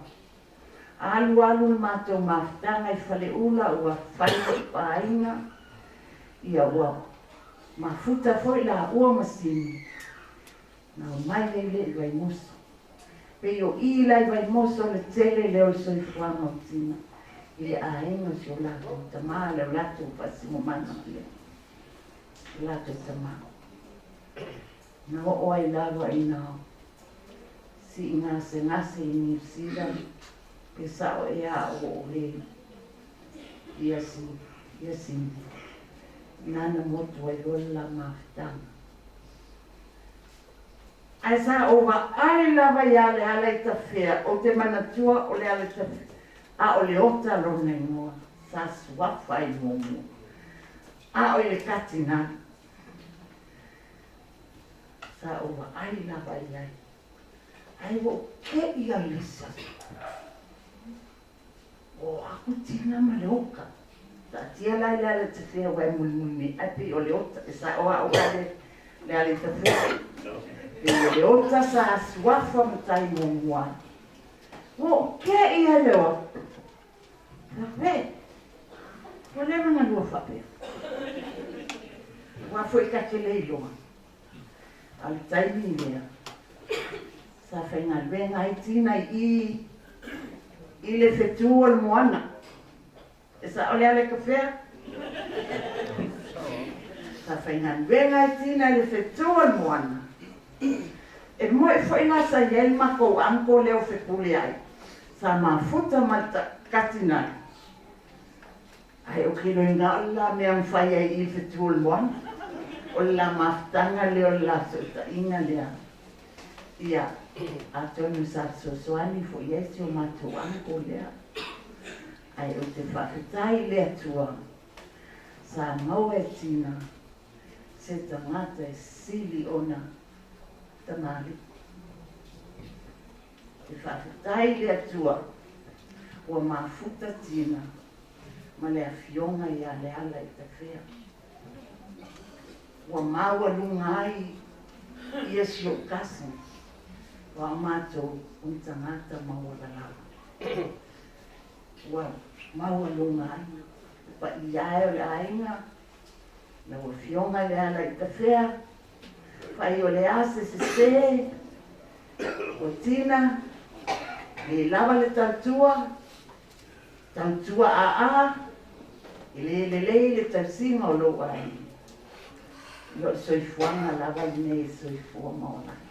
Alu mātou mawhtanga I whale ula ua whai I painga. Ia ua mafuta foi la ua masini. Na o mai le vai moso. Pe o I lai vai moso le tele leo soifuanga o tina. I le ainga si o lato tamaa leo lato pasimo mana le. Lato tamaa. Na o ai lava I nao. si ngase ngase i New Zealand pe sa o ea o le ia si nana motu ai rola maftang. Ai sa o wa ai lava ia le ala i tawhea o te manatua o le ala i tawhea a o le ota lona ingoa sa suafa i momu. A o le katina sa o wa ai lava iai. Ai wo ke ia lisa. O aku tina ma le oka. Ta tia lai le te whea wai muni ai pi o le ota. E sa o a o le ale te whea. Pe o le ota sa suafa matai mongua. O ke ia leo. Ta pe. O le ranga lua whape. Wa foi ka ke le ilonga. Ale taimi lea. Sa whainga venga i tina i le whetua le moana. E sa ole ale ka whea? Sa whainga venga i tina i le whetua le moana. E mo e whainga sa iei mako anko leo whekule ai. Sa mafuta mata katinai. Ai o kilo inga ala mea mwhai ai i whetua le moana. O la maftanga leo la sota inga lea. Ia, a tonu sa sosoani fo iesi o matou anko lea. Ai o te whakatai lea tua. Sa mau e tina. Se tangata e sili ona tamali. Te whakatai lea tua. Ua mafuta tina. Ma lea fionga i ale ala i te whea. Ua maua lunga ai iesi o kasi. Wa matou un tangata maua lalawa. Wa maua lunga ai. Pa iai o le ainga. Na wa fionga le ala i te whea. Pa i o le ase se. O tina. Le lava le tautua. Tautua a. Le le tausinga o lo ai. Lo soifuanga lava i ne soifua maona.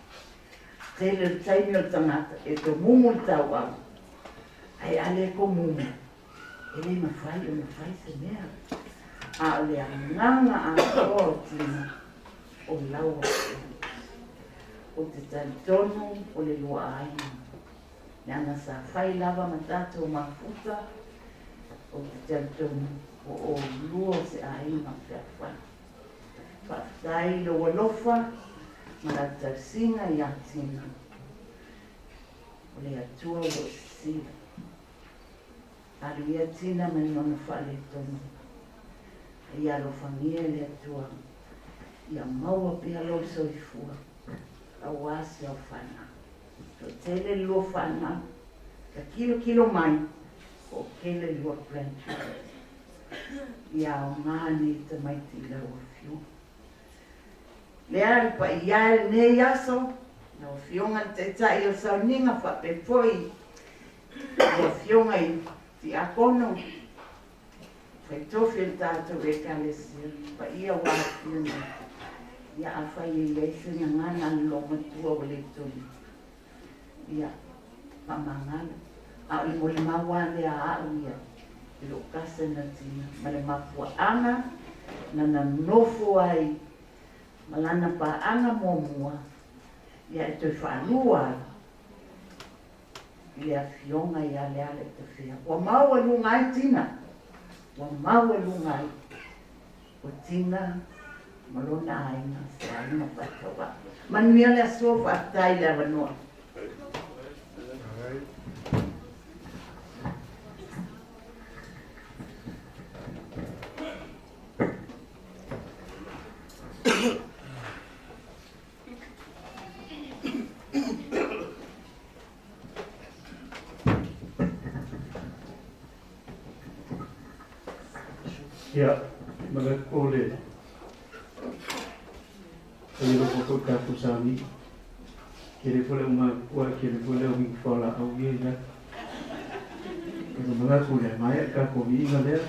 Tele taimi o tangata, e to mumu tau au. Ai ale ko mumu. Ele mawhai o mawhai se mea. A ole anganga a o tina. O laua. O te talitonu, o le lua aina. Nanga sa whai lava matata o mafuta. O te talitonu, o lua se aina whea whai. Whai lo walofa. Mara tausinga i atina. O le atua o sila. Ari i atina mani ona whale tonu. I alo whangia le atua. Ia maua pia lo soifua. A wasi au whana. To tele lua whana. Ka kilo mai. O kele lua grandchildren. Ia o ngani te maiti lau fiu. Lea pa iai ne yaso, na o fionga te tai o sauninga whape foi. O fionga i ti akono. Whai tofi el tātou e kalesia, pa ia wāpina. Ia a whai e leise nga ngana longa tua o le toni. Ia, mamangana. A o le mole mawa lea au ia. I lo kasa na tina. Ma le mapua anga, na nofo ai. Malana pa anga momua. Ia e toi whanua. Ia fionga i ale ale te whia. Wa mau e lunga ai tina. Wa mau e lunga ai. O tina. Malona aina. Se aina whakawa. Manuia le asua whakatai le awanoa.
Ia, mana kole. Ele vai colocar com os amigos. Que ele foi uma coisa que ele foi um fala ao dia. Ele mana kole, mai ka ko vi ngale.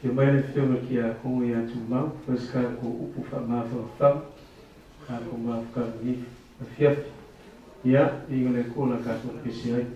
Que mai le filme que a com ia tu mau, pois ka ko upu fa ma fa fa. Ka ko ma ka vi. A fiaf. Ia, inga le kona kato kisi ai.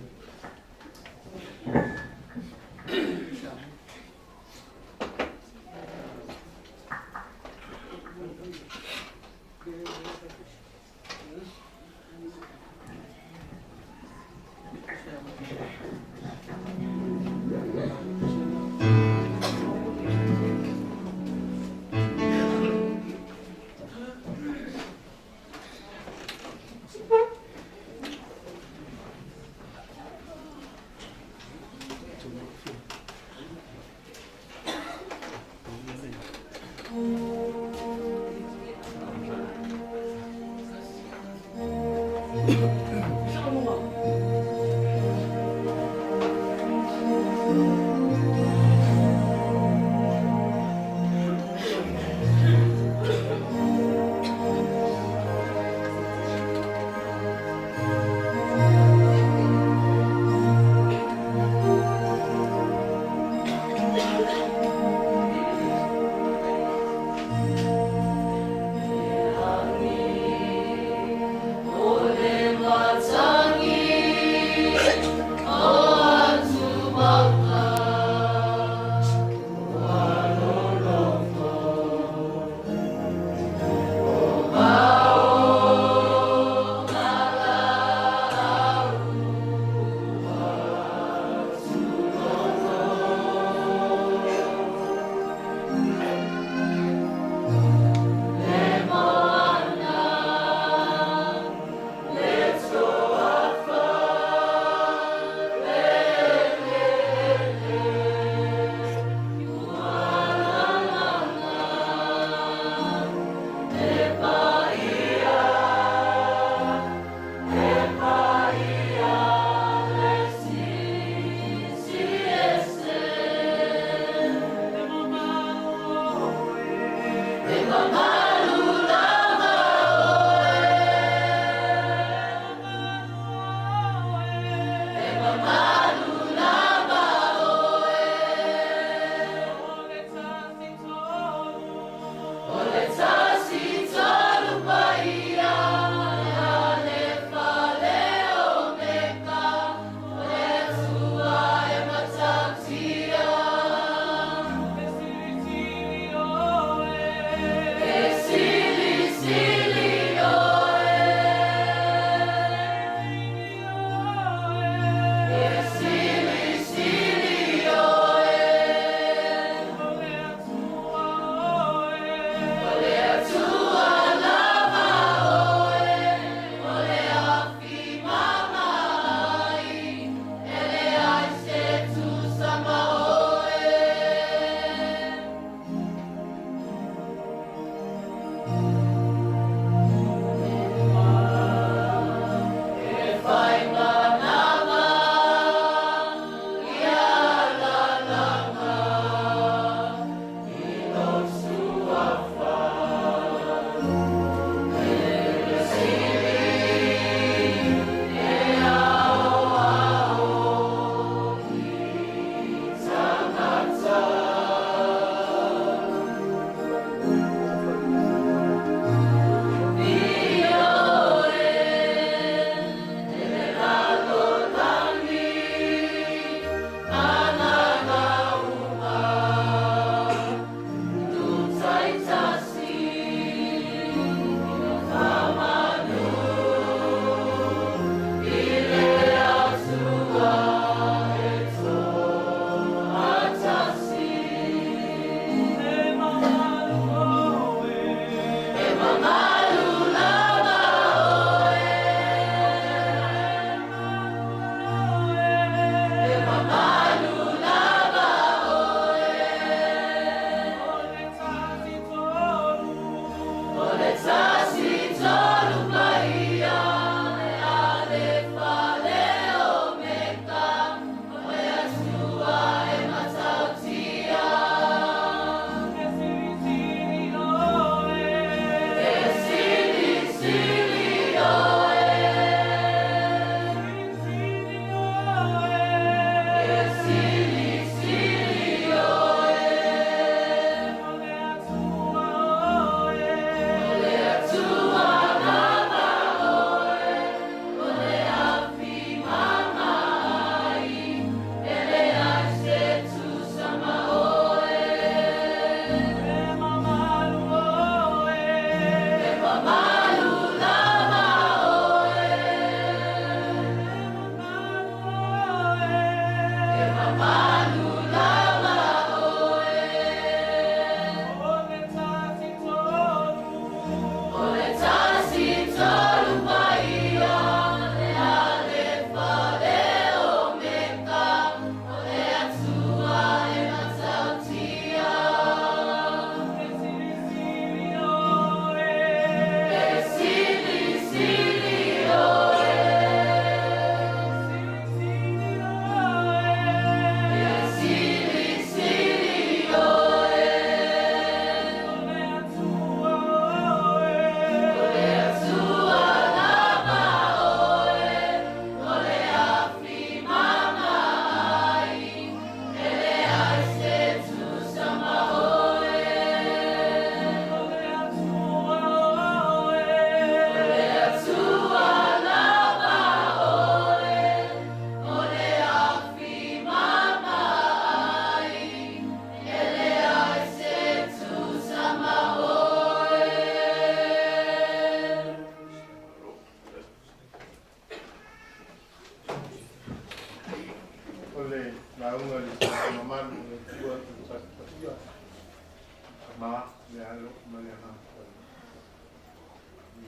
ma le alo ma le na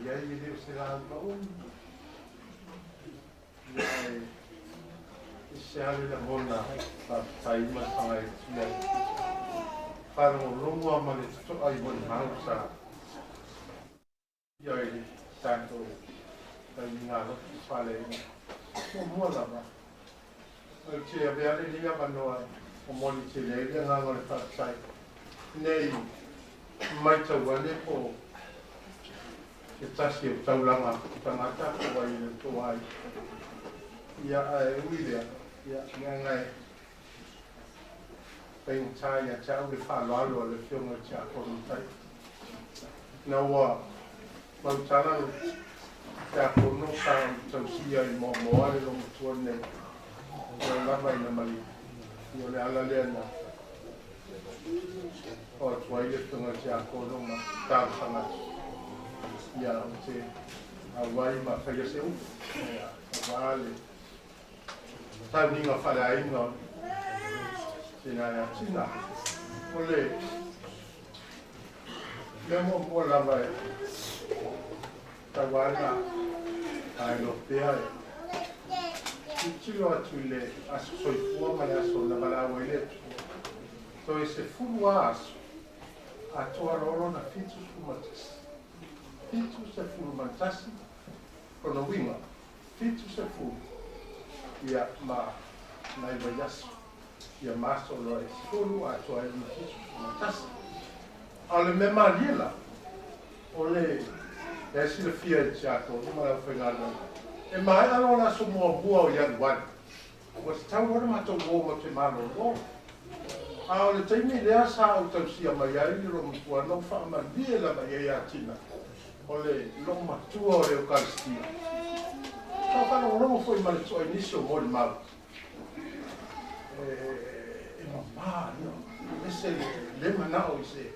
ia i le se la ba ia se ale la mona pa tai ma tai le para o longo ma le to ai bon ma sa ia i tanto tai ngalo pa le mo la ba o che avea le liga ma no o moli che le nga ngole fa sai nei mai tau wale o ke tasi o tau langa tangata o ai le to ai ia ai uilea ia ngai pen tai ya tau le fa lo le fionga cha ko tai na wa mau tala ya ko no ka tau sia i mo ale lo mo tuone o la vai na mali io le ala le na o tuai le tunga tia kono ma tau sanga ia o te awai ma whaia se upu ia wale tau ninga whare ainga tina ia tina o le le mo mo lava e tau ana ai lo pea e tilo atu le aso soifua ma le aso na malawa i le so e se fulu aso a toa roro na fitu sumatasi fitu se fulu matasi kono winga fitu se fulu ia ma na iwa yaso ia maso lo e fulu a toa e na fitu sumatasi a le me mariela o le e si le fia i tiako ma la whengana e mai alo la so mo bua o yan wan o se tau ora ma to mo te malo o a o le taimi lea sa o tau sia mai ai ro mo tua no fa ma die la mai ai atina o le lo ma tua o eukaristia ka fa no mo foi mal so inicio mo le mal e ma no ese le mana o se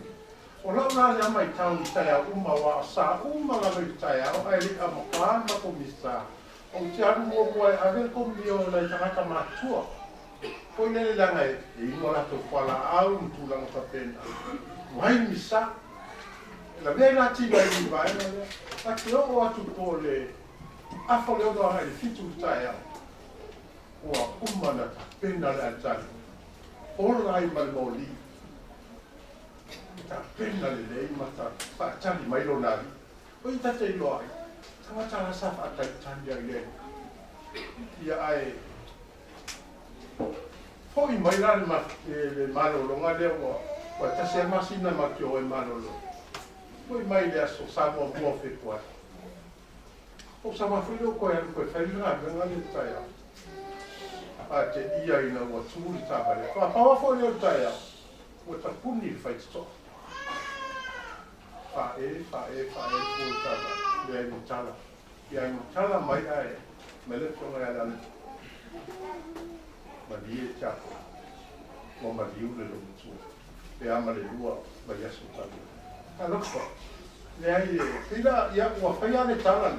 o la na mai tau tai a uma wa sa uma la mai tai a ai le a mo pa ma ko misa o te anu mo a ver ko mi o la tangata matua ko le langa e mo la to fala au tu la fa pena mai misa la vera ti vai ni vai a ti o atu ko le a fa le o ai fitu tai a o uma na pena la tai o la i mal moli ta pena le lei mata fa tani mai lo nari o ita te lo ai tama tala sa fa ta tani ai ia ai foi mai la ma le malo lo nga le o ta se masina ma ki o e malo lo foi mai le aso sa mo mo fe kwa o sa ma foi lo ko ya ko fa ina nga le tai a te ia ina o tu ta ba le fa fa foi le tai a o ta puni fa sto fa e ko ta ba le ni tala ia ni tala mai ai mele ko ya la ma die chapo mo ma diu le lo tu pe ama le lua ba ya su ta a lo ko le ai ila ya wa fa ya le tala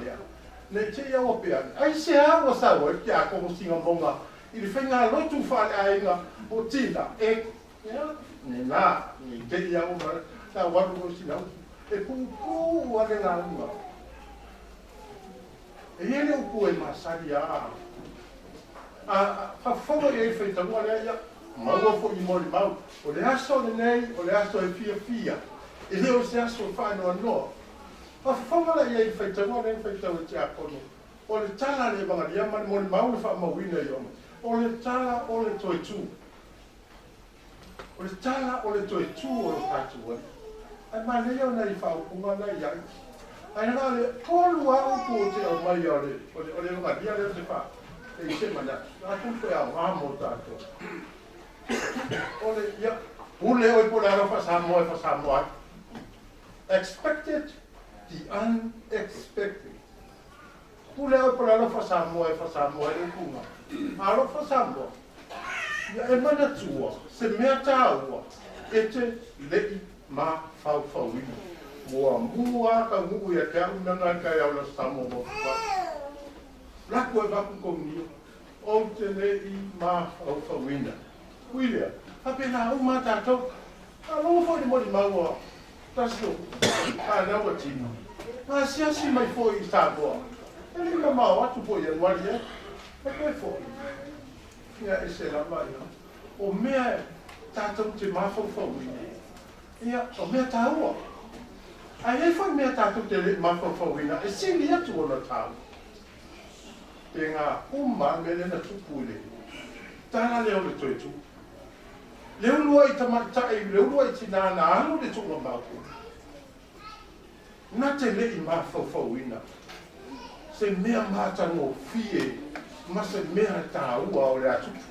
le che ya o pe ai se a o sa o ya ko singa monga il fenga lo tu fa ai na o tinda e ya ni na ni te ya o ma ta wa ro si na e ku wa le na ma e ele o ku e masaria a fa e feita mo le ya ma o fo i mo le mau o le aso le nei o le aso e fia e le o se aso fa no a fa la e feita mo le feita o tia kono o le tala le banga ya ma mo le mau fa ma wina yo o le tala o le toi tu o le tala o le toi tu o le tatu o ai ma le yo na i fa o kuma na ya ai na le polu a o ko te o mai o le ma dia le se fa e se mana a tu pe a mo tato ole ya ule o por la fa samo expected the unexpected ule o por la fa samo e kuma a lo fa samo ya e mana tua se meta o ete le ma fa wi mua ka ngu ya ka una ka ya lo samo mo la ko va ku ni o te le i ma o fa winda William, apena uma tato, a lo fo
mo di maua. Tasu. Na wa tino. Ma si mai foi I tabo. Ele ma mau atu po ia wali e. E koe foi. Ia ese la mai. O mea tātou te mawhauwhau ina. Ia, o mea tāua. Ai e whai mea tātou te mawhauwhau ina. E sili atu o na tāu. Te ngā uma me lena tupu le. Tāna leo le toi tu. Leo lua I tamatai, leo lua I tinana anu le tunga māku. Nā te le I mawhauwhau ina. Se mea mātango fie, ma se mea tāua o le atupu.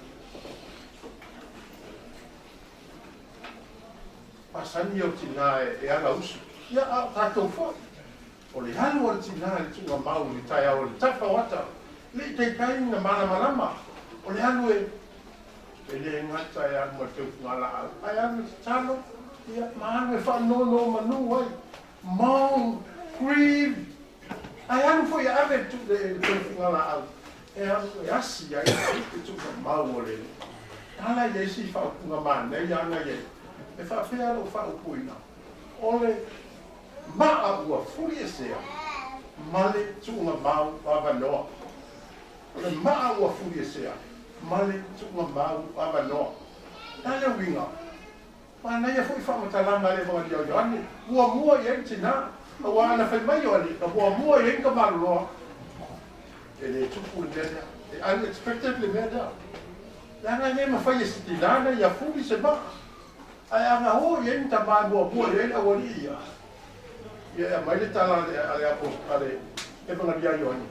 Pasani o tina e ala usu. Ia a tātou whai. O le halu o tina le tunga mau ni tai au le tapa wata. Le te kai na mana manama. O le halu e le ngata e anu a te ngala au. Ai anu te tano. Ia maanu e whanono manu wai. Maung, grieve. Ai anu fo ia ave tu le te ngala au. E anu e asi ai te tunga mau o le. Tala i esi whaupunga mana. Nei anga i e whawhea o whaupuina. Ole maa ua furi e sea, male tuunga mau awanoa. Ole maa ua furi e sea, male tuunga mau awanoa. Tane winga. Mana ia fui whamatalanga le mga diau joani. Ua mua i tina. Ua ana whai mai o ali. Ua mua i enka maruloa. E le tupu le mea. E unexpected le mea da. Langa ne ma whai e sitilana ia furi se maa. Ai anga ho ye nta mai bo ye a wori ia. Ye mai le tala ale apo ale e bona dia yoni.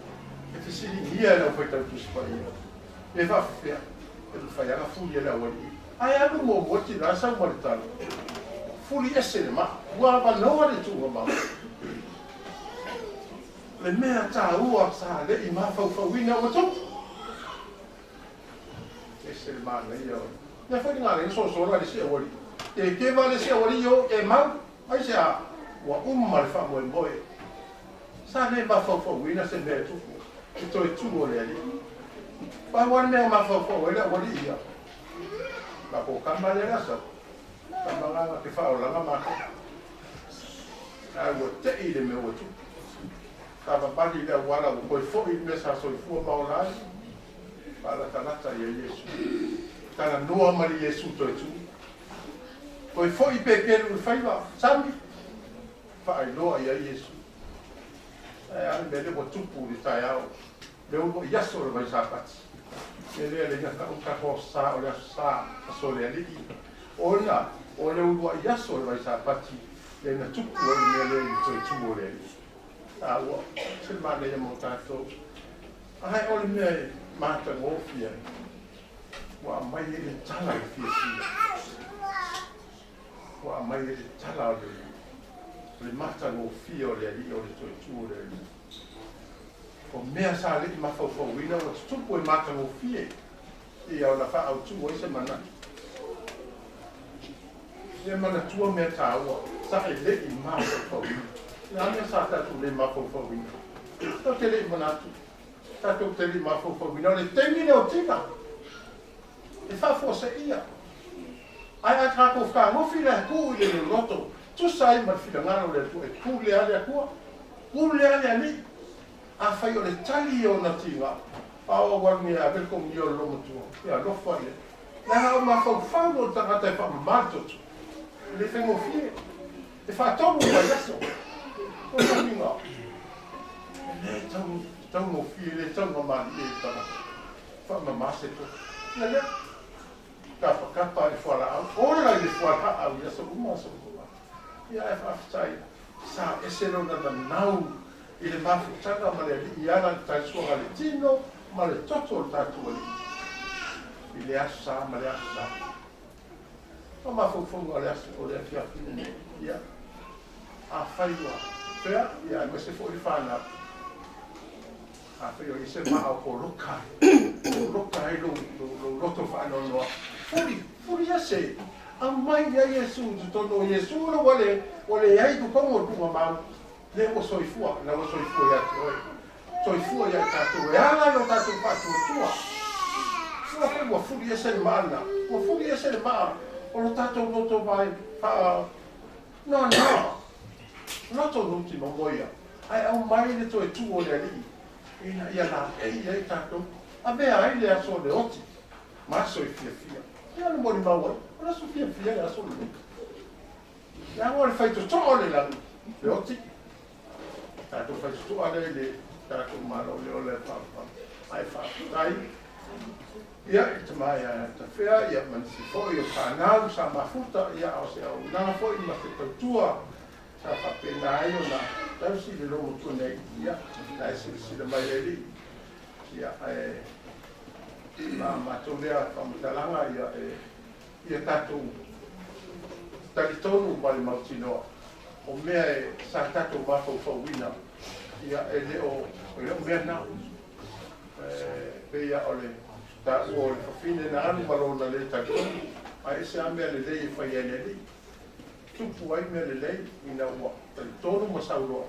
E te siri ia na foi tanto spai. E va fia. E fa ya fu ye la wori. Ai anga mo boti la sa mo tala. Fuli ese ma. Wa ba no wa le tu ma. Le mea ta ua sa le I ma fa wina o tu. Ese ma le yo. Ne foi ngale so la se wori. E ke vale se ori yo e mau ai se a wa umma le fa mo boy sa ne ba fo wina se me tu e to e tu o le ali pa wan me ma fo wina ori ia ba ko kamba le rasa kamba nga ke fa o la ma ka ai wo te I le me o tu ka ba ba di le wala ko fo I me sa so fu ma o la pa la tanata ye Yesu kana noa mari Yesu to e tu Koi foi pequeno no faiva, sabe? Fai loa ia Yesu. Ai me le tupu di tai au. Le o yaso le vai sapati. Le ngaka o ka hosa o le sa so le ali. Ona o le o yaso le vai sapati. Le na tupu o le le tu le. Ah wo, se ma le mo tato. Ai o le me mata mo fia. Wa mai le tala fia. Wa mai le tala le mata no fio le ali o le tu le. O mea sa le ma fo wina o tupu e mata no fie. I au la fa au tu o se mana. Le mana tua mea ta o sa le I ma fo wina. Na mea sa ta tu le ma fo wina. To te le mana tu. Ta tu te le ma fo wina le temi o tina. E fa fo se ia. Ai a kako whaka ngofi le ku I le loto. Tu sai ma whina ngano le tu e ku le ale a kua. Ku le ale a ni. A whai o le tali o na tinga. A o wangi a veko mi o lomo tua. Ia lofa le. Nā o ma whau o tangata e wha mato tu. Le whengo fie. E wha tongu ma yaso. O na minga. Le tongu fie le tongu mani e tangata. Wha mamase tu. Le kapa I whala au. Ora I whala au. Ia so uma so uma. Ia e whaftai. Sa e seno na nau. I le mawhutanga ma le I ana tai suanga le tino. Ma le toto o tatu ali. I le asu sa ma le asu sa. O mawhufunga o le asu o le fiafine. Ia. A whaiwa. Pea. Ia me se fo I whana. A whaio I se maa o rokai. O rokai lo roto whana noa. Furi ase, a mai ia Yesu, tono Yesu lo wale ai tu kongo tu mau. Le o soifua, na o soifua ia te oi. Soifua ia tatu, e ala no tatu patu tua. Fua fua furi ase le mana, o furi ase le maa. O lo tatu loto vai,
No. No to no ti no moia. Ai au mai le to e tu o le ali. Ina ia na ia tato. A be ai le aso le oti. Ma so i fia. Ia no mori maua. Ora so fia le aso le. Ia ngore fai to le la. Le oti. Tato fai to le tato malo le ole pa. Ai fa. Dai. Ia te mai te fea ia man si foi o kanau sa mafuta ia o se au na foi ma te tua sa fa pena ai ona tau si le lomo tu nei ia na si le mai eli ia ma to le a famutalanga ia tatu talitonu ma le mautino o mea sa tatu ma fo wina ia le o mea na pe ia ole ta o fine na anu malona le ta ai se ame le le fa ia le tu puai me le ina wa tonu ma sauro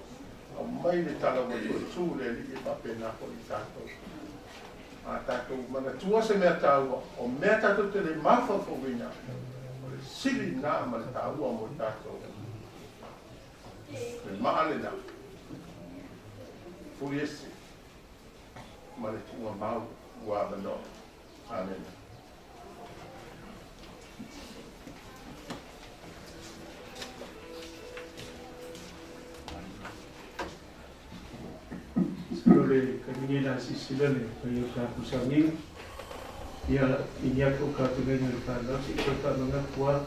o mai le tala mo tu le li pa pena ko i tato a tato mana tua se me taua o me tato te le mafa fo wina o le sili na ma le taua mo tato le maale na furiesi ma le tua mau wa no. Amen.
Sekali kami dah sila ni, kami dah kusami. Ia ini aku kata dengan kata si kata dengan kuat.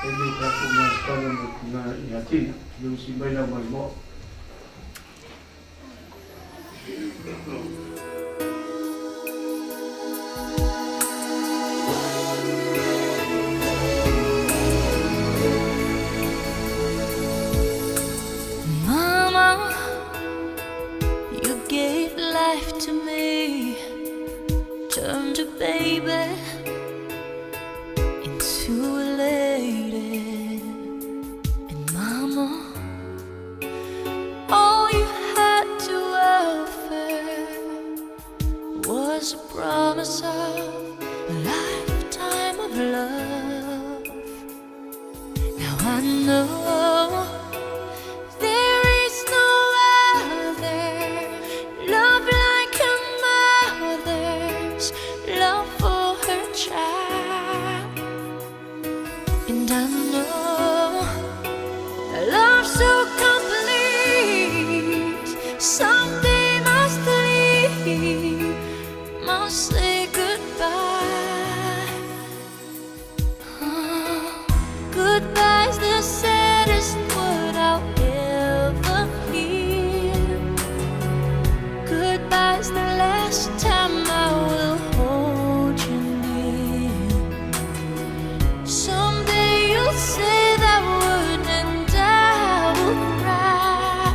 Ini kata dengan kata yakin. Yang si mana mahu.
Turned a baby into a lady, and mama, all you had to offer was a promise of a lifetime of love. Now I know there is no other love like a mother's love for her child, and I know a love so complete someday must leave, must say goodbye. Goodbye's the saddest word I'll ever hear. Goodbye's the last time I will hold you near. Someday you'll say that word and I will cry.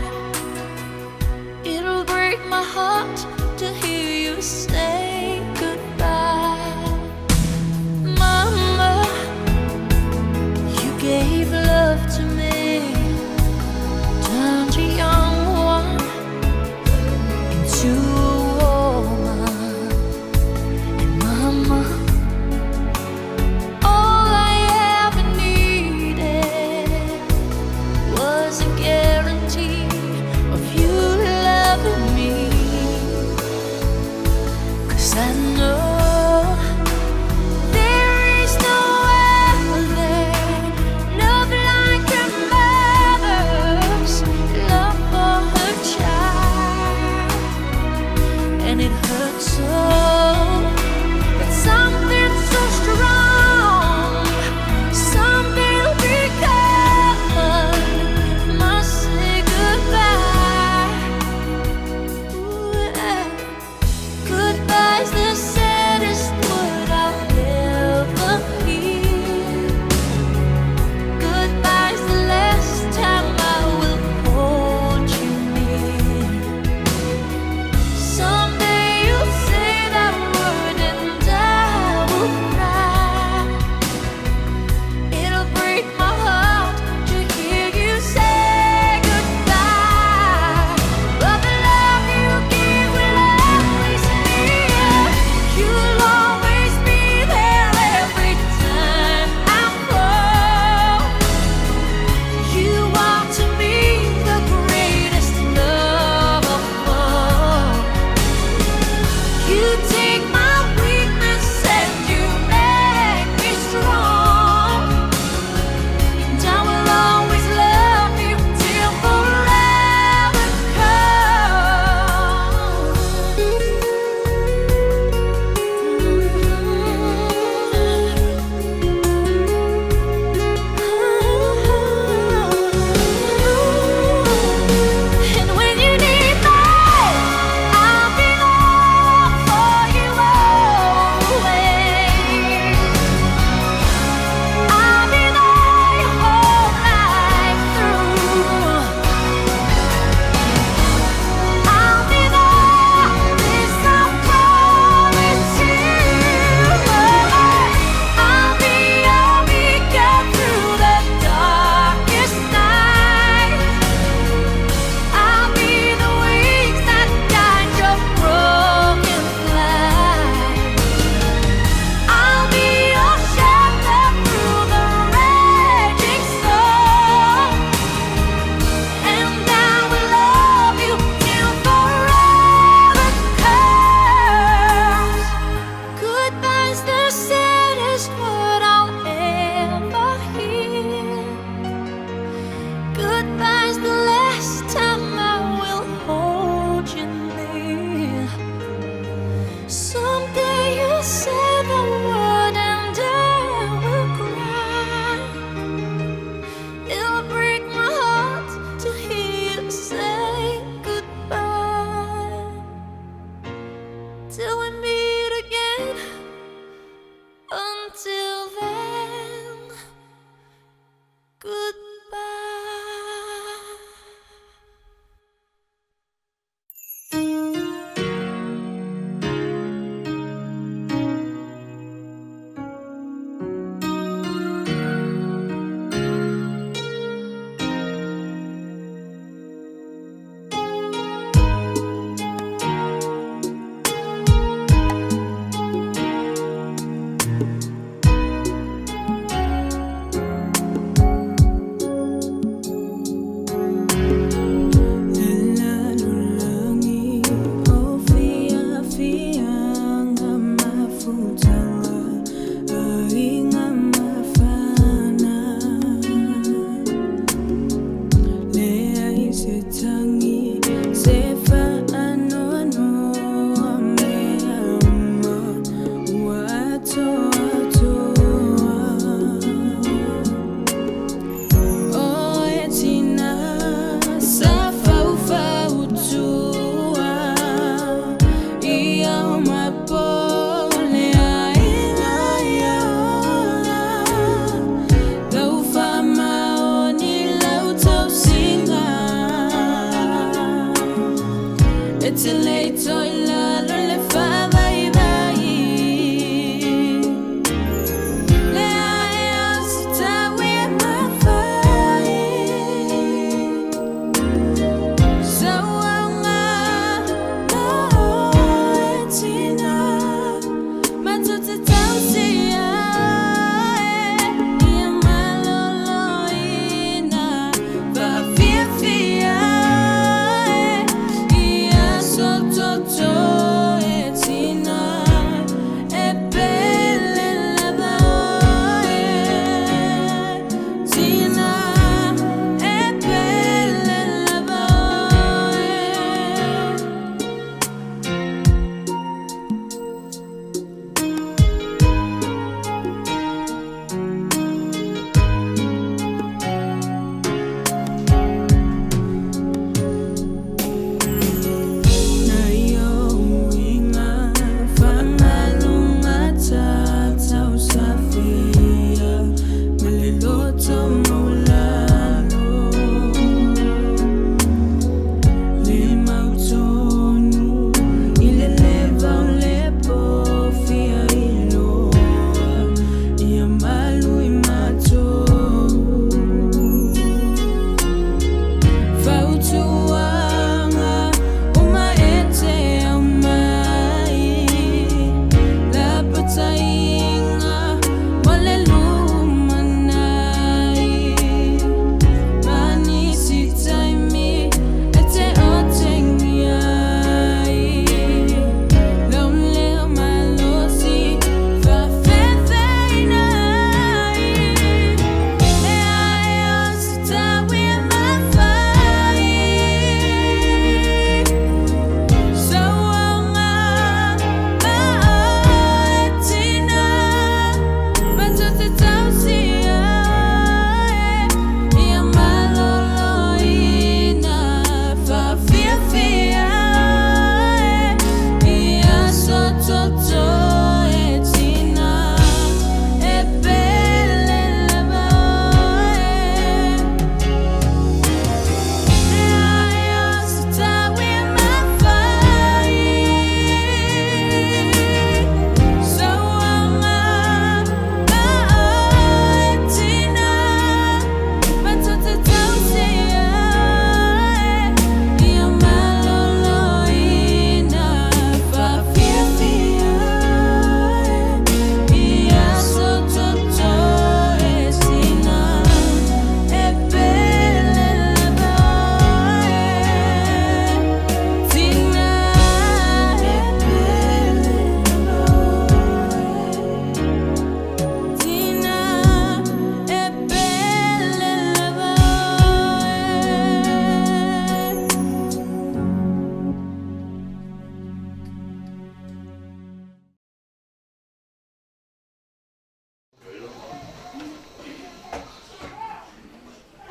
It'll break my heart to hear you say goodbye. Mama, you gave love to me, turned a young one into a woman. And mama, all I ever needed was a guarantee of you loving me. 'Cause I know there is no other love like a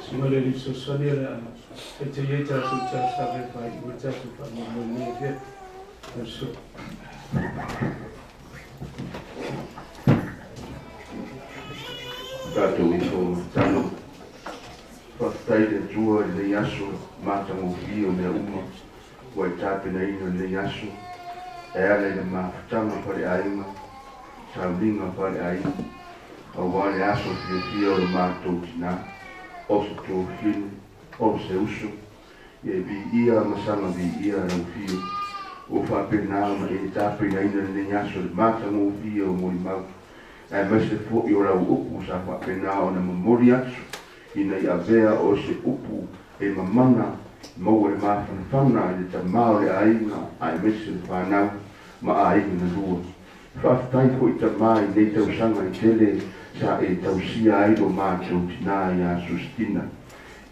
Singale li so sani la e te ye tātou tātawe whai ua tātou whamamoi nea kia. So.
Tātou I so tano. Whaktai le tua I le aso mātango ki o mea uma. Wai tāpena ino le aso. E ale le mawhatanga pare ainga. Taulinga pare ainga. O wale aso fia o le mātou tina. Oso tō whinu. O se uso. E vi ia masanga vi ia rau fio. O whapena ama e tāpena ino le aso le mātango fia o mori mau. E mese fo I o rau upu sa whapena o na mamori atu. Ina I avea o se upu e mamana mau e mawhanawhana I le ta mao le ainga a e mese le whanau ma a inga na lua. Whaftai ko I ta mai nei tau sanga I tele sa e tau sia aido mātou tina I a sustina.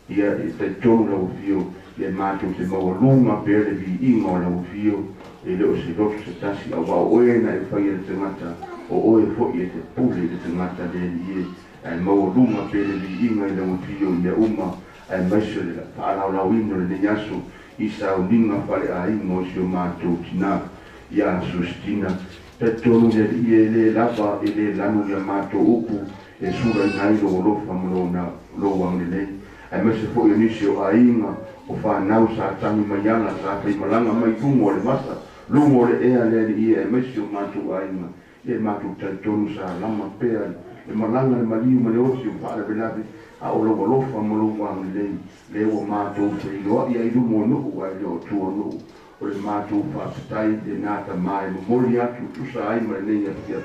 Ia e te tonu rau fio I e mātou te maua lunga pere vi inga o rau fio e leo se roto se tasi a wao oena e whai e te ngata o oe fo I e te pule e te ngata le ie e maua lunga pere vi inga I rau fio I a uma e maise le whaarau lau ino le nyaso I sa o ninga whare a inga o si o mātou tina I a sustina. Te tonu le ie le lava e le lanu I a mātou upu e sura I ngai lo lofa mlo na lo wang le lei. E maise fo I nisi o a inga o whanau sa tangi mayanga sa kai malanga mai tungo le masa. Lungo le ea le ie e maise o mātou a inga. E mātou te tonu sa lama pea e malanga le maliu ma le osi o whaare benabe a o loa lofa ma lo wang le lei. Le o mātou whiloa I aidu mo nuku ai le o tua nuku. O le mātou whaapatai te nāta mai mo mori atu tusa ai ma le nei atia.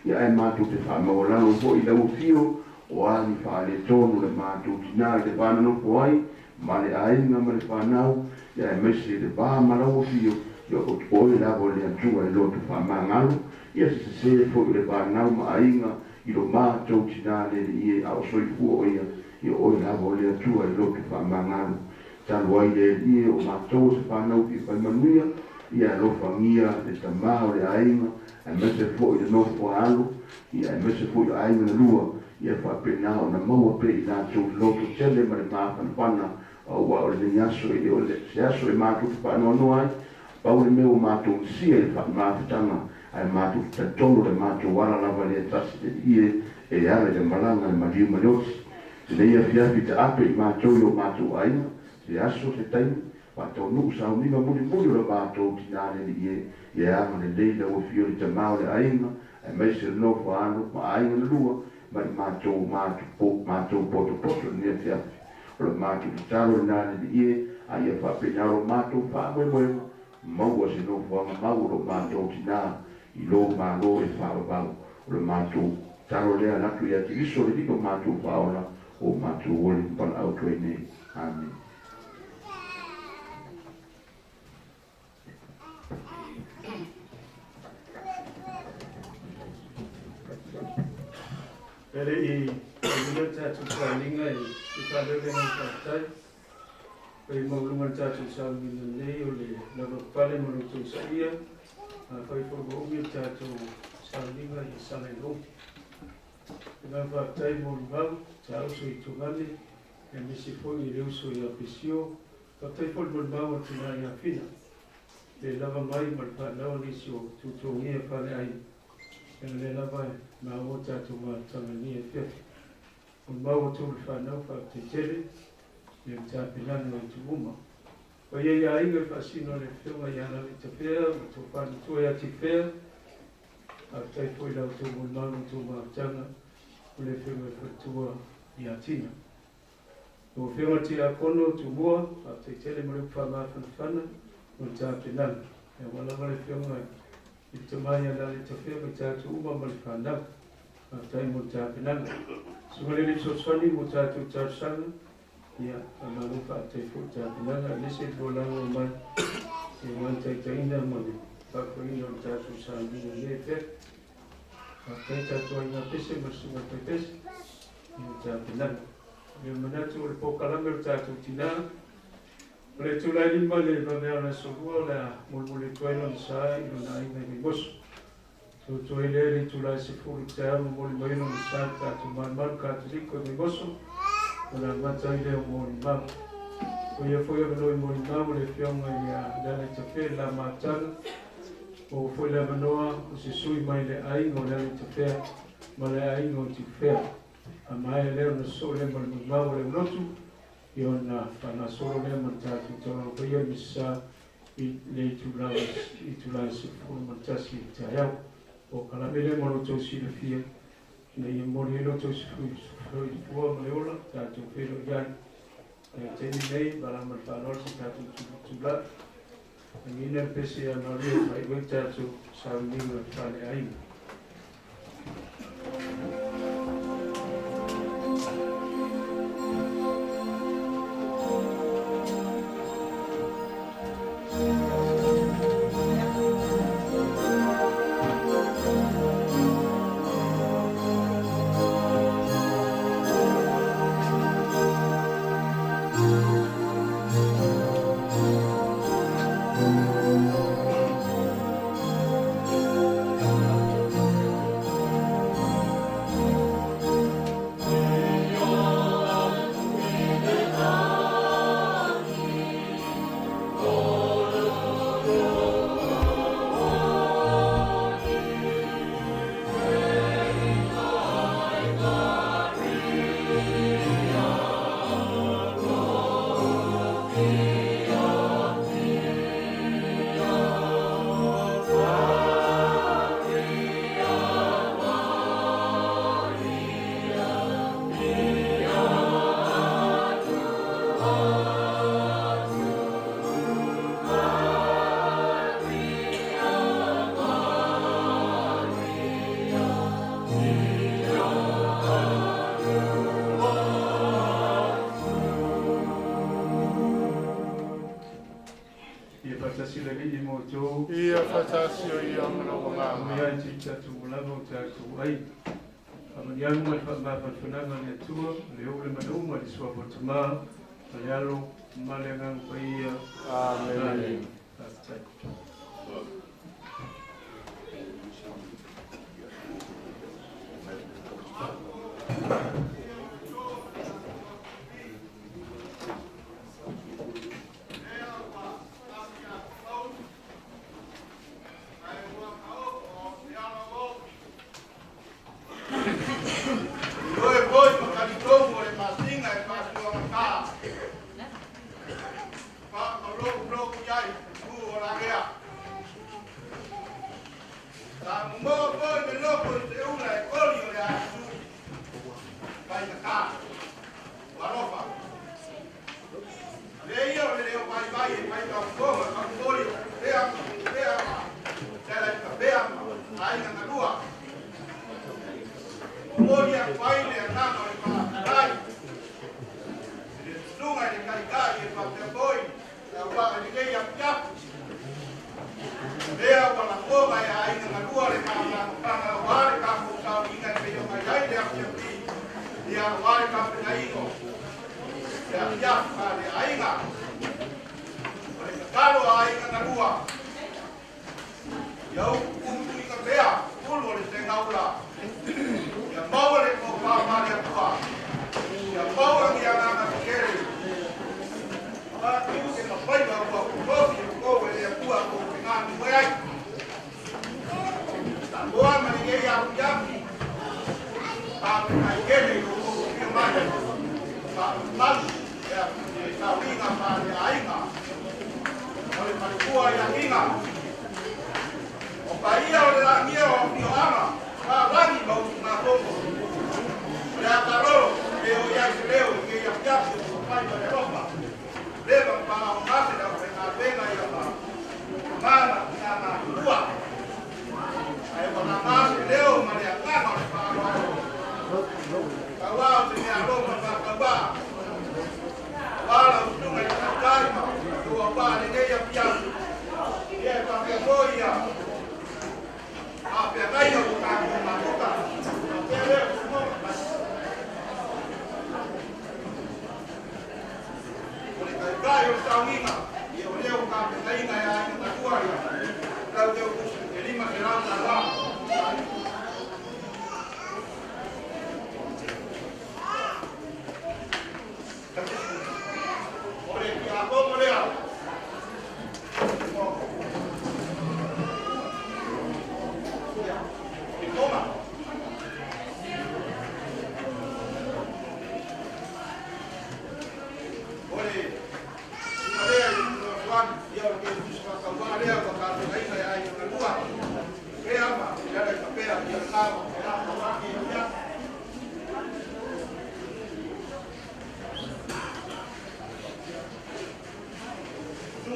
Ia ai mātou te whaamawalano po I lau fio o ani whaale tonu le mātou tina I te whanano po ai ma le ainga ma le whanau. Ia e mese le wā ma lau fio ia o oe lavo le atua I lotu whamangalu. Ia se po I le whanau ma ainga I lo mātou tina le ie a o soifu o ia I oe lavo le atua I lotu whamangalu. Talo ai le ie o mātou se whanau ki whaimanuia ia lo whangia le tamao le ainga e mese fo I le nofo alu ia e mese fo I le ainga na lua ia whapena o na maua pe I nātou loto tele ma le māwhanawhana o wa o le nyaso I le o le se aso e mātou te whanau anua ai pau le meo mātou sia I whamawhatanga ai mātou te tonu le mātou wala lava le tasi te ie e ale le malanga le mariu maliosi te leia fiafi te ape I mātou I o mātou ainga se aso se taimi wa tau nuku sa uninga muli muli o mātou tinane ni ie ama le leila o fio le tamao le ainga e meise le nofo anu ma ainga le lua ma I mātou poto ni e fiafi o le mātou ki talo le nane ni ie a ia whapenaro mātou whaamwemoema maua se nofo anga mau o mātou tina I lo mālo e whaabau o le mātou talo lea natu ia ti iso le diko mātou whaola o mātou ole mpana au toi nei. Amen.
Pere I muna tātou whainga I wharerenga whaktai. Pei maulunga tātou saumina nei o le lava pale marutou sa ia. Whai whakaungi tātou saumina I Salero. Nga whaktai mori mau, tāu so I tungane, e misi fwoi I reuso I apisio. Whaktai fwoi mori mau atina I awhina. Le lava mai marwhanau nisi o tutongia whane ai. Le lava ma o tātou ma tangani e whiawhi. O mau o tūru whanau whakte tere, e tāpilana I tuuma. O ia ia inga whasino le whiunga I ana I te whea, o tō whanu tue ati whea, a tai fwoi lau tō mon manu tō maatanga, o le whiunga whatua I atina. O whiunga ti a kono tū mua, a te tere maru whamawhana, o tāpilana. E wala le whiunga I te mai ana le te whea mai tātou uma ma le whanau. A tai mo tāpinanga. Sumare le soswani mo tātou tārsanga. Ia, a maru wha tai fo tāpinanga. Lese tōlanga o mai. E wantai taina mo le whakoina o tātou sāmbina le whea. A tai tātou aina pese ma sunga tai pese. Ia tāpinanga. Ia manatu o le pokalanga o tātou tinanga. Le tulai lima le vavea na sohua le mulmule tuaina na sai ino na aina I mosu. Tu le tulai se furu te amu muli maino na sai tātou maru kātariko I mosu. ona matai le mo ni ma o ia foi o noi mo ni ma le fionga ia dale te fe la matanga o foi le manoa o se sui mai le aingo le te fe ma le aingo te fe a mai le no so le mo ni ma le lotu io na fa na solo le mo tatu to ko ia misa i le tu la se fo mo tasi ta o kala mele mo to si le fia ne ia mo le to si fo i fo mo le ola tatu fe lo ia te ni nei bala ma fa lo si tatu tu la ni ne pese a no le mai we tatu sa ni mo fa le ai
Ia fatasio ia mano ma
ia tita tu lavo ta ku ai ama ia mo fa ma fa funa ma ne tu le o le manu ma di sua botma le alo ma le ngang pa ia amen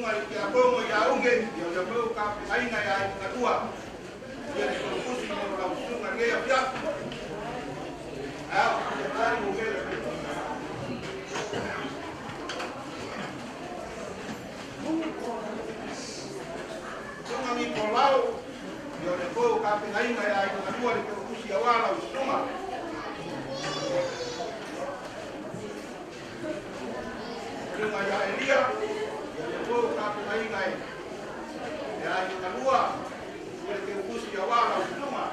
nunga i kia kongo i a unge, i o le mau ka pingaina i a i ngatua. Ia le kusi mo la usunga ngea pia. Ao, ia tari mo ngele. Nunga mi kolau, i o le mau ka pingaina i a i ngatua le kusi a wala usunga. Nunga i a Elia, i o le mau ka pingaina i a i ngatua le kusi a wala usunga.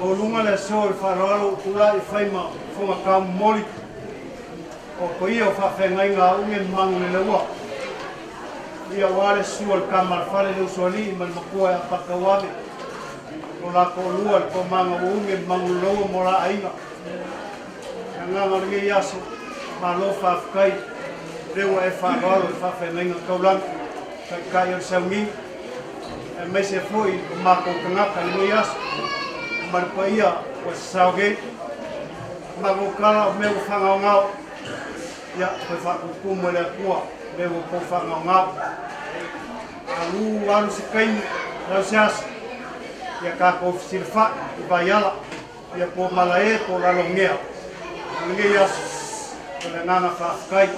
O lunga le so i wharaalo kula i whaima whunga ka mori. O ko ia o whawhengai ngā unge mangu le leua. Ia wale sua le kamar whare le usoli i man makua e a pakawame. O la ko lua le ko manga o unge mangu leua mo la ainga. Ka nganga ringe iaso, ma lo whawkai, rewa e wharaalo i whawhengai ngā kaulanga. Kai kai o saungi. E meise fui o mako kangaka le ngai iaso. Marpa ia o sauge mago kala o meu whangau ngau ia koe whakukumu le kua meu ko whangau ngau alu alu se kaini lau se asa ia ka ko fisirwha i vaiala ia ko malae ko lalongea nge ia ko le nganga whaafukai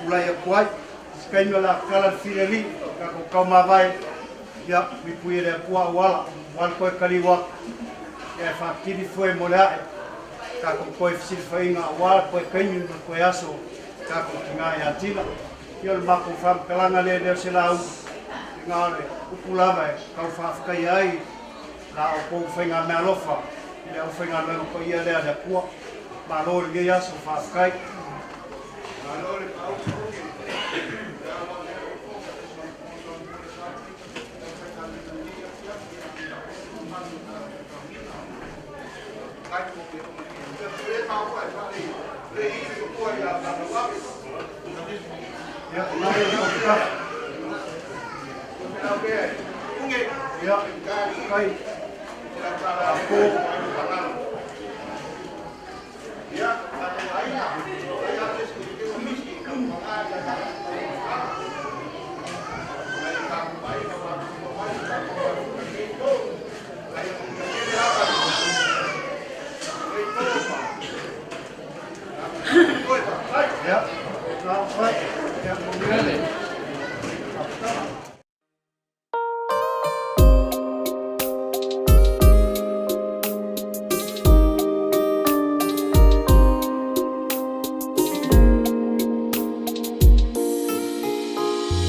ula ia kuai se kaini o la kala whireli ka ko kaumawai ia wipui le kua wala wala koe kaliwaka e whakiri fue mo le ae, ka ko koe fisirwhainga wala koe kainu na koe aso, ka ko ki ngā ia tila. Ia le mako whamkalanga le leo se lau, ngā ole upulawa e, kau whawhakai ai, la o kou whainga mea lofa, i le au whainga leo ko ia lea le kua, ma lore nge aso whawhakai. Ma lore pau.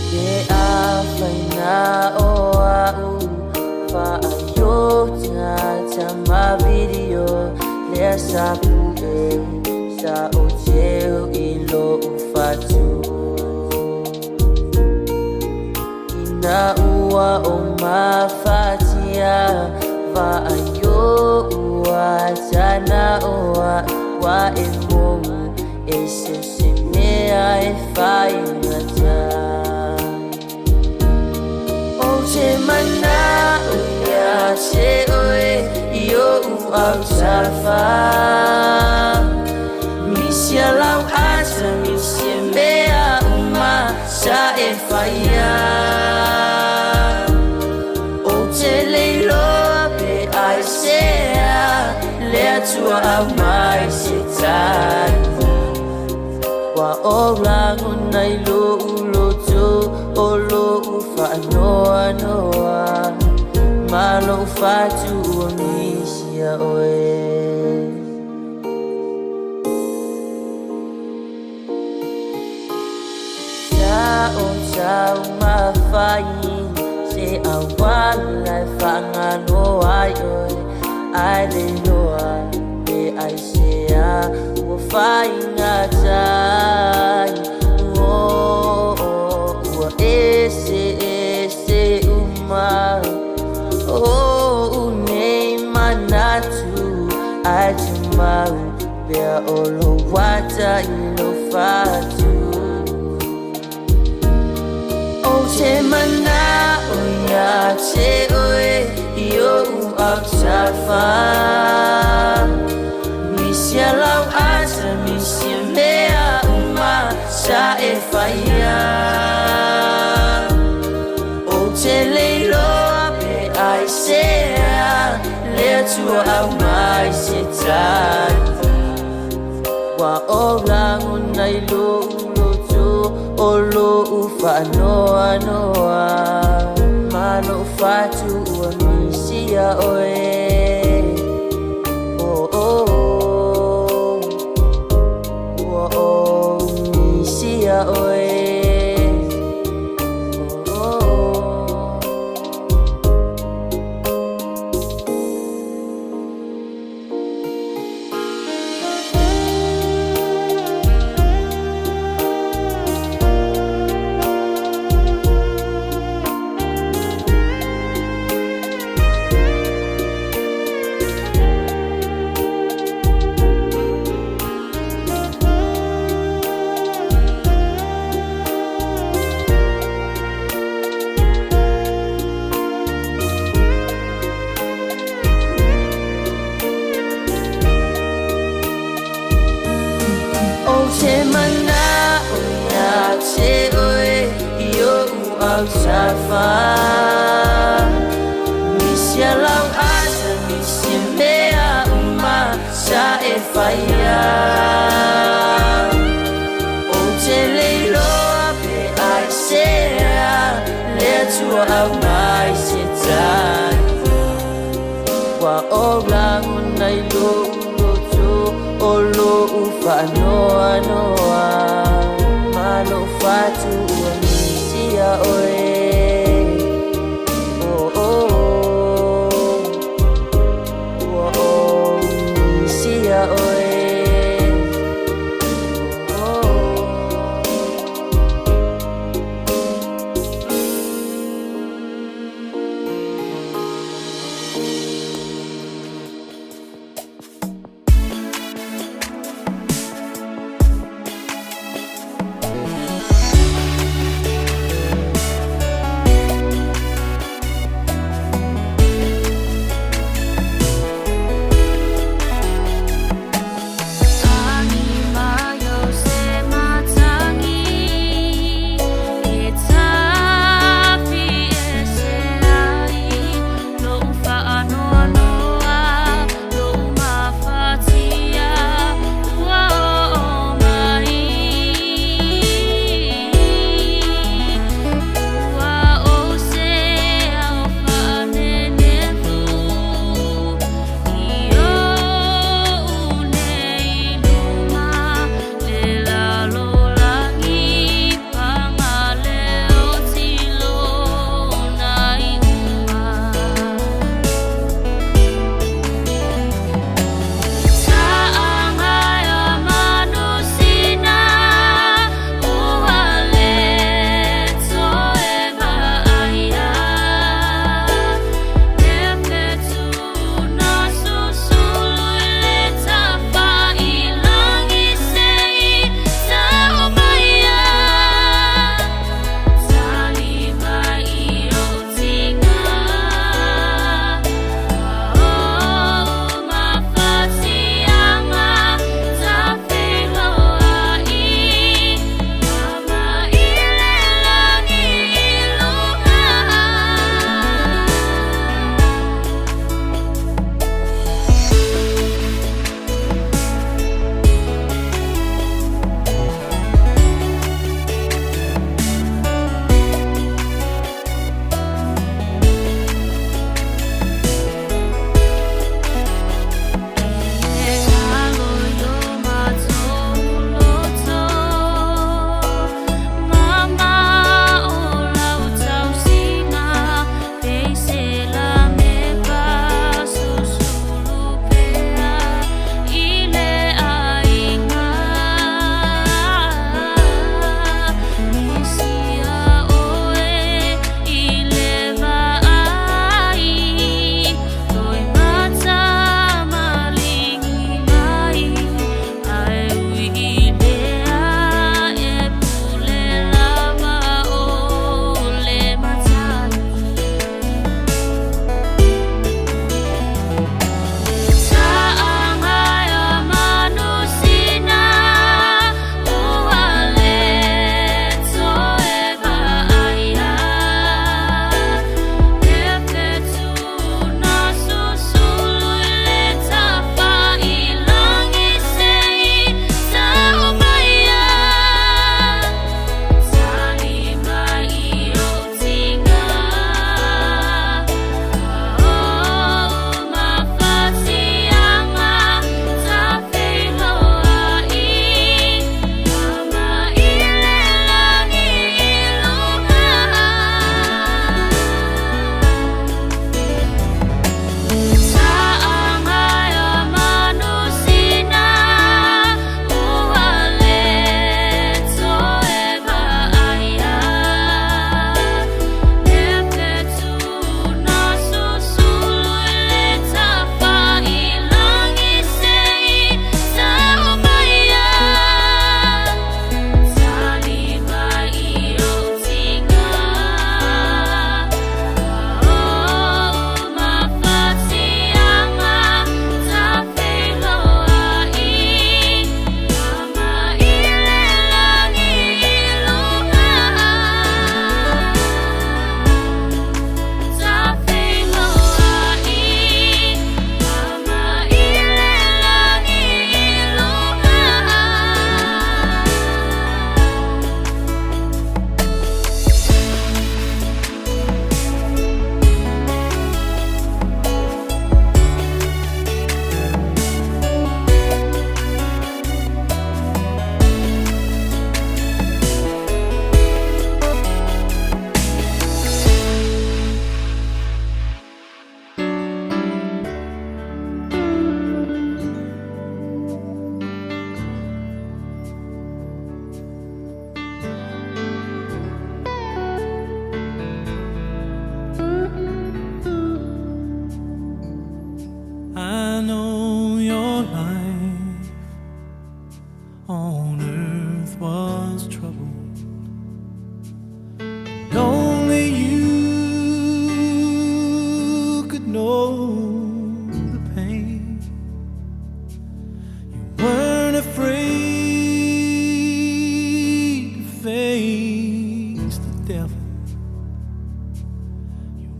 Ke a whaina o au whaai Aloha tama video lea sapu sa o teo ilo ufatu Ina ua o mafatia va ayo ua tana oa wa e momu e se mea e whai ngata O te mana uia te oe i o u au tafa Misia lau ata misia mea uma sa e whaia O te leiloa pe ai sea lea tua au mai se tatu Wa o rangu nai lo uloto o lo ufa noa noa Malo fatu o misia oe Tau mawhai Se awala whangano ai oe Ai le loa e ai sea Ua whai ngatai Ua ese uma Unei manatu Ai tu mau Bea olo wata ilo fatu O te mana o ia te oe I o u au tafa Misia lau ata misia mea uma sa e whaia O te leiloa pe ai sea Lea tua au mai se tatu Wa o rangu nai lo O lo ufa noa noa Malo fatu ua misia oe Misia oe Te mana o ia te oe I o u au tafa Misia lau ata misia mea uma sa e whaia O te leiloa pe ai sea Lea tua au mai se tatu Wa o rangu nai lo O lo ufa noa noa Malo fatu ua misia oe Misia oe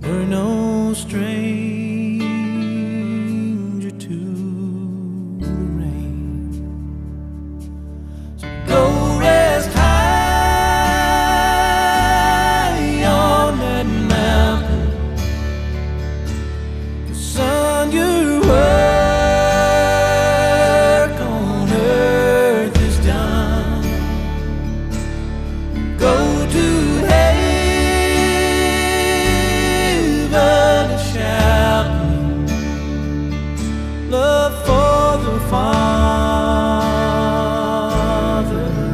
We're no stranger to the rain. So go rest high on that mountain. The sun, your work on earth is done. Go to love for the Father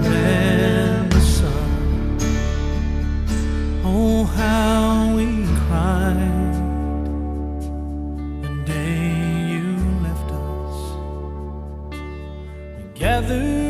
and the Son. Oh, how we cried the day you left us. We gathered